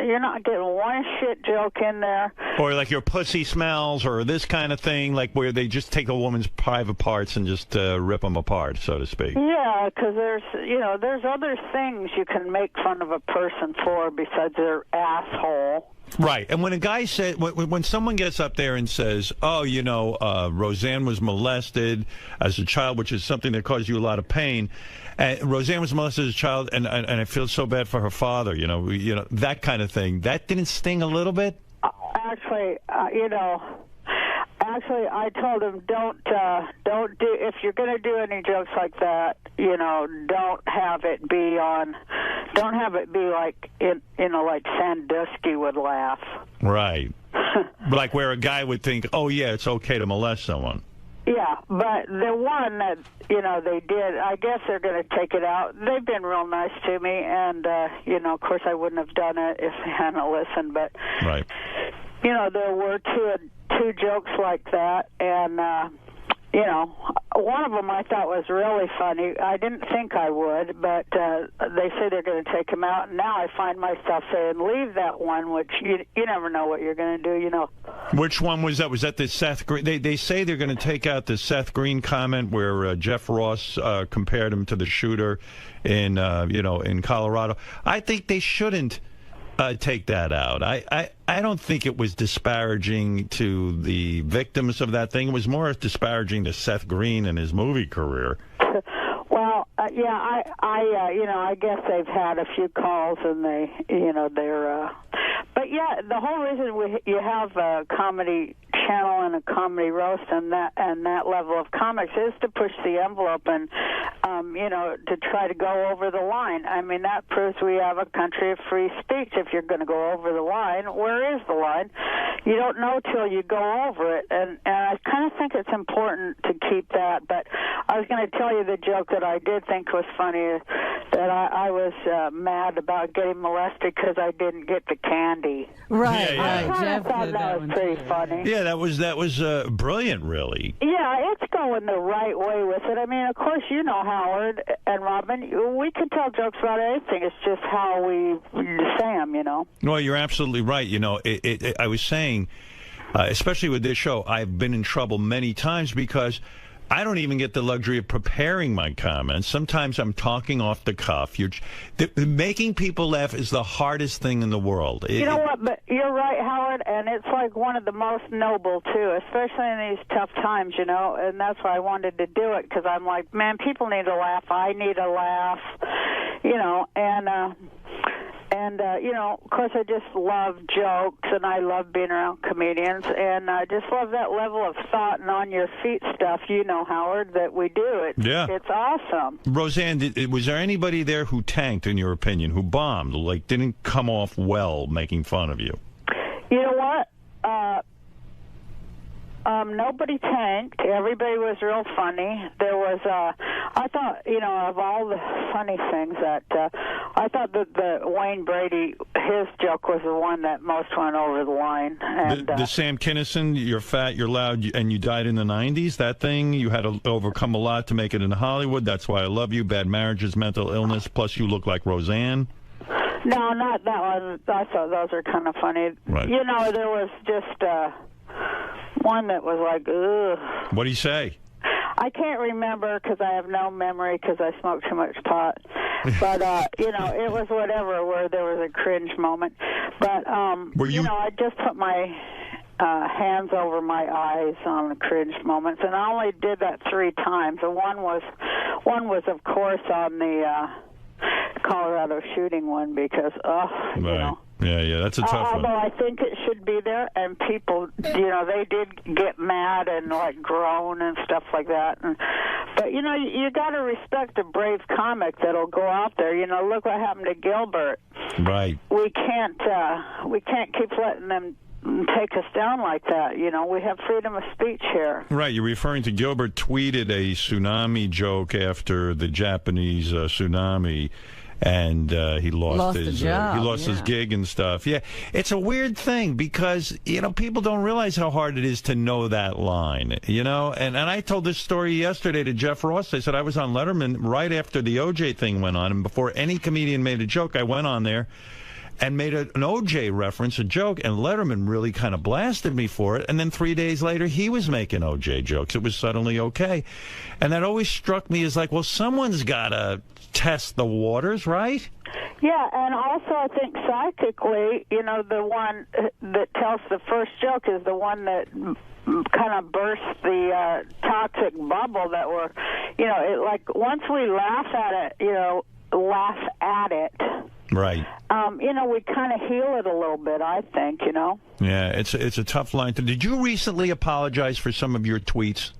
You're not getting one shit joke in there. Or like your pussy smells, or this kind of thing, like where they just take a woman's private parts and just rip them apart, so to speak. Yeah, because there's other things you can make fun of a person for besides their asshole. Right, and when a guy said, when someone gets up there and says, oh, you know, Roseanne was molested as a child, which is something that caused you a lot of pain, and Roseanne was molested as a child, and I feel so bad for her father, you know, that kind of thing, that didn't sting a little bit? Actually, you know... Actually, I told him don't do, if you're going to do any jokes like that, you know, don't have it be like like Sandusky would laugh. Right. Like where a guy would think, oh yeah, it's okay to molest someone. Yeah, but the one that, you know, they did, I guess they're going to take it out. They've been real nice to me, and, you know, of course I wouldn't have done it if they hadn't listened, but, right. You know, there were two jokes like that, and, you know, one of them I thought was really funny. I didn't think I would, but they say they're going to take him out, and now I find myself saying, leave that one, which you never know what you're going to do, you know. Which one was that? Was that the Seth Green? They say they're going to take out the Seth Green comment where Jeff Ross compared him to the shooter in, in Colorado. I think they shouldn't take that out. I don't think it was disparaging to the victims of that thing. It was more disparaging to Seth Green and his movie career. Well, yeah, I guess they've had a few calls and they're, but yeah, the whole reason you have a comedy channel and a comedy roast and that level of comics is to push the envelope and, to try to go over the line. I mean, that proves we have a country of free speech. If you're going to go over the line, where is the line? You don't know till you go over it. And I kind of think it's important to keep that. But I was going to tell you the joke that I did think was funny, that I was mad about getting molested because I didn't get the candy. Right, I right. kind of thought that was pretty funny. Yeah, that was brilliant, really. Yeah, it's going the right way with it. I mean, of course, you know, Howard and Robin, we can tell jokes about anything. It's just how we say them, you know. Well, you're absolutely right. You know, I was saying, especially with this show, I've been in trouble many times because I don't even get the luxury of preparing my comments. Sometimes I'm talking off the cuff. Making people laugh is the hardest thing in the world. You know what? But you're right, Howard, and it's like one of the most noble, too, especially in these tough times, you know, and that's why I wanted to do it, because I'm like, man, people need a laugh. I need a laugh, you know, and you know, of course, I just love jokes, and I love being around comedians, and I just love that level of thought and on-your-feet stuff, you know, Howard, that we do. It's awesome. Roseanne, was there anybody there who tanked, in your opinion, who bombed, like didn't come off well making fun of you? You know what? Nobody tanked. Everybody was real funny. There was, I thought, you know, of all the funny things that, I thought that the Wayne Brady, his joke was the one that most went over the line. And, the Sam Kinison, you're fat, you're loud, and you died in the 90s, that thing, you had to overcome a lot to make it in Hollywood. That's why I love you. Bad marriages, mental illness, plus you look like Roseanne. No, not that one. I thought those are kind of funny. Right. You know, there was just one that was like, ugh. What do you say? I can't remember because I have no memory because I smoked too much pot. But, you know, it was whatever where there was a cringe moment. But, you know, I just put my hands over my eyes on the cringe moments, and I only did that 3 times. And one was, of course, on the Colorado shooting one because, you know. Yeah, that's a tough one. Although I think it should be there, and people, you know, they did get mad and, like, groan and stuff like that. But, you know, you got to respect a brave comic that'll go out there. You know, look what happened to Gilbert. Right. We can't keep letting them take us down like that. You know, we have freedom of speech here. Right. You're referring to Gilbert tweeted a tsunami joke after the Japanese tsunami. And he lost his job, he lost his gig and stuff. Yeah, it's a weird thing because, you know, people don't realize how hard it is to know that line, you know. And I told this story yesterday to Jeff Ross. I said I was on Letterman right after the OJ thing went on, and before any comedian made a joke, I went on there and made an OJ reference, a joke, and Letterman really kind of blasted me for it. And then 3 days later, he was making OJ jokes. It was suddenly okay. And that always struck me as like, well, someone's got to test the waters, right? Yeah, and also I think psychically, you know, the one that tells the first joke is the one that kind of bursts the toxic bubble that we're, you know, it, like once we laugh at it, you know, right. You know, we kind of heal it a little bit, I think, you know. Yeah, it's a tough line. Did you recently apologize for some of your tweets?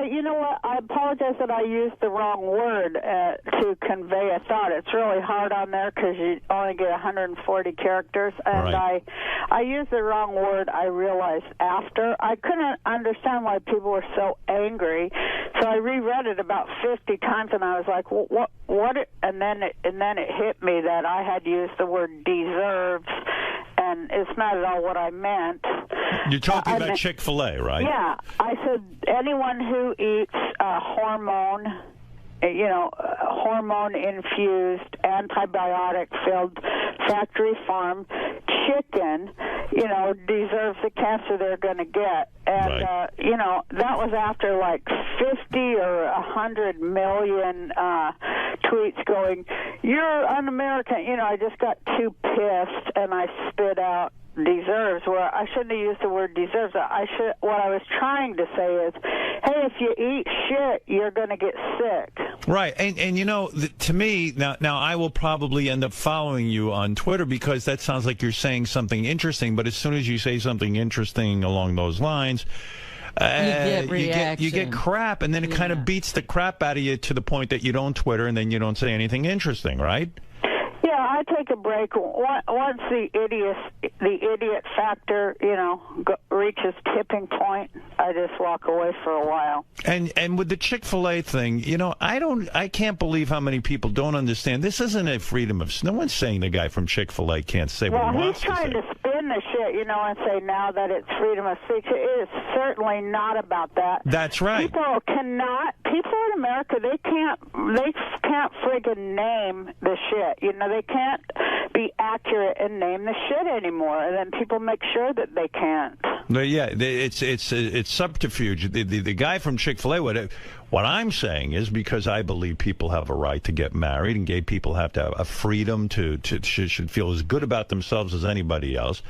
You know what? I apologize that I used the wrong word to convey a thought. It's really hard on there because you only get 140 characters, and right. I used the wrong word. I realized after. I couldn't understand why people were so angry, so I reread it about 50 times, and I was like, well, what? And then it hit me that I had used the word deserves, and it's not at all what I meant. You're talking about Chick-fil-A, right? Yeah. I said anyone who eats hormone-infused, antibiotic-filled, factory farm chicken, you know, deserves the cancer they're going to get. And, you know, that was after like 50 or 100 million tweets going, you're un-American. You know, I just got too pissed and I spit out deserves, where I shouldn't have used the word deserves. What I was trying to say is, hey, if you eat shit, you're going to get sick. Right, and you know, to me, now I will probably end up following you on Twitter because that sounds like you're saying something interesting, but as soon as you say something interesting along those lines, you get crap, and then it kind of beats the crap out of you to the point that you don't Twitter and then you don't say anything interesting, right? Yeah, I take a break. Once the idiot factor, reaches tipping point, I just walk away for a while. And with the Chick-fil-A thing, I can't believe how many people don't understand. This isn't a freedom of... No one's saying the guy from Chick-fil-A can't say what he wants to say. Well, he's trying to spin the shit, and say now that it's freedom of speech. It is certainly not about that. That's right. People in America, they can't friggin' name the shit. They can't be accurate and name the shit anymore, and then people make sure that they can't. Yeah, it's subterfuge. The guy from Chick-fil-A, what I'm saying is, because I believe people have a right to get married, and gay people have to have a freedom should feel as good about themselves as anybody else.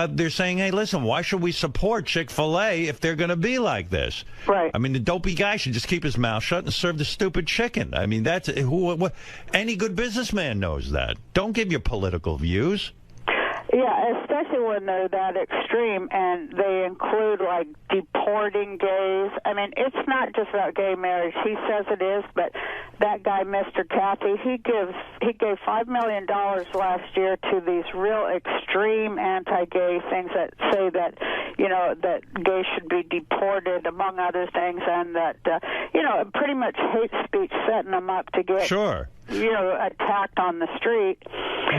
They're saying, hey, listen, why should we support Chick-fil-A if they're going to be like this? Right. I mean, the dopey guy should just keep his mouth shut and serve the stupid chicken. I mean, that's any good businessman knows that. Don't give your political views. Yeah, especially when they're that extreme, and they include, like, deporting gays. I mean, it's not just about gay marriage. He says it is, but that guy, Mr. Cathy, he gave $5 million last year to these real extreme anti-gay things that say that, that gays should be deported, among other things, and that, pretty much hate speech, setting them up to get... Sure. Attacked on the street.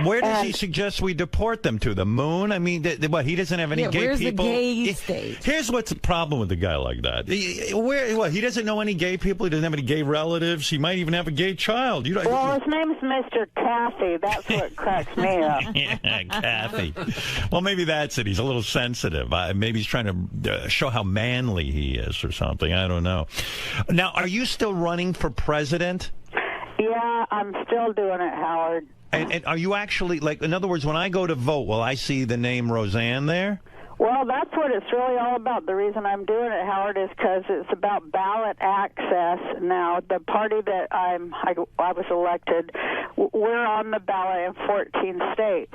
Where does he suggest we deport them to? The moon? I mean, he doesn't have any gay people? Where's the gay state? Here's what's the problem with the guy like that. He doesn't know any gay people. He doesn't have any gay relatives. He might even have a gay child. Well, his name's Mr. Cathy. That's what cracks me up. Yeah, Cathy. Well, maybe that's it. He's a little sensitive. Maybe he's trying to show how manly he is or something. I don't know. Now, are you still running for president? Yeah, I'm still doing it, Howard. And are you actually, in other words, when I go to vote, will I see the name Roseanne there? Well, that's what it's really all about. The reason I'm doing it, Howard, is because it's about ballot access. Now, the party that I was elected, we're on the ballot in 14 states.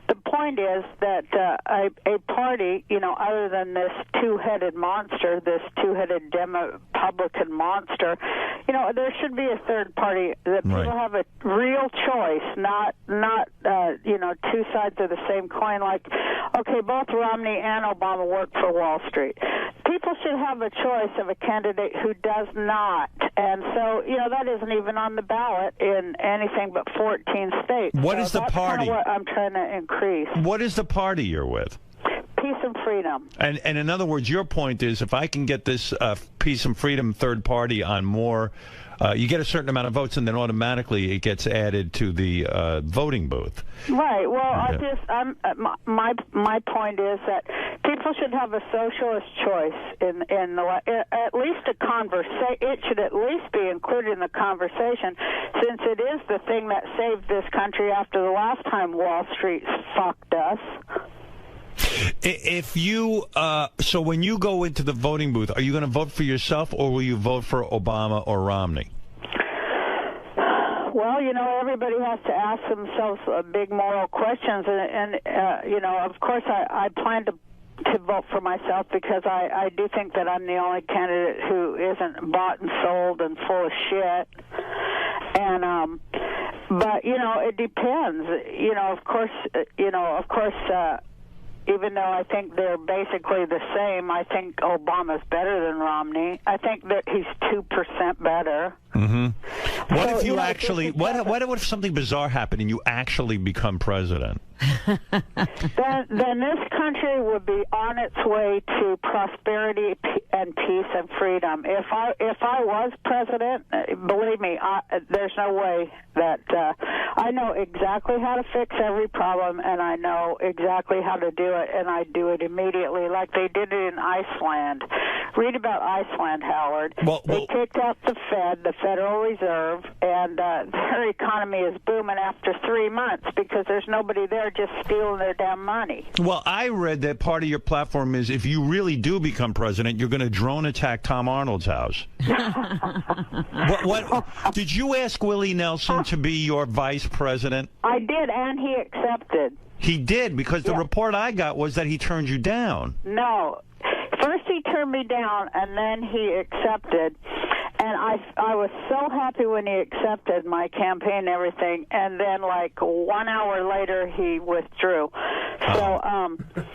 The point is that a party, other than this two-headed monster, this two-headed Republican monster, there should be a third party that people have a real choice, not two sides of the same coin. Like, okay, both Romney and Obama work for Wall Street. People should have a choice of a candidate who does not. And so, that isn't even on the ballot in anything but 14 states. What is the party? That's kind of what I'm trying to increase. What is the party you're with? Peace and freedom. And in other words, your point is, if I can get this peace and freedom third party on more, you get a certain amount of votes, and then automatically it gets added to the voting booth. Right. Well, my point is that people should have a socialist choice in at least a conversation. It should at least be included in the conversation, since it is the thing that saved this country after the last time Wall Street fucked us. If you, so when you go into the voting booth, are you going to vote for yourself, or will you vote for Obama or Romney? Well, everybody has to ask themselves big moral questions, and of course, I plan to vote for myself, because I do think that I'm the only candidate who isn't bought and sold and full of shit. And but it depends. Of course. Even though I think they're basically the same, I think Obama's better than Romney. I think that he's 2% better. Mm-hmm. What if you actually? What if something bizarre happened and you actually become president? Then this country would be on its way to prosperity and peace and freedom. If I was president, believe me, there's no way that I know exactly how to fix every problem, and I know exactly how to do it, and I do it immediately, like they did it in Iceland. Read about Iceland, Howard. They kicked out the Fed, the Federal Reserve, and their economy is booming after 3 months because there's nobody there just stealing their damn money. Well, I read that part of your platform is, if you really do become president, you're going to drone attack Tom Arnold's house. What did you ask Willie Nelson to be your vice president? I did, and he accepted. He did, because the report I got was that he turned you down. No. First he turned me down, and then he accepted. And I was so happy when he accepted my campaign and everything, and then like 1 hour later he withdrew.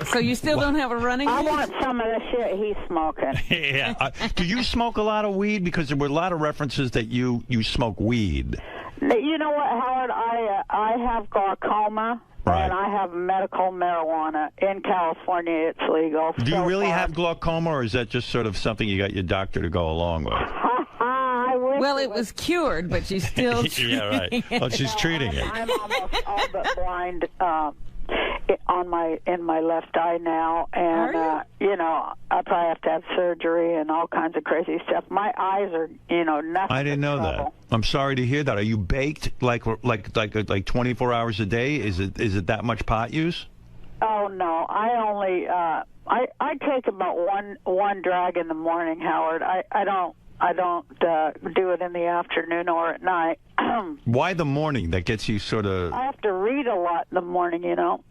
So you still don't have a running I mate? want some of the shit he's smoking. Yeah. Do you smoke a lot of weed? Because there were a lot of references that you smoke weed. You know what, Howard? I have glaucoma. Right. And I have medical marijuana. In California, it's legal. Do you really have glaucoma, or is that just sort of something you got your doctor to go along with? Well, it was cured, but she's still treating Yeah, right. Oh, she's treating it. I'm almost all but blind in my left eye now, and you know, I probably have to have surgery and all kinds of crazy stuff. My eyes are, you know, nothing. I didn't know that. I'm sorry to hear that. Are you baked like 24 hours a day? Is it that much pot use? Oh no, I only I take about one drag in the morning, Howard. I don't do it in the afternoon or at night. Why the morning? That gets you sort of... I have to read a lot in the morning, you know.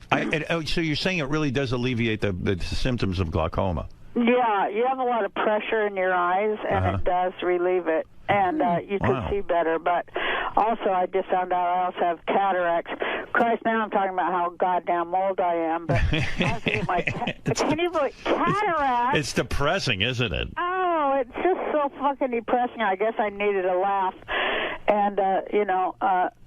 So you're saying it really does alleviate the symptoms of glaucoma? Yeah, you have a lot of pressure in your eyes, and it does relieve it. And you can see better. But also, I just found out I also have cataracts. Christ, now I'm talking about how goddamn old I am. But can you believe cataracts? It's depressing, isn't it? Oh, it's just so fucking depressing. I guess I needed a laugh. And, you know,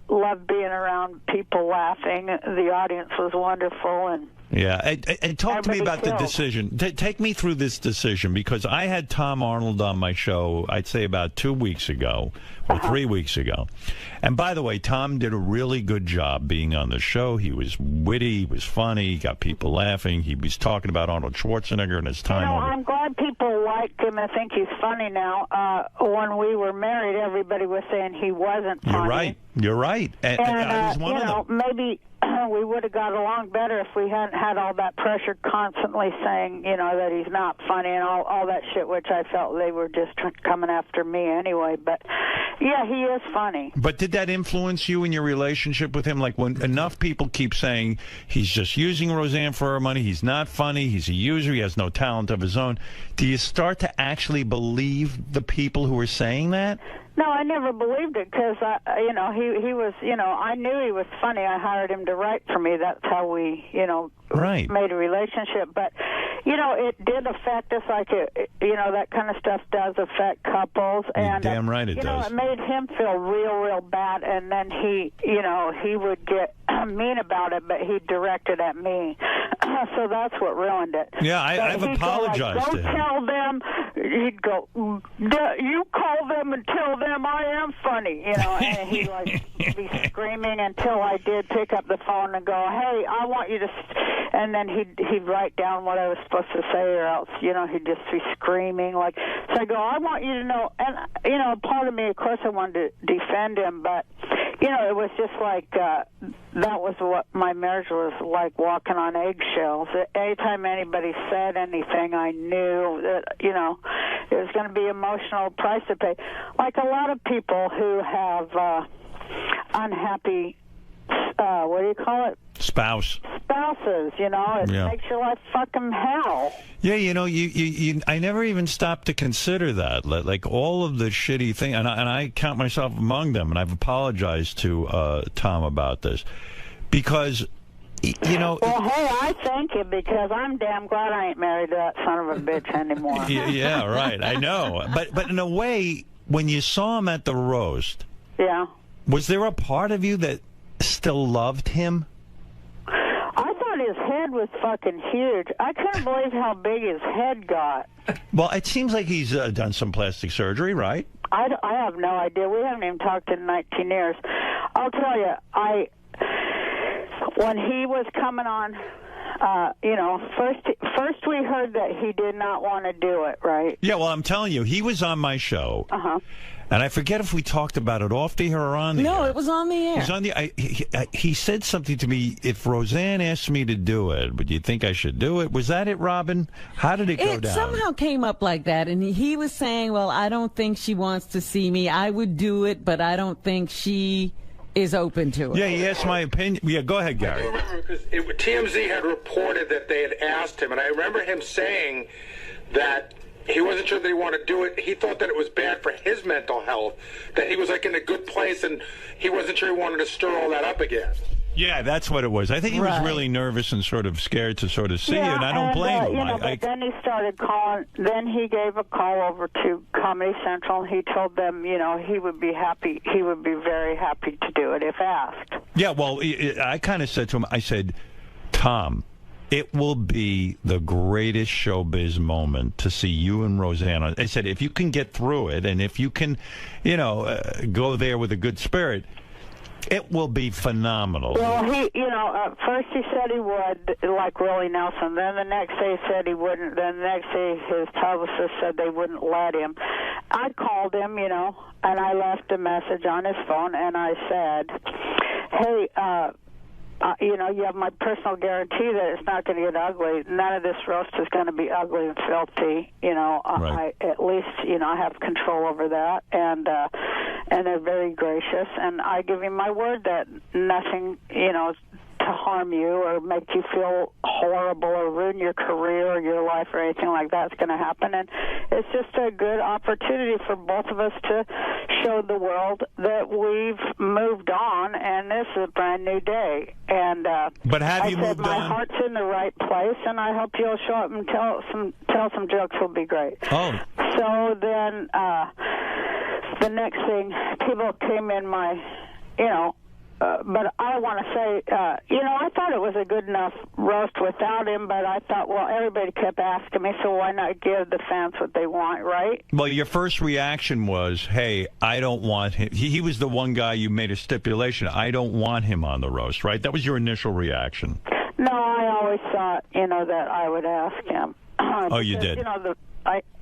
love being around people laughing. The audience was wonderful. Yeah, and talk to me about the decision. Take me through this decision, because I had Tom Arnold on my show, I'd say about 2 weeks ago, or 3 weeks ago. And by the way, Tom did a really good job being on the show. He was witty, he was funny, he got people laughing. He was talking about Arnold Schwarzenegger and his time over. I'm glad people like him and think he's funny now. When we were married, everybody was saying he wasn't funny. You're right. You're right. And I was one of them. Maybe we would have got along better if we hadn't had all that pressure constantly saying, you know, that he's not funny and all that shit, which I felt they were just coming after me anyway. But, yeah, he is funny. But did that influence you in your relationship with him? Like, when enough people keep saying he's just using Roseanne for her money, he's not funny, he's a user, he has no talent of his own, do you start to actually believe the people who are saying that? No, I never believed it because, you know, he was, you know, I knew he was funny. I hired him to write for me. That's how we, you know, made a relationship. But, you know, it did affect us like, you know, that kind of stuff does affect couples. And, damn right it does. You know, it made him feel real bad. And then he, you know, he would get mean about it, but he directed at me. So that's what ruined it. Yeah, I've apologized to him. Go tell them. He'd go, you call them and tell them I am funny, you know, and he'd like be screaming until I did pick up the phone and go, hey, I want you to, and then he'd write down what I was supposed to say, or else, you know, he'd just be screaming like, so I go, I want you to know, and, you know, part of me, of course, I wanted to defend him, but, you know, it was just like, that was what my marriage was like, walking on eggshells. Anytime anybody said anything, I knew that, you know, it was going to be emotional price to pay. Like a lot of people who have unhappy, what do you call it? Spouses, you know, it makes your life fucking hell. Yeah, you know, I never even stopped to consider that. Like all of the shitty thing, and I count myself among them, and I've apologized to Tom about this, because, you know... Well, hey, I thank you, because I'm damn glad I ain't married to that son of a bitch anymore. Yeah, right, I know. But in a way, when you saw him at the roast, was there a part of you that still loved him? I thought his head was fucking huge. I couldn't believe how big his head got. Well, it seems like he's done some plastic surgery, right? I have no idea. We haven't even talked in 19 years. I'll tell you, when he was coming on, you know, first we heard that he did not want to do it, right? Yeah, well, I'm telling you, he was on my show. And I forget if we talked about it off the air or on the air. No, it was on the air. It was on the. He said something to me. If Roseanne asked me to do it, would you think I should do it? Was that it, Robin? How did it go down? It somehow came up like that, and he was saying, "Well, I don't think she wants to see me. I would do it, but I don't think she is open to it." Yeah, he asked my opinion. Yeah, go ahead, Gary. I remember because TMZ had reported that they had asked him, and I remember him saying that He wasn't sure that he wanted to do it. He thought that it was bad for his mental health, that he was like in a good place, and he wasn't sure he wanted to stir all that up again. Yeah, that's what it was. I think he was really nervous and sort of scared to sort of see you, and I don't blame him. You know, but then he started calling. Then he gave a call over to Comedy Central, and he told them, you know, he would be happy. He would be very happy to do it if asked. Yeah, well, I kind of said to him, I said, Tom, it will be the greatest showbiz moment to see you and Roseanne. I said, if you can get through it, and if you can, you know, go there with a good spirit, it will be phenomenal. Well, he, you know, first he said he would, like Willie Nelson. Then the next day he said he wouldn't. Then the next day his publicist said they wouldn't let him. I called him, you know, and I left a message on his phone, and I said, hey, you know, you have my personal guarantee that it's not going to get ugly. None of this roast is going to be ugly and filthy. You know, I at least, you know, I have control over that, and they're very gracious. And I give you my word that nothing, you know, to harm you or make you feel horrible or ruin your career or your life or anything like that is going to happen. And it's just a good opportunity for both of us to show the world that we've moved on and this is a brand new day. And but have you moved my on? heart's in the right place, and I hope you'll show up and tell some jokes. Will be great. Oh. So then the next thing, people came in my, you know. But I want to say, you know, I thought it was a good enough roast without him, but I thought, well, everybody kept asking me, so why not give the fans what they want, right? Well, your first reaction was, hey, I don't want him. He was the one guy you made a stipulation. I don't want him on the roast, right? That was your initial reaction. No, I always thought, you know, that I would ask him. Oh, you did? You know,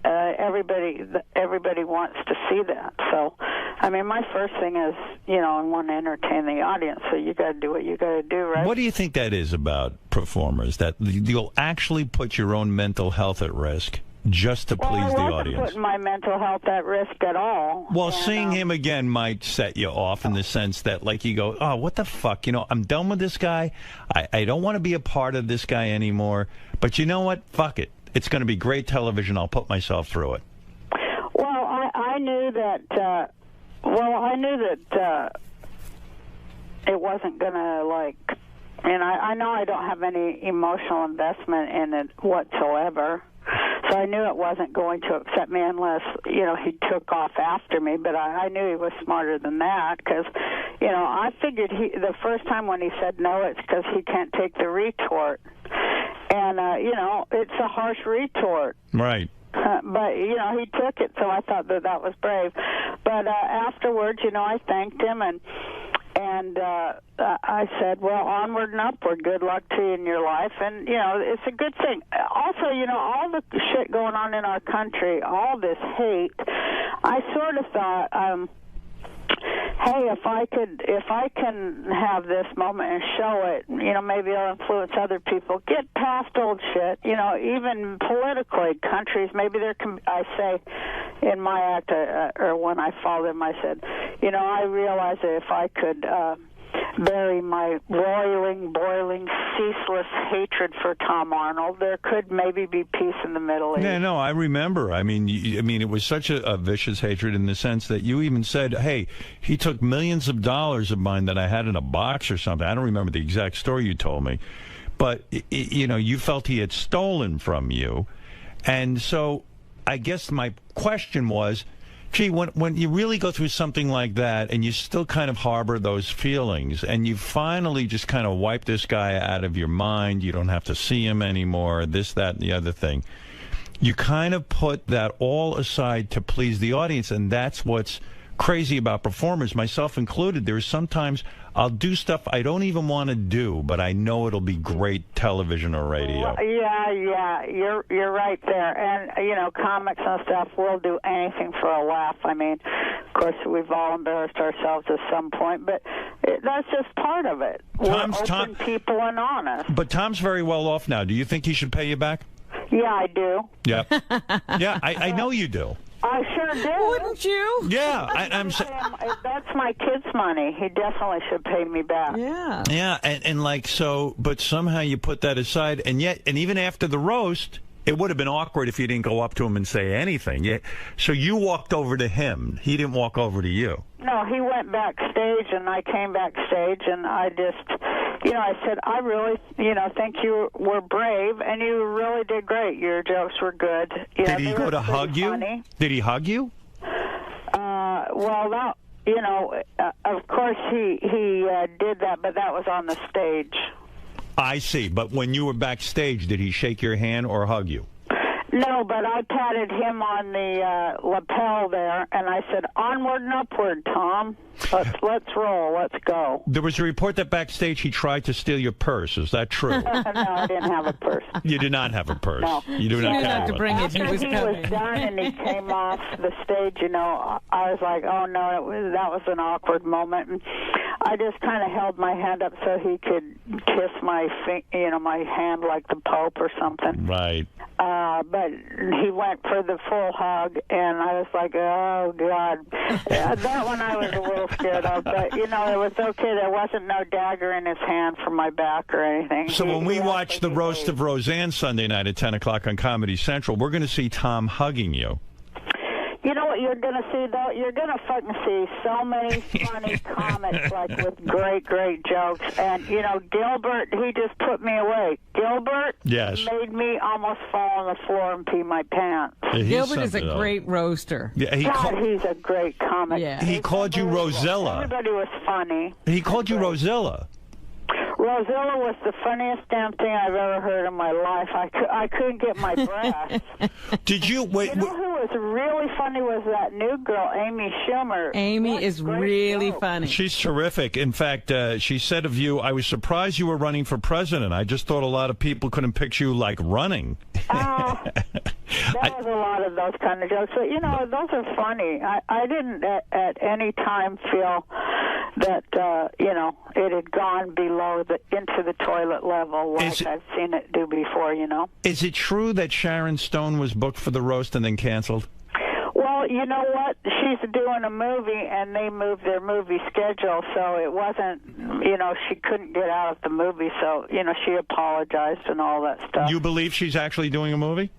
everybody wants to see that. So, I mean, my first thing is, you know, I want to entertain the audience. So you got to do what you got to do, right? What do you think that is about performers? That you'll actually put your own mental health at risk just to please the audience? I wasn't putting my mental health at risk at all. Well, seeing him again might set you off in the sense that, like, you go, oh, what the fuck? You know, I'm done with this guy. I don't want to be a part of this guy anymore. But you know what? Fuck it. It's going to be great television. I'll put myself through it. Well, I knew that. It wasn't going to, like, and I know I don't have any emotional investment in it whatsoever. So I knew it wasn't going to upset me unless, you know, he took off after me. But I knew he was smarter than that because, you know, I figured the first time when he said no, it's because he can't take the retort. And, you know, it's a harsh retort. Right. But, you know, he took it, so I thought that was brave. But afterwards, you know, I thanked him, and I said, well, onward and upward, good luck to you in your life. And, you know, it's a good thing. Also, you know, all the shit going on in our country, all this hate, I sort of thought, hey, if I can have this moment and show it, you know, maybe I'll influence other people. Get past old shit, you know, even politically, countries, maybe I say in my act, or when I followed him, I said, you know, I realize that if I could bury my boiling, ceaseless hatred for Tom Arnold, there could maybe be peace in the Middle East. Yeah, no, I remember. I mean, it was such a vicious hatred in the sense that you even said, hey, he took millions of dollars of mine that I had in a box or something. I don't remember the exact story you told me. But, you know, you felt he had stolen from you. And so I guess my question was, gee, when you really go through something like that and you still kind of harbor those feelings and you finally just kind of wipe this guy out of your mind, you don't have to see him anymore, this, that, and the other thing, you kind of put that all aside to please the audience, and that's what's crazy about performers, myself included. There's sometimes I'll do stuff I don't even want to do, but I know it'll be great television or radio. Yeah, you're right there. And, you know, comics and stuff, we'll do anything for a laugh. I mean, of course, we've all embarrassed ourselves at some point, but that's just part of it. We're open people and honest. But Tom's very well off now. Do you think he should pay you back? Yeah, I do. Yeah. Yeah, I know you do. I sure do. Wouldn't you? Yeah, I'm that's my kid's money. He definitely should pay me back. Yeah. Yeah, and like so, but somehow you put that aside, and even after the roast, It would have been awkward if you didn't go up to him and say anything. So you walked over to him. He didn't walk over to you. No, he went backstage, and I came backstage, and I just, I said, I really, think you were brave, and you really did great. Your jokes were good. Did he go to hug you? Funny. Did he hug you? Well, that, of course he did that, but that was on the stage. I see. But when you were backstage, did he shake your hand or hug you? No, but I patted him on the lapel there, and I said, onward and upward, Tom. Let's roll. Let's go. There was a report that backstage he tried to steal your purse. Is that true? No, I didn't have a purse. You did not have a purse. No. You do not have to bring it. He was done and he came off the stage, I was like, oh, no, that was an awkward moment. And I just kind of held my hand up so he could kiss my my hand like the Pope or something. Right. But he went for the full hug, and I was like, oh, God. That one I was a little scared of, but, it was okay. There wasn't no dagger in his hand for my back or anything. So when we watch the Roast of Roseanne Sunday night at 10 o'clock on Comedy Central, we're going to see Tom hugging you. You know what you're going to see, though? You're going to fucking see so many funny comics, like, with great jokes. And, Gilbert, he just put me away. Gilbert made me almost fall on the floor and pee my pants. Yeah, Gilbert is a great roaster. Yeah, he's a great comic. Yeah. He called you Rosella. Everybody was funny. He called you Rosella. Rosella was the funniest damn thing I've ever heard in my life. I couldn't get my breath. Did you wait? You know who was really funny was that new girl, Amy Schumer. Amy is really funny. She's terrific. In fact, she said of you, I was surprised you were running for president. I just thought a lot of people couldn't picture you like running. There was a lot of those kind of jokes. But, those are funny. I didn't at any time feel that, it had gone below into the toilet level like I've seen it do before, Is it true that Sharon Stone was booked for the roast and then canceled? Well, you know what? She's doing a movie, and they moved their movie schedule, so it wasn't, she couldn't get out of the movie, so, she apologized and all that stuff. You believe she's actually doing a movie?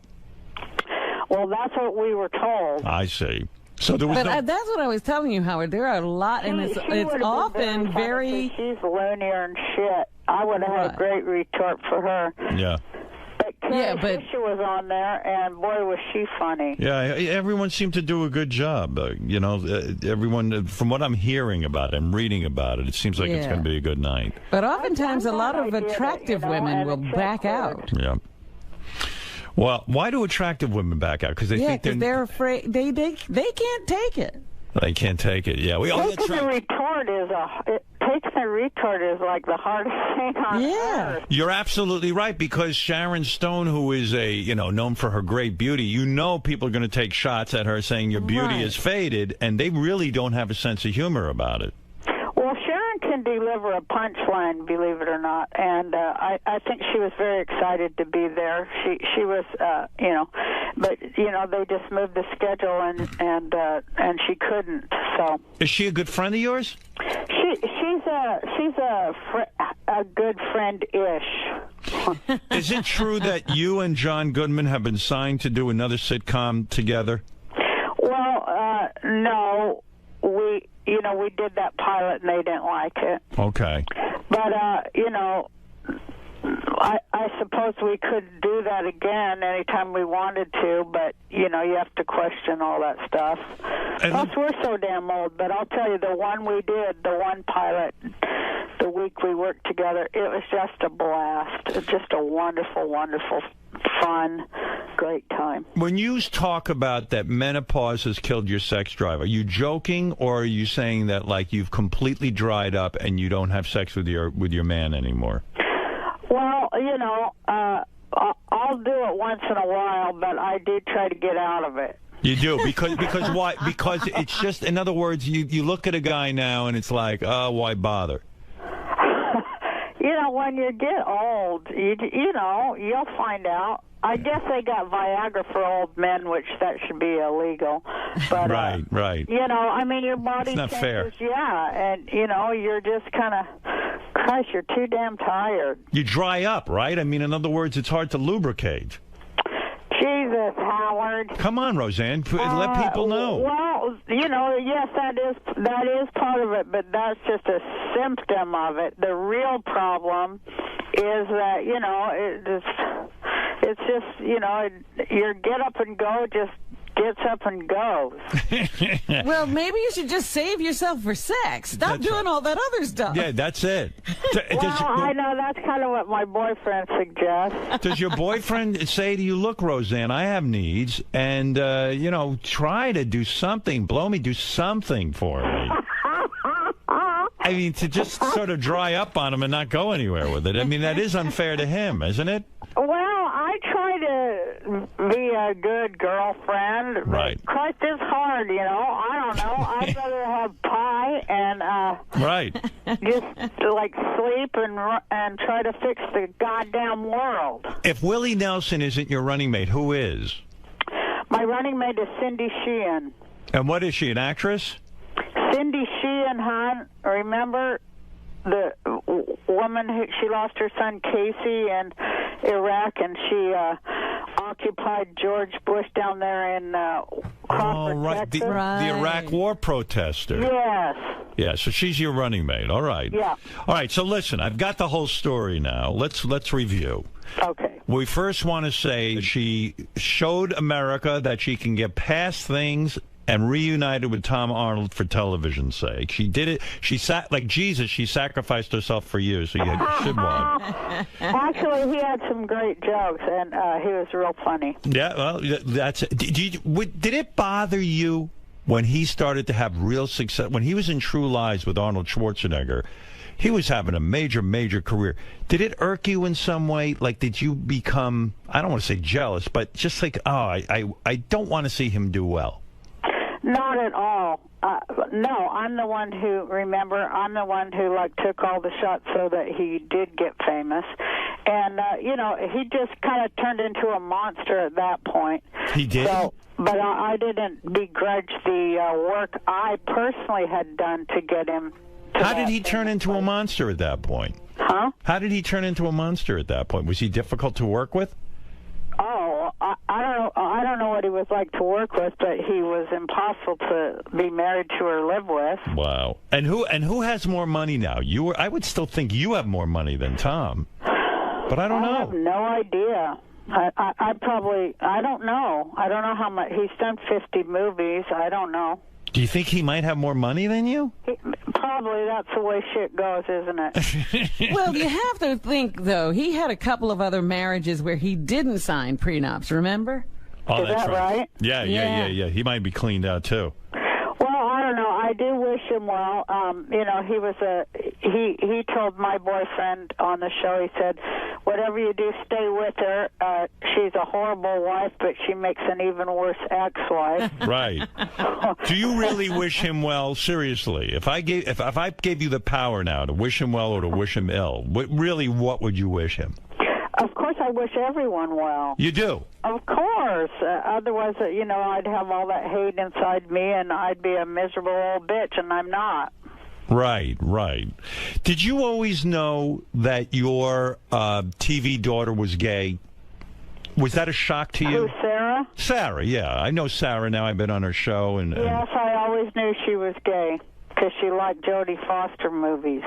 Well, that's what we were told. I see. So there was that's what I was telling you, Howard. There are a lot, and it's often very... She's loonier and shit. I would have had a great retort for her. Yeah. But Fisher was on there, and boy, was she funny. Yeah, everyone seemed to do a good job. Everyone, from what I'm hearing about it, I'm reading about it, it seems like it's going to be a good night. But oftentimes, a lot of attractive women will back out. Yeah. Well, why do attractive women back out? Because they think they're afraid. They can't take it. They can't take it. Yeah, taking the retort is like the hardest thing on earth. You're absolutely right, because Sharon Stone, who is known for her great beauty, people are going to take shots at her saying your beauty is faded, and they really don't have a sense of humor about it. Well, Sharon can deliver a punchline, believe it or not, and I think she was very excited to be there. She was, but they just moved the schedule and she couldn't. So is she a good friend of yours? She's a good friend-ish. Is it true that you and John Goodman have been signed to do another sitcom together? Well, no, we did that pilot and they didn't like it. Okay. But, I suppose we could do that again anytime we wanted to, but, you have to question all that stuff. Plus, we're so damn old, but I'll tell you, the one we did, the one pilot, the week we worked together, it was just a blast. It's just a wonderful, wonderful, fun, great time. When you talk about that menopause has killed your sex drive, are you joking, or are you saying that, like, you've completely dried up and you don't have sex with your man anymore? Well, I'll do it once in a while, but I do try to get out of it. You do? Because why? Because it's just, in other words, you look at a guy now and it's like, oh, why bother? When you get old, you'll find out. I guess they got Viagra for old men, which that should be illegal. But, right. Your body it's not changes, fair. Yeah, and, you're just kind of, Christ, you're too damn tired. You dry up, right? In other words, it's hard to lubricate. hard. Come on, Roseanne. Let people know. Well, you know, yes, that is part of it, but that's just a symptom of it. The real problem is that, you know, it's just, you know, your get up and go just gets up and goes. Well, maybe you should just save yourself for sex. Stop doing all that other stuff. Yeah, that's it. Well, I know that's kind of what my boyfriend suggests. Does your boyfriend say to you, look, Roseanne, I have needs, and, you know, try to do something. Blow me, do something for me. I mean, to just sort of dry up on him and not go anywhere with it. I mean, that is unfair to him, isn't it? Well, I try to be a good girlfriend. Right. Christ is hard, you know. I don't know. I'd rather have pie and right. just like sleep and try to fix the goddamn world. If Willie Nelson isn't your running mate, who is? My running mate is Cindy Sheehan. And what is she, an actress? Cindy Sheehan, hon, remember the woman who she lost her son Casey in Iraq, and she occupied George Bush down there in Crawford, Texas. The Iraq War protester. Yes. Yeah, so she's your running mate. All right. Yeah. All right, so listen, I've got the whole story now. Let's review. Okay. We first want to say she showed America that she can get past things and reunited with Tom Arnold for television's sake. She did it. She sat like Jesus. She sacrificed herself for you, so you should want. Actually, he had some great jokes, and he was real funny. Yeah, well, that's it. Did it bother you when he started to have real success? When he was in True Lies with Arnold Schwarzenegger, he was having a major career. Did it irk you in some way? Like, did you become, I don't want to say jealous, but just like, oh, I don't want to see him do well? Not at all. No, I'm the one who, remember, I'm the one who, like, took all the shots so that he did get famous. And, you know, he just kind of turned into a monster at that point. He did? So, but I didn't begrudge the work I personally had done to get him to How did he turn into a monster at that point? Huh? How did he turn into a monster at that point? Was he difficult to work with? Oh, I don't know what he was like to work with, but he was impossible to be married to or live with. Wow. And who has more money now? I would still think you have more money than Tom. But I don't know. I have no idea. I don't know. I don't know how much. He's done 50 movies. I don't know. Do you think he might have more money than you? Probably. That's the way shit goes, isn't it? Well, you have to think, though, he had a couple of other marriages where he didn't sign prenups, remember? Oh, Is that's that right? Yeah. He might be cleaned out, too. Well, I don't know. I do wish him well. You know, he told my boyfriend on the show, he said, whatever you do, stay with her. She's a horrible wife, but she makes an even worse ex-wife. Right. Do you really wish him well? Seriously, if I gave you the power now to wish him well or to wish him ill, what would you wish him? Of course, I wish everyone well. You do? Of course. Otherwise, you know, I'd have all that hate inside me, and I'd be a miserable old bitch, and I'm not. Right. Did you always know that your TV daughter was gay? Was that a shock to you? Who, Sarah? Sarah, yeah. I know Sarah now. I've been on her show. Yes, I always knew she was gay because she liked Jodie Foster movies.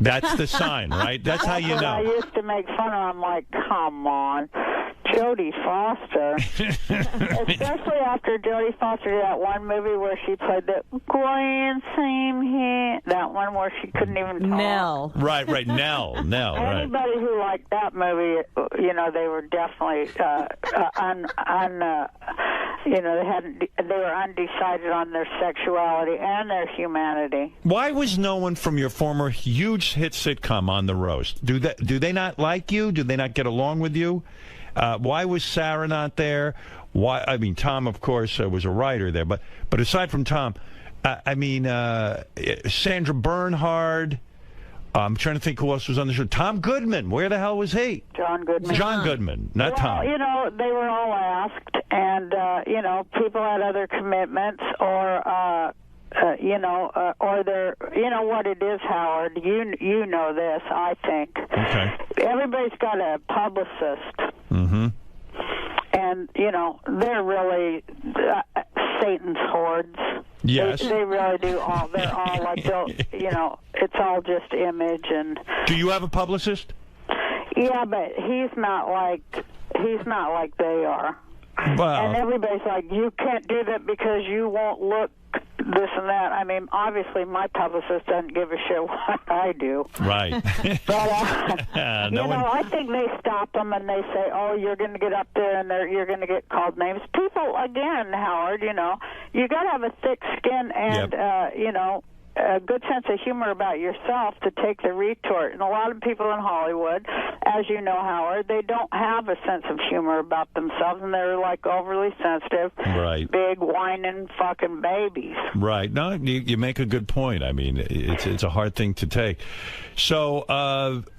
That's the sign, right? That's how you know. I used to make fun of her. I'm like, come on, Jodie Foster. Especially after Jodie Foster did that one movie where she played the grand same here. That one where she couldn't even talk. Nell. Right, Nell, right. Anybody who liked that movie, you know, they were definitely you know, they were undecided on their sexuality and their humanity. Why was no one from your former huge hit sitcom on the roast? Do they not like you? Do they not get along with you? Why was Sarah not there? Why? I mean, Tom, of course, was a writer there, but aside from Tom, I mean, Sandra Bernhard. I'm trying to think who else was on the show. Tom Goodman. Where the hell was he? John Goodman. John Goodman, not Tom. You know, they were all asked, and, you know, people had other commitments or, you know, or they're, you know what it is, Howard. You know this, I think. Okay. Everybody's got a publicist. Mm-hmm. And and they're really Satan's hordes. Yes. They really do all. They're all like, it's all just image and. Do you have a publicist? Yeah, but he's not like they are. Wow. And everybody's like, you can't do that because you won't look this and that. I mean, obviously, my publicist doesn't give a shit what I do. Right. But, I think they stop them and they say, oh, you're going to get up there and you're going to get called names. People, again, Howard, you got to have a thick skin and, a good sense of humor about yourself to take the retort. And a lot of people in Hollywood, as you know, Howard, they don't have a sense of humor about themselves, and they're like overly sensitive, right? Big whining fucking babies. Right. No, you make a good point. I mean, it's a hard thing to take. So,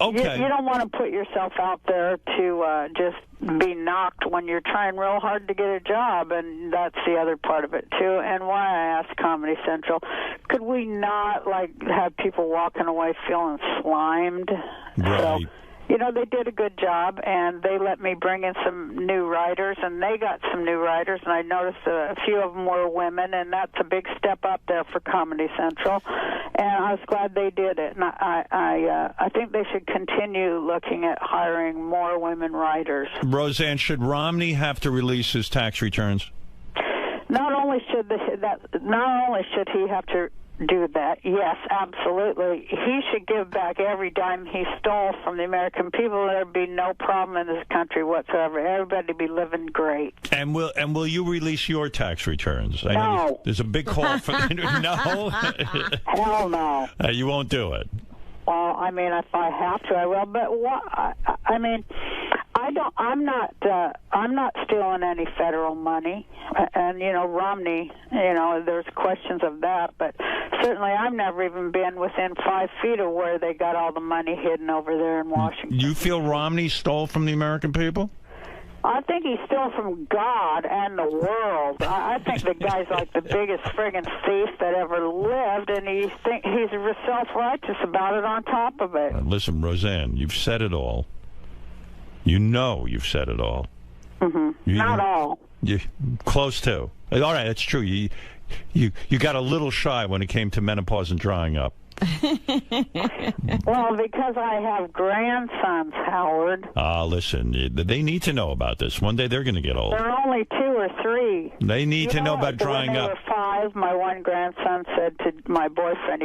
okay. You don't want to put yourself out there to just be knocked when you're trying real hard to get a job, and that's the other part of it too. And why I asked Comedy Central, could we not have people walking away feeling slimed? Right. So, they did a good job, and they let me bring in some new writers, and they got some new writers, and I noticed a few of them were women, and that's a big step up there for Comedy Central, and I was glad they did it. And I think they should continue looking at hiring more women writers. Roseanne, should Romney have to release his tax returns? Not only should he have to do that, yes, absolutely. He should give back every dime he stole from the American people. There'd be no problem in this country whatsoever. Everybody would be living great. And will you release your tax returns? I No. know there's a big call for no. Hell no. You won't do it. Well, I mean, if I have to, I will. But I mean, I don't. I'm not stealing any federal money. And Romney. There's questions of that. But certainly, I've never even been within 5 feet of where they got all the money hidden over there in Washington. You feel Romney stole from the American people? I think he stole from God and the world. I think the guy's like the biggest friggin' thief that ever lived, and he's self-righteous about it on top of it. Listen, Roseanne, you've said it all. You've said it all. Mm-hmm. Not all. You close to. All right, that's true. You got a little shy when it came to menopause and drying up. Well, because I have grandsons, Howard. Listen, they need to know about this. One day they're going to get old. They're only 2 or 3. They need to know about drying when up. They were 5. My one grandson said to my boyfriend,